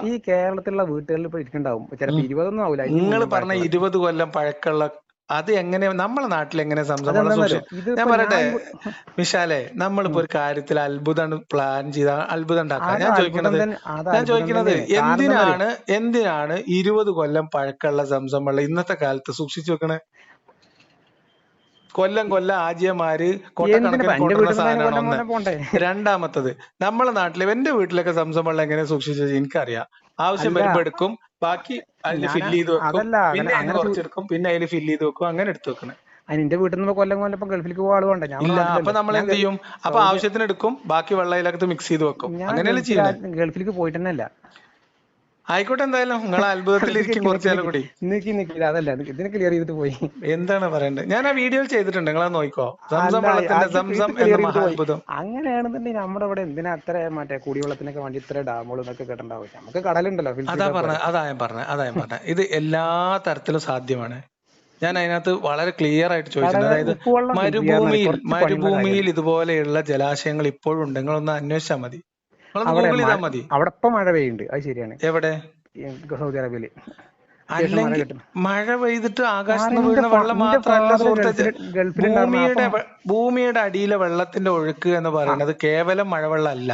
Speaker 2: ഈ കേരളത്തിലുള്ള വീട്ടുകളിൽ ഇപ്പൊ ഇരിക്കുന്നുണ്ടാവും ചിലപ്പോ 20 ആവില്ല.
Speaker 1: നിങ്ങൾ പറഞ്ഞ 20 കൊല്ലം പഴക്കമുള്ള അത് എങ്ങനെ നമ്മളെ നാട്ടിൽ എങ്ങനെ ഞാൻ പറയട്ടെ വിശാലെ, നമ്മളിപ്പോ ഒരു കാര്യത്തിൽ അത്ഭുതം പ്ലാൻ ചെയ്ത അത്ഭുതം ഉണ്ടാക്കാം. ഞാൻ ചോദിക്കുന്നത് എന്തിനാണ് 20 കൊല്ലം പഴക്കമുള്ള സംസം വെള്ളം ഇന്നത്തെ കാലത്ത് സൂക്ഷിച്ചു വെക്കണേ? കൊല്ലം ആജിയമാര് കൊട്ടക്കണക്കിന് കൊണ്ടുവരുന്ന സാധനമാണ്. രണ്ടാമത്തത്, നമ്മളെ നാട്ടില് എന്റെ വീട്ടിലൊക്കെ സംസം വെള്ളം എങ്ങനെ സൂക്ഷിച്ചത് എനിക്കറിയാം. ആവശ്യം വരുമ്പോ എടുക്കും, ബാക്കി അതിൽ ഫില്ല് ചെയ്ത് വെക്കും, പിന്നെ അതിന് കുറച്ചെടുക്കും, പിന്നെ അതിൽ ഫില്ല് ചെയ്ത് വെക്കും, അങ്ങനെ എടുത്തു വെക്കണേ.
Speaker 2: എന്റെ വീട്ടിൽ നിന്ന് കൊല്ലം ഗൾഫിലേക്ക് പോകാളുണ്ട്.
Speaker 1: ഇല്ല, അപ്പൊ നമ്മൾ എന്ത് ചെയ്യും? അപ്പൊ ആവശ്യത്തിന് എടുക്കും, ബാക്കി വെള്ളം അതിലകത്ത് മിക്സ് ചെയ്ത് വെക്കും. അങ്ങനെയല്ലേ ചെയ്യുന്നത്?
Speaker 2: ഗൾഫിലേക്ക് പോയിട്ട് തന്നെ അല്ല.
Speaker 1: ആയിക്കോട്ടെ, എന്തായാലും നിങ്ങൾ അത്ഭുതത്തിലിരിക്കും കുറച്ചാലും കൂടി.
Speaker 2: അതല്ല, ഇതിനെ ക്ലിയർ ചെയ്തിട്ട് പോയി.
Speaker 1: എന്താണ് പറയണ്ടത്? ഞാൻ ആ വീഡിയോ ചെയ്തിട്ടുണ്ട്, നിങ്ങളത് നോക്കിക്കോ. സംസം വെള്ളത്തിന്റെ സംസം എന്ന മഹാത്ഭുതം.
Speaker 2: അങ്ങനെയാണെന്നുണ്ടെങ്കിൽ നമ്മുടെ ഇവിടെ എന്തിനാ അത്ര മറ്റേ കുടിവെള്ളത്തിനൊക്കെ വേണ്ടി ഇത്ര ഡാമുകൾ എന്നൊക്കെ കേട്ടിട്ടുണ്ടാവും. നമുക്ക് കടലുണ്ടല്ലോ.
Speaker 1: അതാ ഞാൻ പറഞ്ഞത്. ഇത് എല്ലാ തരത്തിലും സാധ്യമാണ്. ഞാൻ അതിനകത്ത് വളരെ ക്ലിയർ ആയിട്ട് ചോദിച്ചത്, അതായത് മരുഭൂമിയിൽ ഇതുപോലെയുള്ള ജലാശയങ്ങൾ ഇപ്പോഴും ഉണ്ട്. നിങ്ങളൊന്ന് അന്വേഷിച്ചാൽ മതി, ഗൂഗിൾ ചെയ്താൽ മതി.
Speaker 2: അവിടെ ഇപ്പൊ മഴ പെയ്യുന്നുണ്ട്, അത് ശരിയാണ്.
Speaker 1: എവിടെ?
Speaker 2: സൗദി അറേബ്യയില്.
Speaker 1: അല്ലെങ്കിൽ മഴ പെയ്തിട്ട് ആകാശത്ത് നിന്ന് വീഴുന്ന വെള്ളം മാത്രമല്ല സുഹൃത്തെ, ഭൂമിയുടെ അടിയിലെ വെള്ളത്തിന്റെ ഒഴുക്ക് എന്ന് പറയുന്നത് കേവലം മഴവെള്ളം അല്ല.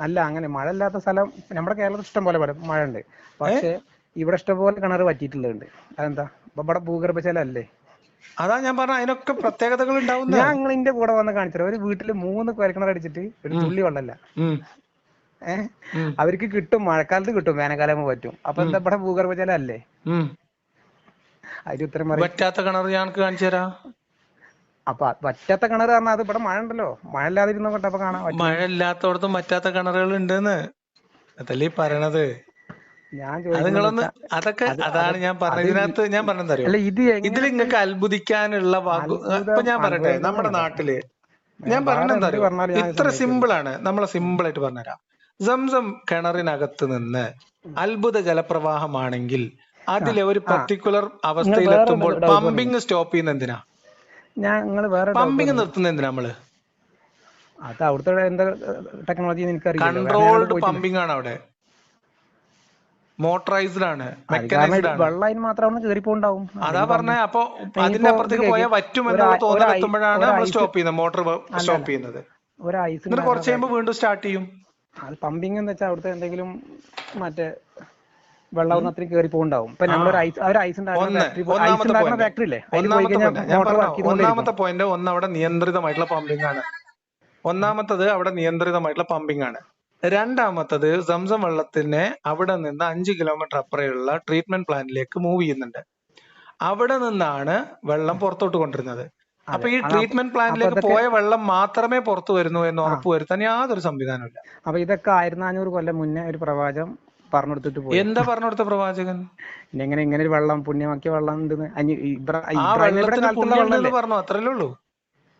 Speaker 2: അല്ല, അങ്ങനെ മഴ ഇല്ലാത്ത സ്ഥലം നമ്മുടെ കേരളത്തിൽ ഇഷ്ടം പോലെ മഴ ഉണ്ട്. പക്ഷെ ഇവിടെ ഇഷ്ടംപോലെ കിണർ പറ്റിയിട്ടുള്ളതുണ്ട്. അതെന്താ? ഇവിടെ ഭൂഗർഭജലം അല്ലേ?
Speaker 1: അതാ ഞാൻ പറഞ്ഞ, അതിനൊക്കെ പ്രത്യേകതകൾ ഉണ്ടാവുന്ന.
Speaker 2: ഞങ്ങൾ ഇതിന്റെ കൂടെ വന്ന് കാണിച്ചത് ഒരു വീട്ടില് 3 കുഴൽക്കിണർ അടിച്ചിട്ട് ഒരു തുള്ളി വെള്ളമല്ല. അവർക്ക് കിട്ടും, മഴക്കാലത്ത് കിട്ടും, വേനൽക്കാലം പറ്റും. അപ്പൊ എന്താ ഇവിടെ ഭൂഗർഭജലം അല്ലേ? അതിന് ഉത്തരം
Speaker 1: പറ്റാത്ത കിണർ ഞങ്ങൾക്ക് കാണിച്ചു തരാം.
Speaker 2: അപ്പൊ പറ്റാത്ത കിണർ പറഞ്ഞാൽ അത് ഇവിടെ മഴ ഉണ്ടല്ലോ, മഴ ഇല്ലാതിരുന്നോട്ടെ. അപ്പൊ കാണാം,
Speaker 1: മഴ ഇല്ലാത്തടത്തും പറ്റാത്ത കിണറുകൾ ഉണ്ടെന്ന് അതല്ലേ പറയണത്. അതൊക്കെ അതാണ് ഞാൻ പറഞ്ഞത്. ഇതിനകത്ത് ഞാൻ പറഞ്ഞതറിയോ, ഇതിൽ നിങ്ങൾക്ക് അത്ഭുതിക്കാനുള്ള ഇപ്പൊ ഞാൻ പറയട്ടെ, നമ്മുടെ നാട്ടില് ഞാൻ പറഞ്ഞെന്തറിയോ, ഇത്ര സിമ്പിൾ ആണ്. നമ്മളെ സിമ്പിൾ ആയിട്ട് പറഞ്ഞുതരാം. സംസം കിണറിനകത്ത് നിന്ന് അത്ഭുത ജലപ്രവാഹമാണെങ്കിൽ അതിലെ ഒരു പർട്ടിക്കുലർ അവസ്ഥയിലെത്തുമ്പോൾ പമ്പിങ് സ്റ്റോപ്പ് ചെയ്യുന്ന എന്തിനാ? പമ്പിങ് നിർത്തുന്ന എന്തിനാ? നമ്മള് കൺട്രോൾഡ് പമ്പിങ് ആണ് അവിടെ, മോട്ടറൈസ്ഡ് ആണ്, മെക്കനൈസ്ഡ് ആണ്. അതാ പറഞ്ഞ. അപ്പൊ അതിന്റെ അപ്പുറത്തേക്ക് പോയാൽ വറ്റുമെന്നുള്ള തോന്നൽ എത്തുമ്പോഴാണ് നമ്മൾ സ്റ്റോപ്പ് ചെയ്യുന്നത്, മോട്ടോർ സ്റ്റോപ്പ് ചെയ്യുന്നത്. എന്നിട്ട് കുറച്ച് കഴിയുമ്പോൾ വീണ്ടും സ്റ്റാർട്ട് ചെയ്യും.
Speaker 2: പമ്പിങ് എന്ന് വെച്ചാൽ അവിടുത്തെ എന്തെങ്കിലും മറ്റേ വെള്ളം അത്രയും കയറി പോകുന്നുണ്ടാവും.
Speaker 1: ഒന്നാമത്തെ പോയിന്റ് അവിടെ നിയന്ത്രിതമായിട്ടുള്ള പമ്പിങ് ആണ്. അവിടെ നിയന്ത്രിതമായിട്ടുള്ള പമ്പിങ് ആണ്. രണ്ടാമത്തത്, സംസം വെള്ളത്തിനെ അവിടെ നിന്ന് 5 കിലോമീറ്റർ അപ്പുറമുള്ള ട്രീറ്റ്മെന്റ് പ്ലാന്റിലേക്ക് മൂവ് ചെയ്യുന്നുണ്ട്. അവിടെ നിന്നാണ് വെള്ളം പുറത്തോട്ട് കൊണ്ടിരുന്നത്. അപ്പൊ ഈ ട്രീറ്റ്മെന്റ് പ്ലാന്റിലേക്ക് പോയ വെള്ളം മാത്രമേ പുറത്തു വരുന്നു എന്ന് ഉറപ്പുവരുത്താൻ യാതൊരു സംവിധാനമില്ല.
Speaker 2: അപ്പൊ ഇതൊക്കെ 1400 കൊല്ലം മുന്നേ ഒരു പ്രവാചകൻ പറഞ്ഞെടുത്തിട്ട് പോയി.
Speaker 1: എന്താ പറഞ്ഞെടുത്ത പ്രവാചകൻ?
Speaker 2: ഇങ്ങനെ ഒരു വെള്ളം, പുണ്യമാക്കിയ വെള്ളം ഉണ്ടെന്ന്.
Speaker 1: പറഞ്ഞു, അത്രല്ലേ ഉള്ളൂ.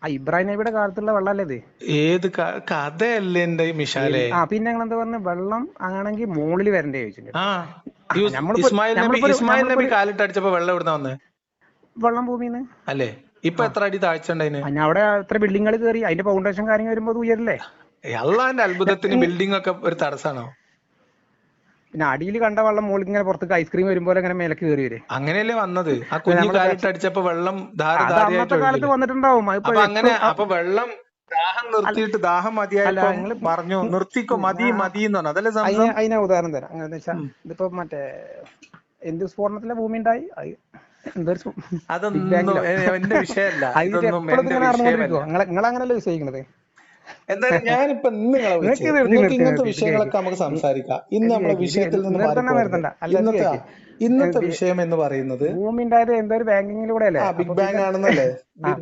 Speaker 2: ഇബ്രാഹിം നബിയുടെ കാലത്തുള്ള വെള്ളമല്ലേ ഇത്?
Speaker 1: ഏത് കഥയല്ലേ എന്റെ മിഷാലേ?
Speaker 2: പിന്നെ ഞങ്ങൾ എന്താ പറഞ്ഞ, വെള്ളം ആണെങ്കിൽ മുകളിൽ വരണ്ടേ ചോദിച്ചിട്ടുണ്ട്.
Speaker 1: ഇസ്മായിൽ നബി കാലിട്ടടിച്ചപ്പോ വെള്ളം എവിടുന്ന വന്ന്?
Speaker 2: വെള്ളം ഭൂമിന്ന് അല്ലേ?
Speaker 1: ഇപ്പൊ എത്ര അടി താഴ്ച ഉണ്ടായിന്?
Speaker 2: അവിടെ എത്ര ബിൽഡിങ്ങൾ കയറി, അതിന്റെ ഫൗണ്ടേഷൻ കാര്യങ്ങൾ വരുമ്പോ ഉയരല്ലേ?
Speaker 1: അള്ളാന്റെ അത്ഭുതത്തിന് ബിൽഡിംഗ് ഒക്കെ ഒരു തടസ്സാണോ?
Speaker 2: പിന്നെ അടിയിൽ കണ്ട വെള്ളം മുകളിൽ ഇങ്ങനെ പുറത്തേക്ക് ഐസ്ക്രീം വരുമ്പോൾ അങ്ങനെ മേലേക്ക് കയറി വരെ.
Speaker 1: അങ്ങനെയല്ലേ വന്നത്? ആ കുഞ്ഞു കാലിട്ടടിച്ചപ്പോ വെള്ളം
Speaker 2: കാലത്ത് വന്നിട്ടുണ്ടാവും.
Speaker 1: അങ്ങനെ അപ്പൊ വെള്ളം ദാഹം നിർത്തിയിട്ട് ദാഹം മതിയായപ്പോ പറഞ്ഞു നിർത്തിക്കോ, മതി മതി എന്ന് പറഞ്ഞു. അതല്ലേ സംഭവം.
Speaker 2: അതിനെ ഉദാഹരണം തരാം. അങ്ങനെ വെച്ചാൽ ഇതിപ്പോ മറ്റേ എന്ത് സ്ഫോടനത്തിലെ ഭൂമി ഉണ്ടായി,
Speaker 1: അതൊന്നും എന്റെ വിഷയമല്ല. ഇതൊന്നും എന്റെ വിഷയമല്ല.
Speaker 2: നിങ്ങൾ അങ്ങനല്ലേ വിശ്വസിക്കണത്?
Speaker 1: എന്തായാലും ഞാനിപ്പോ ഇന്ന് നിങ്ങളെ വിളിച്ചു. നിങ്ങൾക്ക് ഇങ്ങനത്തെ വിഷയങ്ങളൊക്കെ നമുക്ക് സംസാരിക്കാം. ഇന്ന് നമ്മളെ വിഷയത്തിൽ നിന്ന് ഇന്നത്തെ വിഷയം എന്ന് പറയുന്നത്
Speaker 2: ഭൂമി ഉണ്ടായത് എന്തോ ഒരു ബാങ്കിങ്ങിലൂടെ അല്ലേ?
Speaker 1: Big bang ആണെന്നല്ലേ?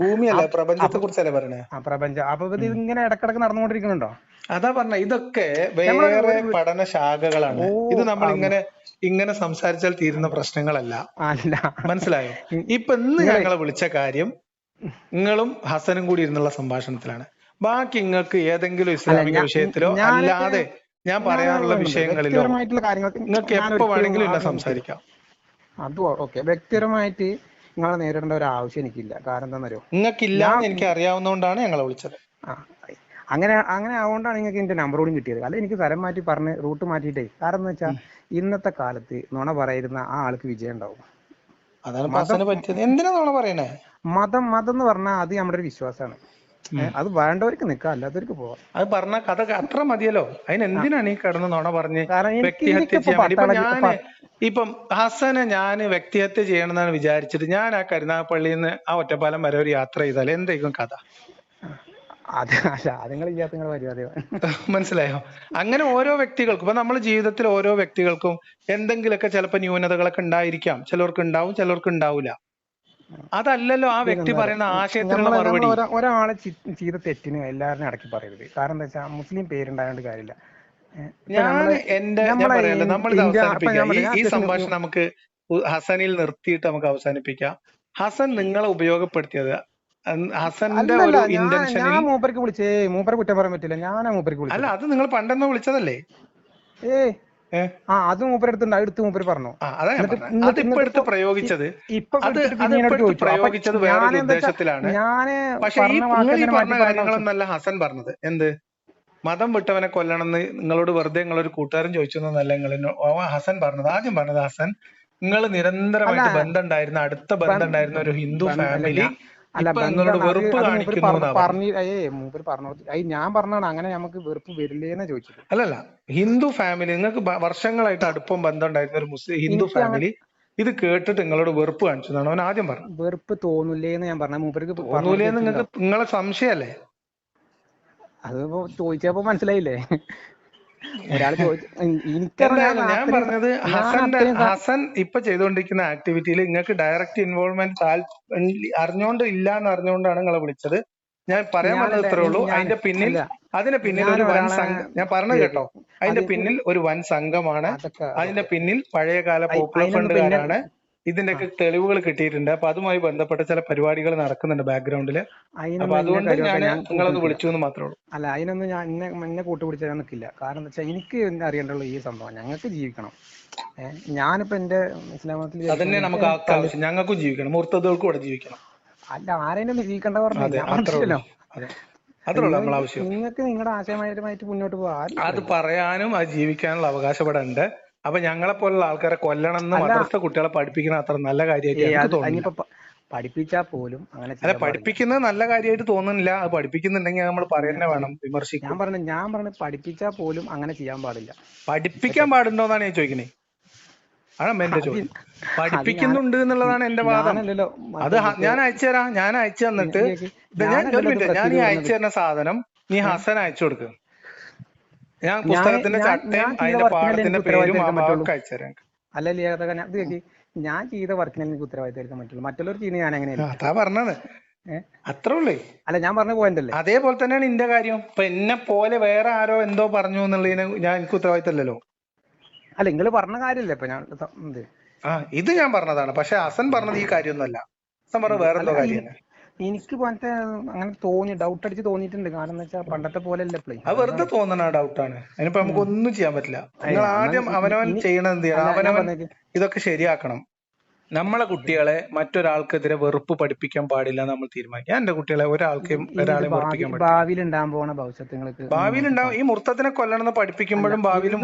Speaker 1: ഭൂമിയല്ലേ, പ്രപഞ്ചത്തെ കുറിച്ചല്ലേ പറയണേ?
Speaker 2: പ്രപഞ്ചം. അപ്പൊ ഇത് ഇങ്ങനെ ഇടക്കിടക്ക് നടന്നുകൊണ്ടിരിക്കുന്നുണ്ടോ?
Speaker 1: അതാ പറഞ്ഞ, ഇതൊക്കെ വേറെ പഠന ശാഖകളാണ്. ഇത് നമ്മൾ ഇങ്ങനെ സംസാരിച്ചാൽ തീരുന്ന പ്രശ്നങ്ങളല്ല. മനസ്സിലായോ? ഇപ്പൊ ഇന്ന് ഞങ്ങളെ വിളിച്ച കാര്യം നിങ്ങളും ഹസനും കൂടി ഇരുന്നുള്ള സംഭാഷണത്തിലാണ്. ബാക്കി നിങ്ങൾക്ക് ഏതെങ്കിലും ഇസ്ലാമിക വിഷയത്തിലോ അല്ലാതെ ഞാൻ പറയാനുള്ള വിഷയങ്ങളിലോ നിങ്ങൾക്ക് എപ്പോ വേണമെങ്കിലും ഇല്ല സംസാരിക്കാം.
Speaker 2: അത് ഓക്കെ. വ്യക്തിപരമായിട്ട് നിങ്ങളെ നേരിടേണ്ട ഒരു ആവശ്യം എനിക്കില്ല. കാരണം എന്താണെന്നറിയോ?
Speaker 1: നിങ്ങൾക്കില്ല എന്ന് എനിക്ക് അറിയാവുന്നതുകൊണ്ടാണ് ഞങ്ങളെ വിളിച്ചത്.
Speaker 2: അങ്ങനെ ആവുകൊണ്ടാണ് നിങ്ങൾക്ക് എന്റെ നമ്പർ കൂടി കിട്ടിയത്. അല്ല, എനിക്ക് സ്ഥലം മാറ്റി പറഞ്ഞ് റൂട്ട് മാറ്റിയിട്ടേ. കാരണം എന്ന് വെച്ചാൽ ഇന്നത്തെ കാലത്ത് നുണ പറയുന്ന ആ ആൾക്ക് വിജയം ഉണ്ടാവും.
Speaker 1: അതാണ് എന്തിനാ നുണ പറയണേ?
Speaker 2: മതം എന്ന് പറഞ്ഞാൽ അത് നമ്മുടെ ഒരു വിശ്വാസമാണ്. അത് വേണ്ടവർക്ക് നിൽക്കാം, അല്ലാത്തവർക്ക് പോവാം.
Speaker 1: അത് പറഞ്ഞ കഥ അത്ര മതിയല്ലോ. അതിന് എന്തിനാണ് ഈ കിടന്ന് നുണ പറഞ്ഞ് വ്യക്തിഹത്യ ചെയ്യാൻ? ഇപ്പം ഹസനെ ഞാൻ വ്യക്തിഹത്യ ചെയ്യണമെന്നാണ് വിചാരിച്ചിട്ട് ഞാൻ ആ കരുനാഗപ്പള്ളിയിൽ നിന്ന് ആ ഒറ്റപ്പാലം വരെ ഒരു യാത്ര ചെയ്താൽ എന്തായിരിക്കും കഥ? മനസ്സിലായോ? അങ്ങനെ ഓരോ വ്യക്തികൾക്കും, ഇപ്പൊ നമ്മുടെ ജീവിതത്തിൽ ഓരോ വ്യക്തികൾക്കും എന്തെങ്കിലുമൊക്കെ ചിലപ്പോൾ ന്യൂനതകളൊക്കെ ഉണ്ടായിരിക്കാം. ചിലർക്ക് ഉണ്ടാവും, ചിലർക്ക് ഉണ്ടാവില്ല. അതല്ലല്ലോ ആ വ്യക്തി പറയുന്ന ആശയത്തിനുള്ള മറുപടി.
Speaker 2: ഒരാളെ ചെയ്ത തെറ്റിന് എല്ലാവരും അടക്കി പറയരുത്. കാരണം എന്താ വെച്ചാൽ മുസ്ലിം പേരുണ്ടായോണ്ട് കാര്യമില്ല.
Speaker 1: ഞാൻ പറയല്ലോ, നമ്മളിത് അവസാനിപ്പിക്കാം. ഈ സംഭാഷണം നമുക്ക് ഹസനിൽ നിർത്തിയിട്ട് നമുക്ക് അവസാനിപ്പിക്കാം. ഹസൻ നിങ്ങളെ ഉപയോഗപ്പെടുത്തിയത് ഹസന്റെ ഒരു ഇന്റൻഷനിൽ.
Speaker 2: മൂപ്പർക്ക് വിളിച്ചേ, മൂപ്പരെ കുറ്റം പറയാൻ പറ്റില്ല. ഞാനാ മൂപ്പർക്ക് വിളിച്ചത്.
Speaker 1: അല്ല, അത് നിങ്ങൾ പണ്ടെന്നോ വിളിച്ചതല്ലേ?
Speaker 2: അത് മൂപ്പരെടുത്ത് എടുത്ത് മൂപ്പര് പറഞ്ഞു.
Speaker 1: അതിപ്പോ എടുത്ത് പ്രയോഗിച്ചത് വേറൊരു ഉദ്ദേശത്തിലാണ്. പക്ഷെ ഈ പറഞ്ഞ കാര്യങ്ങളൊന്നല്ല ഹസൻ പറഞ്ഞത്. എന്ത് മതം വിട്ടവനെ കൊല്ലണമെന്ന് നിങ്ങളോട് വെറുതെ നിങ്ങളൊരു കൂട്ടുകാരൻ ചോദിച്ചെന്നല്ല ഹസൻ പറഞ്ഞത്. ആദ്യം പറഞ്ഞത് ഹസൻ, നിങ്ങൾ നിരന്തരമായിട്ട് ബന്ധം ഉണ്ടായിരുന്ന, അടുത്ത ബന്ധം ഉണ്ടായിരുന്ന ഒരു ഹിന്ദു ഫാമിലി നിങ്ങളോട് വെറുപ്പ്
Speaker 2: ഞാൻ പറഞ്ഞാണ് അങ്ങനെ നമുക്ക് വെറുപ്പ് വരില്ലേന്ന് ചോദിച്ചത്.
Speaker 1: അല്ലല്ല, ഹിന്ദു ഫാമിലി, നിങ്ങൾക്ക് വർഷങ്ങളായിട്ട് അടുപ്പം ബന്ധം ഉണ്ടായിരുന്ന ഒരു മുസ്ലിം ഹിന്ദു ഫാമിലി ഇത് കേട്ടിട്ട് നിങ്ങളോട് വെറുപ്പ് കാണിച്ചു എന്നാണ് അവൻ ആദ്യം പറഞ്ഞത്.
Speaker 2: വെറുപ്പ് തോന്നൂലേന്ന് ഞാൻ പറഞ്ഞ. മൂപ്പർക്ക്
Speaker 1: തോന്നൂലേന്ന് നിങ്ങൾക്ക് നിങ്ങളെ സംശയല്ലേ?
Speaker 2: അതിപ്പോ ചോദിച്ചപ്പോ മനസ്സിലായില്ലേ? ഒരാൾ
Speaker 1: ഞാൻ പറഞ്ഞത് ഹസൻ ഇപ്പൊ ചെയ്തുകൊണ്ടിരിക്കുന്ന ആക്ടിവിറ്റിയിൽ നിങ്ങൾക്ക് ഡയറക്റ്റ് ഇൻവോൾവ്മെന്റ് അറിഞ്ഞോണ്ട് ഇല്ല എന്ന് അറിഞ്ഞുകൊണ്ടാണ് നിങ്ങളെ വിളിച്ചത്. ഞാൻ പറയാൻ പറഞ്ഞത് ഇത്രേ ഉള്ളൂ. അതിന്റെ പിന്നിൽ ഒരു വൻ സംഘം, ഞാൻ പറഞ്ഞത് കേട്ടോ, അതിന്റെ പിന്നിൽ ഒരു വൻ സംഘമാണ്. അതിന്റെ പിന്നിൽ പഴയകാല പോപ്പുലർ ഫണ്ടുകാരാണ്. ഇതിന്റെയൊക്കെ തെളിവുകൾ കിട്ടിയിട്ടുണ്ട്. അപ്പൊ അതുമായി ബന്ധപ്പെട്ട ചില പരിപാടികൾ നടക്കുന്നുണ്ട് ബാക്ക്ഗ്രൗണ്ടില്. അപ്പൊ അതുകൊണ്ട് ഞാൻ നിങ്ങളൊന്ന് വിളിച്ചു എന്ന് മാത്രമേ ഉള്ളൂ.
Speaker 2: അല്ല, അതിനൊന്നും ഞാൻ എന്നെ കൂട്ടുപിടിച്ചാൽ നിൽക്കില്ല. കാരണം എന്താ വെച്ചാൽ എനിക്ക് അറിയേണ്ടുള്ളൂ ഈ സംഭവം. ഞങ്ങൾക്ക് ജീവിക്കണം. ഞാനിപ്പോ എന്റെ ഇസ്ലാം മതത്തിൽ
Speaker 1: അതന്നെ നമുക്ക് ആവശ്യം. ഞങ്ങൾക്കും ജീവിക്കണം, മുർത്തദുകൾക്കും കൂടെ ജീവിക്കണം.
Speaker 2: അല്ല, ആരെയും ജീവിക്കേണ്ട പറഞ്ഞല്ലോ.
Speaker 1: അതുള്ള നമ്മൾ ആവശ്യം.
Speaker 2: നിങ്ങൾക്ക് നിങ്ങളുടെ ആശയമായിട്ട് മുന്നോട്ട് പോകാം.
Speaker 1: അത് പറയാനും അത് ജീവിക്കാനുള്ള അവകാശപ്പെടണ്ട്. അപ്പൊ ഞങ്ങളെ പോലുള്ള ആൾക്കാരെ കൊല്ലണം എന്ന് മദ്രസ കുട്ടികളെ പഠിപ്പിക്കുന്ന അത്ര നല്ല കാര്യമായിട്ട് തോന്നുന്നു.
Speaker 2: പഠിപ്പിച്ചാൽ പോലും അങ്ങനെ
Speaker 1: അല്ല, പഠിപ്പിക്കുന്നത് നല്ല കാര്യമായിട്ട് തോന്നുന്നില്ല. അത് പഠിപ്പിക്കുന്നുണ്ടെങ്കിൽ നമ്മൾ പറയുന്നേ വേണം, വിമർശിക്കും.
Speaker 2: ഞാൻ പറഞ്ഞു പഠിപ്പിച്ചാൽ പോലും അങ്ങനെ ചെയ്യാൻ പാടില്ല.
Speaker 1: പഠിപ്പിക്കാൻ പാടുണ്ടോന്നാണ് ഞാൻ ചോദിക്കുന്നത്. അതാണ് എന്റെ ചോദ്യം. പഠിപ്പിക്കുന്നുണ്ട് എന്നുള്ളതാണ് എന്റെ വാദം. അത് ഞാൻ അയച്ചുതരാം. ഞാൻ അയച്ചു തന്നിട്ട് ഞാൻ ഈ അയച്ചു തരുന്ന സാധനം നീ ഹസൻ അയച്ചു കൊടുക്കുക. ഞാൻ പുസ്തകത്തിന്റെ ചട്ടയും അതിന്റെ പാഠത്തിന്റെ പേരും ആ ഭാഗമൊക്കെ അയച്ചുതരാം.
Speaker 2: അല്ലല്ലേ, ഞാൻ ചെയ്ത വർക്കിനെ എനിക്ക് ഉത്തരവാദിത്തം എടുക്കാൻ പറ്റുള്ളൂ. മറ്റുള്ളവർ ചെയ്യുന്നത് ഞാൻ എങ്ങനെയാണ്?
Speaker 1: അതാ പറഞ്ഞത്, അത്രേ ഉള്ളേ.
Speaker 2: അല്ല, ഞാൻ പറഞ്ഞ പോയിന്റ് അല്ലേ?
Speaker 1: അതേപോലെ തന്നെയാണ് എന്റെ കാര്യം. ഇപ്പൊ എന്നെ പോലെ വേറെ ആരോ എന്തോ പറഞ്ഞു എന്നുള്ളതിന് എനിക്ക് ഉത്തരവാദിത്തമല്ലല്ലോ.
Speaker 2: അല്ല, നിങ്ങൾ പറഞ്ഞ കാര്യമല്ലേ ഇപ്പൊ ഞാൻ
Speaker 1: ഇത് ഞാൻ പറഞ്ഞതാണ്. പക്ഷെ ഹസൻ പറഞ്ഞത് ഈ കാര്യമൊന്നുമല്ല. ഹസൻ പറഞ്ഞത് വേറെ എന്തോ കാര്യമാണ്.
Speaker 2: എനിക്ക് മറ്റേ അങ്ങനെ തോന്നി, ഡൗട്ട് അടിച്ച് തോന്നിയിട്ടുണ്ട്. കാരണം എന്താ വെച്ചാൽ പണ്ടത്തെ പോലെ അല്ല ഇപ്പളേ.
Speaker 1: അത് വെറുതെ തോന്നണ ഡൗട്ടാണ്. അതിനിപ്പോ നമുക്ക് ഒന്നും ചെയ്യാൻ പറ്റില്ല. നിങ്ങൾ ആദ്യം അവനവൻ ചെയ്യണത് എന്ത് ചെയ്യണം? അവനവൻ ഇതൊക്കെ ശരിയാക്കണം. നമ്മളെ കുട്ടികളെ മറ്റൊരാൾക്കെതിരെ വെറുപ്പ് പഠിപ്പിക്കാൻ പാടില്ല നമ്മൾ തീരുമാനിക്കും. ഞാൻ എന്റെ കുട്ടികളെ ഒരാളെയും വെറുപ്പിക്കാൻ പാടില്ല.
Speaker 2: ഭാവിയിൽ ഉണ്ടാകാൻ പോണ ഭവിഷ്യത്തുങ്ങൾക്ക്
Speaker 1: ഭാവിയിലുണ്ടാവും. ഈ മുർത്തത്തിനെ കൊല്ലണമെന്ന് പഠിപ്പിക്കുമ്പോഴും ഭാവിയിലും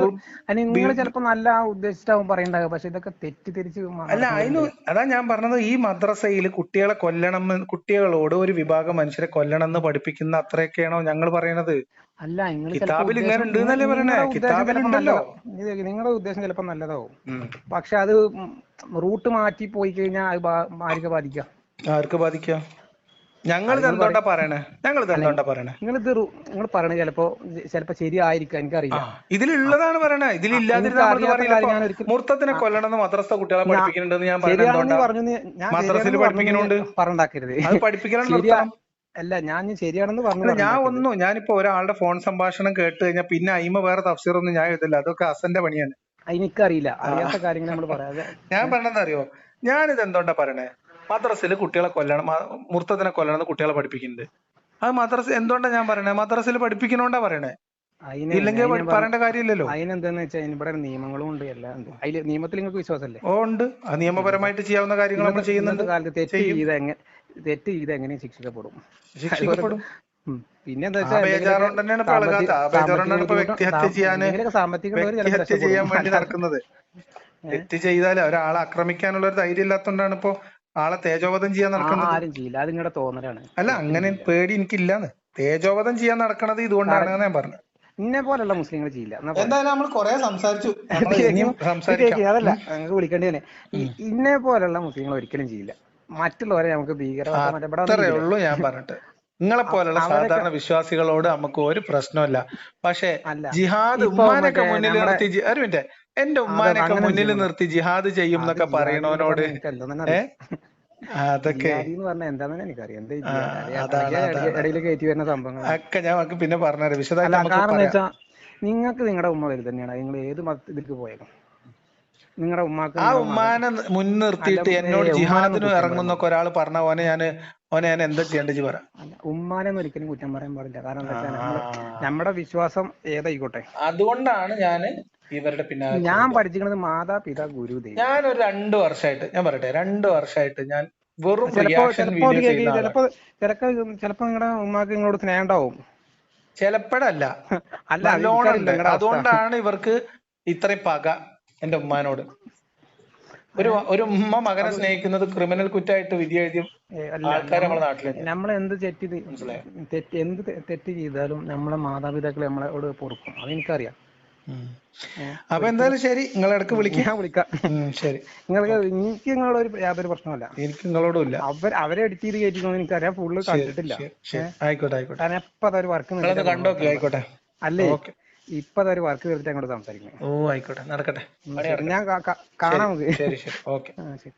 Speaker 2: നിങ്ങൾ ചിലപ്പോ നല്ല ഉദ്ദേശിച്ചാവും പറയണ്ടാവുക, പക്ഷെ ഇതൊക്കെ തെറ്റിദ്ധരിച്ച്
Speaker 1: അല്ല. അതാ ഞാൻ പറഞ്ഞത്, ഈ മദ്രസയിൽ കുട്ടികളെ കൊല്ലണം, കുട്ടികളോട് ഒരു വിഭാഗം മനുഷ്യരെ കൊല്ലണം എന്ന് പഠിപ്പിക്കുന്ന അത്രയൊക്കെയാണോ ഞങ്ങൾ പറയണത്?
Speaker 2: അല്ല,
Speaker 1: കിതാബിൽ ഇങ്ങനെ ഉണ്ട് എന്നല്ലേ പറയണേ? കിതാബിലുണ്ടല്ലോ.
Speaker 2: നിങ്ങളുടെ ഉദ്ദേശം ചിലപ്പോ നല്ലതാവും, പക്ഷെ അത് റൂട്ട് മാറ്റി പോയി കഴിഞ്ഞാൽ അത് ആർക്ക് ബാധിക്കാം?
Speaker 1: ആർക്ക് ബാധിക്കാം? ഞങ്ങൾ എന്തുകൊണ്ടാ പറയണേ?
Speaker 2: നിങ്ങൾ പറയണത് ചിലപ്പോ ശരിയായിരിക്കാം, എനിക്കറിയില്ല.
Speaker 1: ഇതിലുള്ളതാണ് പറയണേ, ഇതിലില്ലാതിരുന്ന മുർത്തത്തിനെ കൊല്ലണമെന്ന് മദ്രസ കുട്ടികളെ പഠിപ്പിക്കുന്നുണ്ടെന്ന് ഞാൻ മദ്രസയിൽ പഠിപ്പിക്കുന്നുണ്ട്.
Speaker 2: പറഞ്ഞാക്കരുത്,
Speaker 1: അത് പഠിപ്പിക്കണം.
Speaker 2: അല്ല, ഞാൻ ശരിയാണെന്ന് പറഞ്ഞു.
Speaker 1: ഞാനിപ്പോ ഒരാളുടെ ഫോൺ സംഭാഷണം കേട്ട് കഴിഞ്ഞാൽ പിന്നെ അയിമ വേറെ തഫ്സീറൊന്നും ഞാൻ എഴുതില്ല. അതൊക്കെ ഹസന്റെ പണിയാണ്.
Speaker 2: എനിക്കറിയില്ല, അറിയാത്ത കാര്യങ്ങൾ നമ്മൾ പറയാതെ.
Speaker 1: ഞാൻ പറഞ്ഞത് അറിയോ? ഞാനിത് എന്തുകൊണ്ടാ പറയണേ? മദ്രസയിൽ കുട്ടികളെ കൊല്ലണം, മുർത്തത്തിനെ കൊല്ലണം എന്ന് കുട്ടികളെ പഠിപ്പിക്കുന്നുണ്ട്. അത് മദ്രസ എന്തുകൊണ്ടാ ഞാൻ പറയണേ? മദ്രസയിൽ പഠിപ്പിക്കണോണ്ടാ പറയണേ, ഇല്ലെങ്കിൽ പറയേണ്ട കാര്യമില്ലല്ലോ.
Speaker 2: അതിനെന്താന്ന് വെച്ചാൽ ഇവിടെ നിയമങ്ങളും ഉണ്ട്, എല്ലാം ഉണ്ട്. അതില് നിയമത്തിൽ നിങ്ങൾക്ക് വിശ്വാസമല്ലേ?
Speaker 1: ഉണ്ട്. അത് നിയമപരമായിട്ട് ചെയ്യാവുന്ന കാര്യങ്ങൾ നമ്മൾ ചെയ്യുന്നുണ്ട്.
Speaker 2: തെറ്റ് ചെയ്ത് എങ്ങനെയും ശിക്ഷിക്കപ്പെടും. പിന്നെ
Speaker 1: തെറ്റ് ചെയ്താൽ ഒരാളെ ആക്രമിക്കാനുള്ള ഒരു ധൈര്യം ഇല്ലാത്തതുകൊണ്ടാണ് ഇപ്പൊ ആളെ തേജോവധം ചെയ്യാൻ നടക്കുന്നത്.
Speaker 2: ആരും ചെയ്യില്ല, അത് നിങ്ങളുടെ തോന്നലാണ്.
Speaker 1: അല്ല, അങ്ങനെ പേടി എനിക്കില്ലാന്ന്. തേജോവധം ചെയ്യാൻ നടക്കണത് ഇതുകൊണ്ടാണ് ഞാൻ പറഞ്ഞത്.
Speaker 2: ഇന്നെ പോലുള്ള മുസ്ലിങ്ങൾ ചെയ്യില്ല.
Speaker 1: എന്തായാലും നമ്മൾ കുറെ സംസാരിച്ചു.
Speaker 2: അതല്ല, ഞങ്ങൾക്ക് വിളിക്കേണ്ടി തന്നെ. ഇന്നെ പോലുള്ള മുസ്ലിങ്ങൾ ഒരിക്കലും ചെയ്യില്ല. മറ്റുള്ളവരെ നമുക്ക്
Speaker 1: അത്രേ ഉള്ളൂ ഞാൻ പറഞ്ഞിട്ട്. നിങ്ങളെ പോലുള്ള സാധാരണ വിശ്വാസികളോട് നമുക്ക് ഒരു പ്രശ്നമില്ല. പക്ഷെ ജിഹാദ് ഉമ്മാനൊക്കെ മുന്നിൽ നിർത്തി, ഒരു മിനിറ്റ്, എന്റെ ഉമ്മാനൊക്കെ മുന്നിൽ നിർത്തി ജിഹാദ് ചെയ്യും എന്നൊക്കെ പറയണവനോട് അതൊക്കെ ഒക്കെ ഞാൻ പിന്നെ പറഞ്ഞുതരാം വിശദമായിട്ട്.
Speaker 2: നിങ്ങൾക്ക് നിങ്ങളുടെ ഉമ്മ വലുത് തന്നെയാണ്. നിങ്ങൾ ഏത് ഇതിലേക്ക് പോയാലും നിങ്ങളുടെ ഉമ്മാക്ക്
Speaker 1: ആ ഉമ്മാനെ മുൻനിർത്തിയിട്ട് എന്നോട് ജിഹാദിന് ഇറങ്ങുന്നൊക്കെ ഒരാൾ പറഞ്ഞ ഓനെ ഞാൻ എന്താ ചെയ്യേണ്ടത് പറ.
Speaker 2: ഉമ്മാനെ ഒരിക്കലും കുറ്റം പറയാൻ പാടില്ല. കാരണം എന്താ വെച്ചാൽ നമ്മുടെ വിശ്വാസം ഏതായിക്കോട്ടെ.
Speaker 1: അതുകൊണ്ടാണ് ഞാൻ ഇവരുടെ പിന്നാലെ
Speaker 2: ഞാൻ പഠിച്ചിരിക്കുന്നത് മാതാപിതാ ഗുരു ദൈവം.
Speaker 1: ഞാനൊരു 2 വർഷമായിട്ട് ഞാൻ പറയട്ടെ, 2 വർഷമായിട്ട് ഞാൻ വെറും
Speaker 2: ചിലപ്പോ നിങ്ങളുടെ ഉമ്മാക്ക് നിങ്ങളോട് സ്നേഹം ഉണ്ടാവും,
Speaker 1: ചിലപ്പോഴല്ല നല്ലോണം. അതുകൊണ്ടാണ് ഇവർക്ക് ഇത്രയും പക എന്റെ ഉമ്മാനോട്. ഒരു ഉമ്മ മകനെ സ്നേഹിക്കുന്നത് ക്രിമിനൽ കുറ്റമായിട്ട് വിധി എഴുതിയ ആൾക്കാർ നമ്മുടെ നാട്ടിലുണ്ട്.
Speaker 2: നമ്മൾ എന്ത് തെറ്റ് ചെയ്താലും നമ്മളെ മാതാപിതാക്കൾ നമ്മളോട് പൊറുക്കും, അതെനിക്കറിയാം.
Speaker 1: അപ്പൊ എന്തായാലും ശരി, നിങ്ങൾ ഇടക്ക് വിളിക്കാം.
Speaker 2: ഞാൻ വിളിക്കാം.
Speaker 1: ശരി.
Speaker 2: എനിക്ക് നിങ്ങളോട് യാതൊരു പ്രശ്നമല്ല.
Speaker 1: എനിക്ക് നിങ്ങളോടും ഇല്ല.
Speaker 2: അവരെ എഡിറ്റ് ചെയ്ത് കയറ്റിക്കൊന്നും എനിക്കറിയാം, ഫുള്ള് കണ്ടിട്ടില്ല.
Speaker 1: ആയിക്കോട്ടെ.
Speaker 2: കാരണം എപ്പോ അതൊരു വർക്ക്
Speaker 1: കണ്ടോക്കെ ആയിക്കോട്ടെ.
Speaker 2: അല്ലേ, ഇപ്പൊ അതൊരു വർക്ക് തീർത്തിട്ട് അങ്ങോട്ട് സംസാരിക്കുന്നത്.
Speaker 1: ഓ ആയിക്കോട്ടെ, നടക്കട്ടെ.
Speaker 2: ഞാൻ കാണാം നമുക്ക്.
Speaker 1: ശരി. ഓക്കെ.
Speaker 2: ശരി.